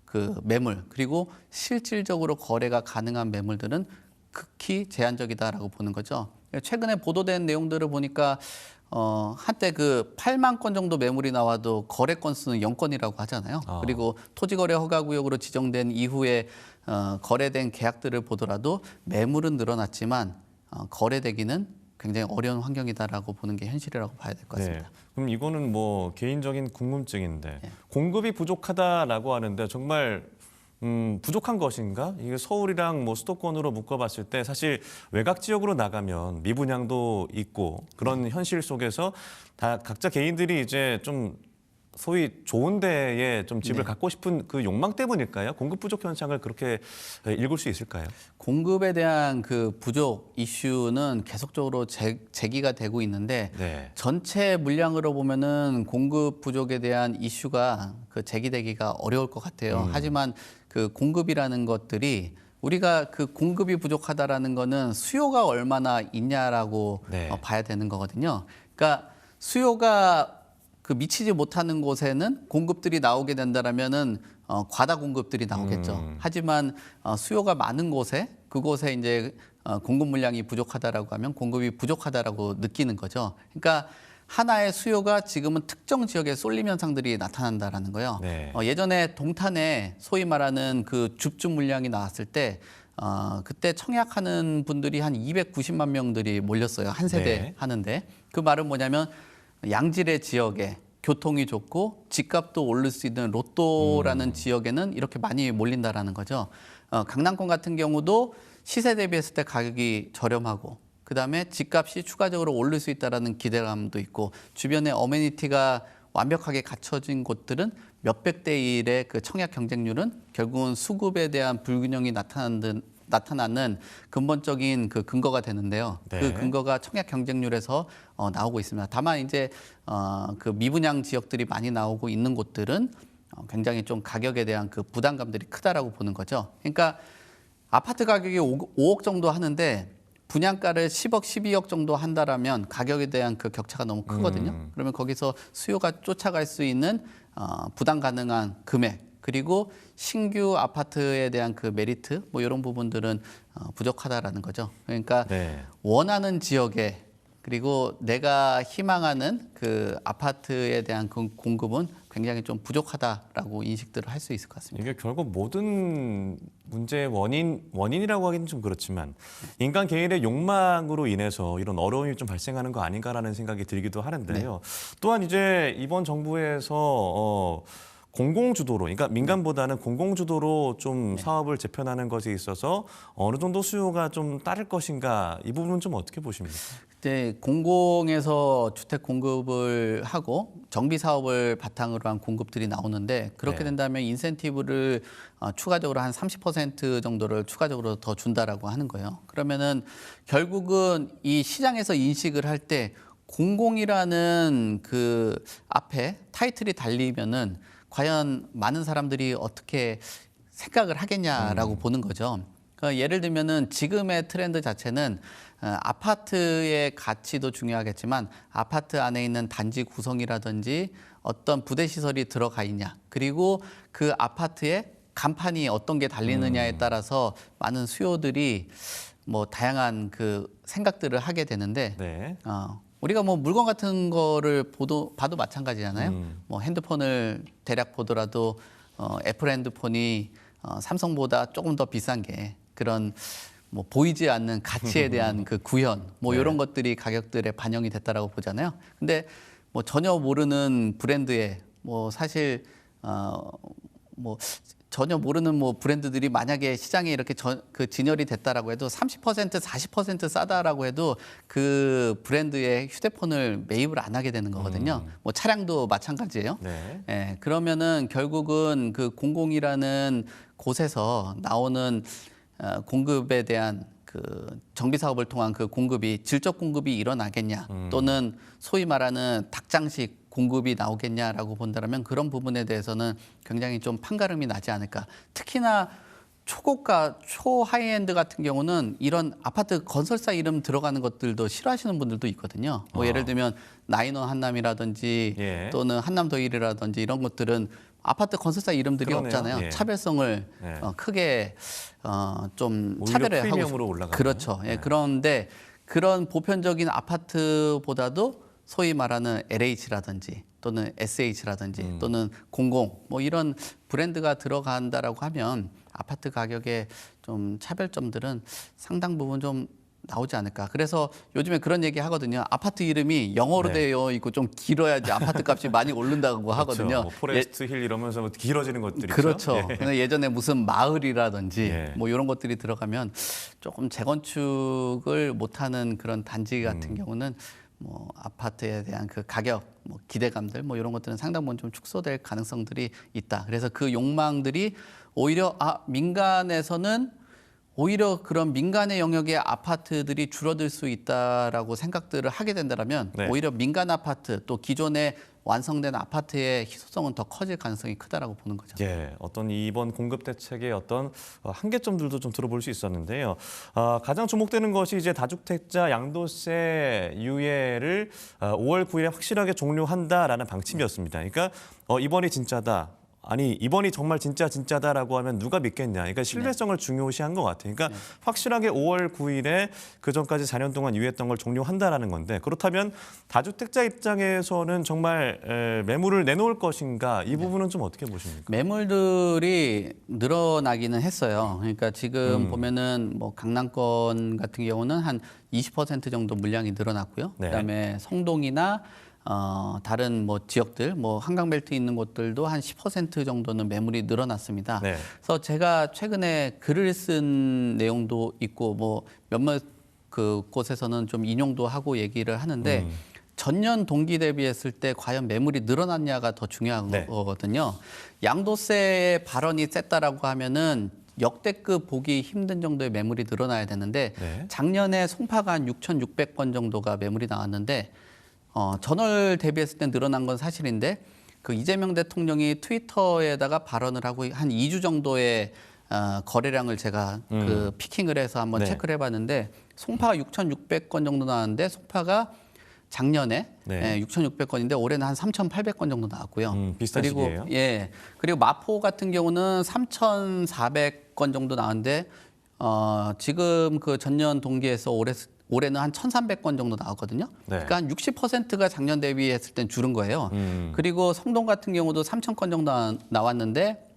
그 매물 그리고 실질적으로 거래가 가능한 매물들은 극히 제한적이다라고 보는 거죠. 최근에 보도된 내용들을 보니까 한때 그 8만 건 정도 매물이 나와도 거래 건수는 0건이라고 하잖아요. 그리고 토지거래 허가구역으로 지정된 이후에 거래된 계약들을 보더라도 매물은 늘어났지만 거래되기는 굉장히 어려운 환경이다라고 보는 게 현실이라고 봐야 될 것 같습니다. 네. 그럼 이거는 뭐 개인적인 궁금증인데 공급이 부족하다라고 하는데 정말 부족한 것인가? 이게 서울이랑 뭐 수도권으로 묶어봤을 때 사실 외곽 지역으로 나가면 미분양도 있고 그런 현실 속에서 다 각자 개인들이 이제 좀 소위 좋은 데에 좀 집을 갖고 싶은 그 욕망 때문일까요? 공급 부족 현상을 그렇게 읽을 수 있을까요? 공급에 대한 그 부족 이슈는 계속적으로 제기가 되고 있는데 네. 전체 물량으로 보면은 공급 부족에 대한 이슈가 그 제기되기가 어려울 것 같아요. 하지만 그 공급이라는 것들이 우리가 그 공급이 부족하다라는 거는 수요가 얼마나 있냐라고 네. 봐야 되는 거거든요. 그러니까 수요가 그 미치지 못하는 곳에는 공급들이 나오게 된다라면은 과다 공급들이 나오겠죠. 하지만 수요가 많은 곳에 그곳에 이제 공급 물량이 부족하다라고 하면 공급이 부족하다라고 느끼는 거죠. 그러니까 하나의 수요가 지금은 특정 지역에 쏠림 현상들이 나타난다라는 거예요. 네. 예전에 동탄에 소위 말하는 그 줍줍 물량이 나왔을 때 그때 청약하는 분들이 한 290만 명들이 몰렸어요. 한 세대 네. 하는데 그 말은 뭐냐면 양질의 지역에 교통이 좋고 집값도 오를 수 있는 로또라는 지역에는 이렇게 많이 몰린다라는 거죠. 강남권 같은 경우도 시세 대비했을 때 가격이 저렴하고 그다음에 집값이 추가적으로 오를 수 있다라는 기대감도 있고 주변에 어메니티가 완벽하게 갖춰진 곳들은 몇백 대 1의 그 청약 경쟁률은 결국은 수급에 대한 불균형이 나타나는 근본적인 그 근거가 되는데요. 네. 그 근거가 청약 경쟁률에서 나오고 있습니다. 다만 이제 그 미분양 지역들이 많이 나오고 있는 곳들은 굉장히 좀 가격에 대한 그 부담감들이 크다라고 보는 거죠. 그러니까 아파트 가격이 5억 정도 하는데 분양가를 10억, 12억 정도 한다라면 가격에 대한 그 격차가 너무 크거든요. 그러면 거기서 수요가 쫓아갈 수 있는 부담 가능한 금액 그리고 신규 아파트에 대한 그 메리트 뭐 이런 부분들은 부족하다라는 거죠. 그러니까 네. 원하는 지역에 그리고 내가 희망하는 그 아파트에 대한 그 공급은 굉장히 좀 부족하다라고 인식들을 할 수 있을 것 같습니다. 이게 결국 모든 문제의 원인이라고 하기는 좀 그렇지만 인간 개인의 욕망으로 인해서 이런 어려움이 좀 발생하는 거 아닌가라는 생각이 들기도 하는데요. 또한 이제 이번 정부에서 공공주도로, 그러니까 민간보다는 공공주도로 좀 사업을 재편하는 것에 있어서 어느 정도 수요가 좀 따를 것인가, 이 부분은 좀 어떻게 보십니까? 이제 공공에서 주택 공급을 하고 정비 사업을 바탕으로 한 공급들이 나오는데 그렇게 네. 된다면 인센티브를 추가적으로 한 30% 정도를 추가적으로 더 준다라고 하는 거예요. 그러면은 결국은 이 시장에서 인식을 할 때 공공이라는 그 앞에 타이틀이 달리면은 과연 많은 사람들이 어떻게 생각을 하겠냐라고 보는 거죠. 그러니까 예를 들면은 지금의 트렌드 자체는 아파트의 가치도 중요하겠지만 아파트 안에 있는 단지 구성이라든지 어떤 부대 시설이 들어가 있냐, 그리고 그 아파트에 간판이 어떤 게 달리느냐에 따라서 많은 수요들이 뭐 다양한 그 생각들을 하게 되는데 네. 우리가 뭐 물건 같은 거를 봐도 마찬가지잖아요. 뭐 핸드폰을 대략 보더라도 애플 핸드폰이 삼성보다 조금 더 비싼 게 그런 뭐 보이지 않는 가치에 대한 그 구현, 뭐 네. 이런 것들이 가격들에 반영이 됐다라고 보잖아요. 근데 뭐 전혀 모르는 브랜드에 뭐 사실 뭐 전혀 모르는 뭐 브랜드들이 만약에 시장에 이렇게 그 진열이 됐다라고 해도 30%, 40% 싸다라고 해도 그 브랜드의 휴대폰을 매입을 안 하게 되는 거거든요. 뭐 차량도 마찬가지예요. 네. 예, 그러면은 결국은 그 공공이라는 곳에서 나오는 공급에 대한 그 정비 사업을 통한 그 공급이 질적 공급이 일어나겠냐, 또는 소위 말하는 닭장식 공급이 나오겠냐라고 본다면 그런 부분에 대해서는 굉장히 좀 판가름이 나지 않을까. 특히나 초고가, 초하이엔드 같은 경우는 이런 아파트 건설사 이름 들어가는 것들도 싫어하시는 분들도 있거든요. 뭐 예를 들면 나인원 한남이라든지 예. 또는 한남더일이라든지 이런 것들은 아파트 건설사 이름들이 그러네요. 없잖아요. 예. 차별성을 예. 크게 좀 오히려 차별을 하고 프리미엄으로 올라가는. 그렇죠. 예, 네. 그런데 그런 보편적인 아파트보다도 소위 말하는 LH라든지 또는 SH라든지 또는 공공 뭐 이런 브랜드가 들어간다라고 하면 아파트 가격의 좀 차별점들은 상당 부분 좀 나오지 않을까. 그래서 요즘에 그런 얘기 하거든요. 아파트 이름이 영어로 네. 되어 있고 좀 길어야지 아파트 값이 많이 오른다고 하거든요. 그렇죠. 뭐 포레스트 힐 이러면서 뭐 길어지는 것들이 그렇죠. 있죠. 예. 근데 예전에 무슨 마을이라든지 예. 뭐 이런 것들이 들어가면 조금 재건축을 못하는 그런 단지 같은 경우는 뭐 아파트에 대한 그 가격, 뭐 기대감들, 뭐 이런 것들은 상당 부분 좀 축소될 가능성들이 있다. 그래서 그 욕망들이 오히려 민간에서는 오히려 그런 민간의 영역의 아파트들이 줄어들 수 있다라고 생각들을 하게 된다면 네. 오히려 민간 아파트 또 기존에 완성된 아파트의 희소성은 더 커질 가능성이 크다라고 보는 거죠. 예, 어떤 이번 공급 대책의 어떤 한계점들도 좀 들어볼 수 있었는데요. 가장 주목되는 것이 이제 다주택자 양도세 유예를 5월 9일에 확실하게 종료한다라는 방침이었습니다. 그러니까 이번이 진짜다. 아니 이번이 정말 진짜다라고 하면 누가 믿겠냐. 그러니까 신뢰성을 중요시한 것 같아요. 그러니까 확실하게 5월 9일에 그 전까지 4년 동안 유예했던 걸 종료한다라는 건데 그렇다면 다주택자 입장에서는 정말 매물을 내놓을 것인가 이 부분은 좀 어떻게 보십니까? 매물들이 늘어나기는 했어요. 그러니까 지금 보면은 뭐 강남권 같은 경우는 한 20% 정도 물량이 늘어났고요. 네. 그다음에 성동이나 다른 뭐 지역들, 뭐 한강벨트 있는 곳들도 한 10% 정도는 매물이 늘어났습니다. 네. 그래서 제가 최근에 글을 쓴 내용도 있고 뭐 몇몇 그 곳에서는 좀 인용도 하고 얘기를 하는데 전년 동기 대비했을 때 과연 매물이 늘어났냐가 더 중요한 네. 거거든요. 양도세 발언이 셌다라고 하면은 역대급 보기 힘든 정도의 매물이 늘어나야 되는데 네. 작년에 송파가 한 6,600건 정도가 매물이 나왔는데 전월 대비했을 때 늘어난 건 사실인데 그 이재명 대통령이 트위터에다가 발언을 하고 한 2주 정도의 거래량을 제가 그 피킹을 해서 한번 네. 체크를 해봤는데 송파가 6,600건 정도 나왔는데 송파가 작년에 네. 6,600건인데 올해는 한 3,800건 정도 나왔고요. 비슷한 그리고 시기예요. 그리고 마포 같은 경우는 3,400건 정도 나왔는데 지금 그 전년 동기에서 올해는 한 1,300건 정도 나왔거든요. 네. 그러니까 한 60%가 작년 대비했을 땐 줄은 거예요. 그리고 성동 같은 경우도 3,000건 정도 나왔는데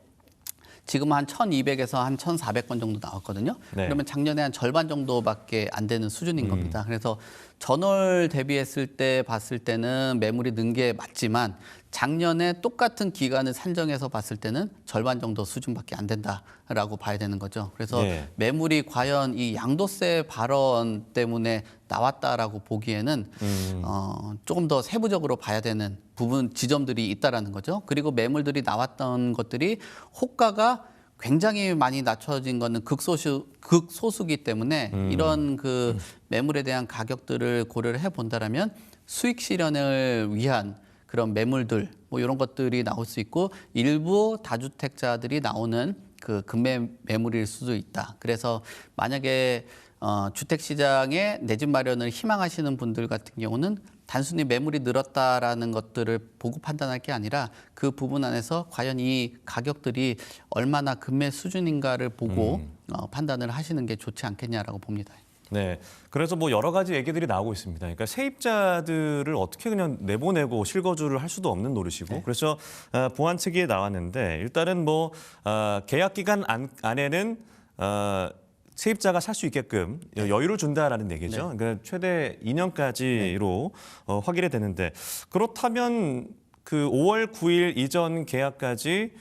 지금 한 1,200에서 한 1,400건 정도 나왔거든요. 네. 그러면 작년에 한 절반 정도밖에 안 되는 수준인 겁니다. 그래서 전월 대비했을 때 봤을 때는 매물이 는 게 맞지만 작년에 똑같은 기간을 산정해서 봤을 때는 절반 정도 수준밖에 안 된다라고 봐야 되는 거죠. 그래서 네. 매물이 과연 이 양도세 발언 때문에 나왔다라고 보기에는 조금 더 세부적으로 봐야 되는 부분 지점들이 있다라는 거죠. 그리고 매물들이 나왔던 것들이 호가가 굉장히 많이 낮춰진 거는 극소수기 때문에 이런 그 매물에 대한 가격들을 고려를 해 본다라면 수익 실현을 위한 그런 매물들 뭐 이런 것들이 나올 수 있고 일부 다주택자들이 나오는 그 금매 매물일 수도 있다. 그래서 만약에 주택 시장에 내 집 마련을 희망하시는 분들 같은 경우는 단순히 매물이 늘었다라는 것들을 보고 판단할 게 아니라 그 부분 안에서 과연 이 가격들이 얼마나 금매 수준인가를 보고 판단을 하시는 게 좋지 않겠냐라고 봅니다. 네, 그래서 뭐 여러 가지 얘기들이 나오고 있습니다. 그러니까 세입자들을 어떻게 그냥 내보내고 실거주를 할 수도 없는 노릇이고, 그래서 보안 측이 나왔는데 일단은 뭐 계약 기간 안에는 세입자가 살 수 있게끔 여유를 준다라는 얘기죠. 그러니까 최대 2년까지로 확인이 되는데 그렇다면 그 5월 9일 이전 계약까지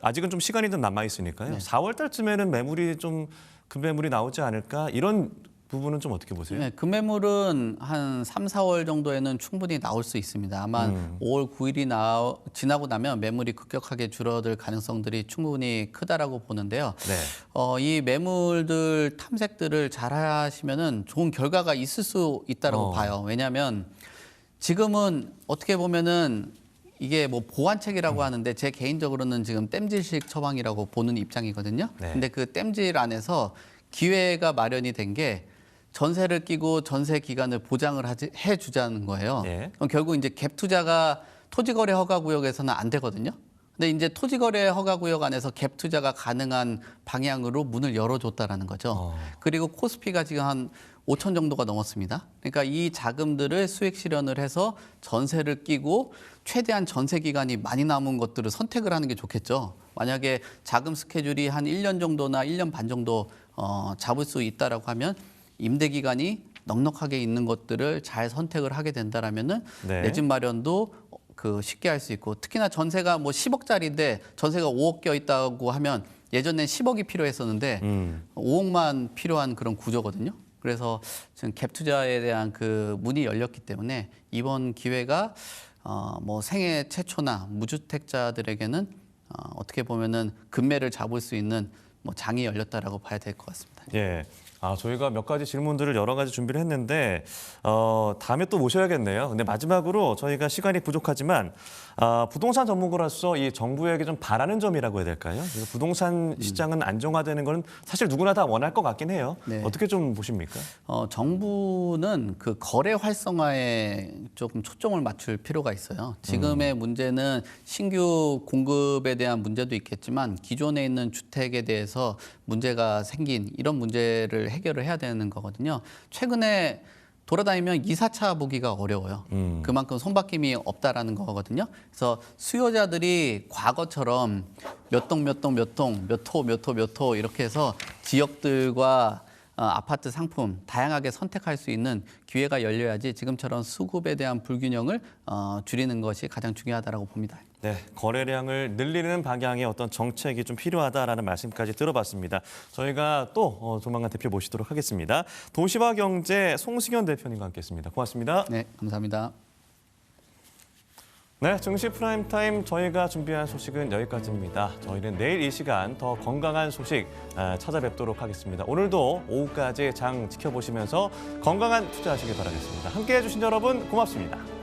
아직은 좀 시간이 좀 남아 있으니까요. 4월 달쯤에는 매물이 좀 급매물이 나오지 않을까 이런 부분은 좀 어떻게 보세요? 네, 금매물은 한 3, 4월 정도에는 충분히 나올 수 있습니다. 아마 5월 9일이 지나고 나면 매물이 급격하게 줄어들 가능성들이 충분히 크다라고 보는데요. 네. 이 매물들 탐색들을 잘 하시면은 좋은 결과가 있을 수 있다라고 봐요. 왜냐하면 지금은 어떻게 보면은 이게 뭐 보완책이라고 하는데 제 개인적으로는 지금 땜질식 처방이라고 보는 입장이거든요. 네. 근데 그 땜질 안에서 기회가 마련이 된 게 전세를 끼고 전세 기간을 보장을 해주자는 거예요. 네. 그럼 결국 이제 갭 투자가 토지거래 허가구역에서는 안 되거든요. 근데 이제 토지거래 허가구역 안에서 갭 투자가 가능한 방향으로 문을 열어줬다라는 거죠. 그리고 코스피가 지금 한 5천 정도가 넘었습니다. 그러니까 이 자금들을 수익 실현을 해서 전세를 끼고 최대한 전세 기간이 많이 남은 것들을 선택을 하는 게 좋겠죠. 만약에 자금 스케줄이 한 1년 정도나 1년 반 정도 잡을 수 있다라고 하면 임대 기간이 넉넉하게 있는 것들을 잘 선택을 하게 된다라면은 네. 내 집 마련도 그 쉽게 할 수 있고 특히나 전세가 뭐 10억짜리인데 전세가 5억 껴 있다고 하면 예전엔 10억이 필요했었는데 5억만 필요한 그런 구조거든요. 그래서 지금 갭 투자에 대한 그 문이 열렸기 때문에 이번 기회가 뭐 생애 최초나 무주택자들에게는 어떻게 보면은 금매를 잡을 수 있는 뭐 장이 열렸다라고 봐야 될 것 같습니다. 예. 저희가 몇 가지 질문들을 여러 가지 준비를 했는데 다음에 또 모셔야겠네요. 근데 마지막으로 저희가 시간이 부족하지만 부동산 전문가로서 이 정부에게 좀 바라는 점이라고 해야 될까요? 부동산 시장은 안정화되는 건 사실 누구나 다 원할 것 같긴 해요. 네. 어떻게 좀 보십니까? 정부는 그 거래 활성화에 조금 초점을 맞출 필요가 있어요. 지금의 문제는 신규 공급에 대한 문제도 있겠지만 기존에 있는 주택에 대해서 문제가 생긴 이런 문제를 해결을 해야 되는 거거든요. 최근에 돌아다니면 이사차 보기가 어려워요. 그만큼 손바뀜이 없다라는 거거든요. 그래서 수요자들이 과거처럼 몇 동 몇 호 이렇게 해서 지역들과 아파트 상품 다양하게 선택할 수 있는 기회가 열려야지 지금처럼 수급에 대한 불균형을 줄이는 것이 가장 중요하다고 봅니다. 네, 거래량을 늘리는 방향의 어떤 정책이 좀 필요하다라는 말씀까지 들어봤습니다. 저희가 또 조만간 대표 모시도록 하겠습니다. 도시화경제 송승현 대표님과 함께했습니다. 고맙습니다. 네, 감사합니다. 네, 증시 프라임타임 저희가 준비한 소식은 여기까지입니다. 저희는 내일 이 시간 더 건강한 소식 찾아뵙도록 하겠습니다. 오늘도 오후까지 장 지켜보시면서 건강한 투자하시길 바라겠습니다. 함께해 주신 여러분 고맙습니다.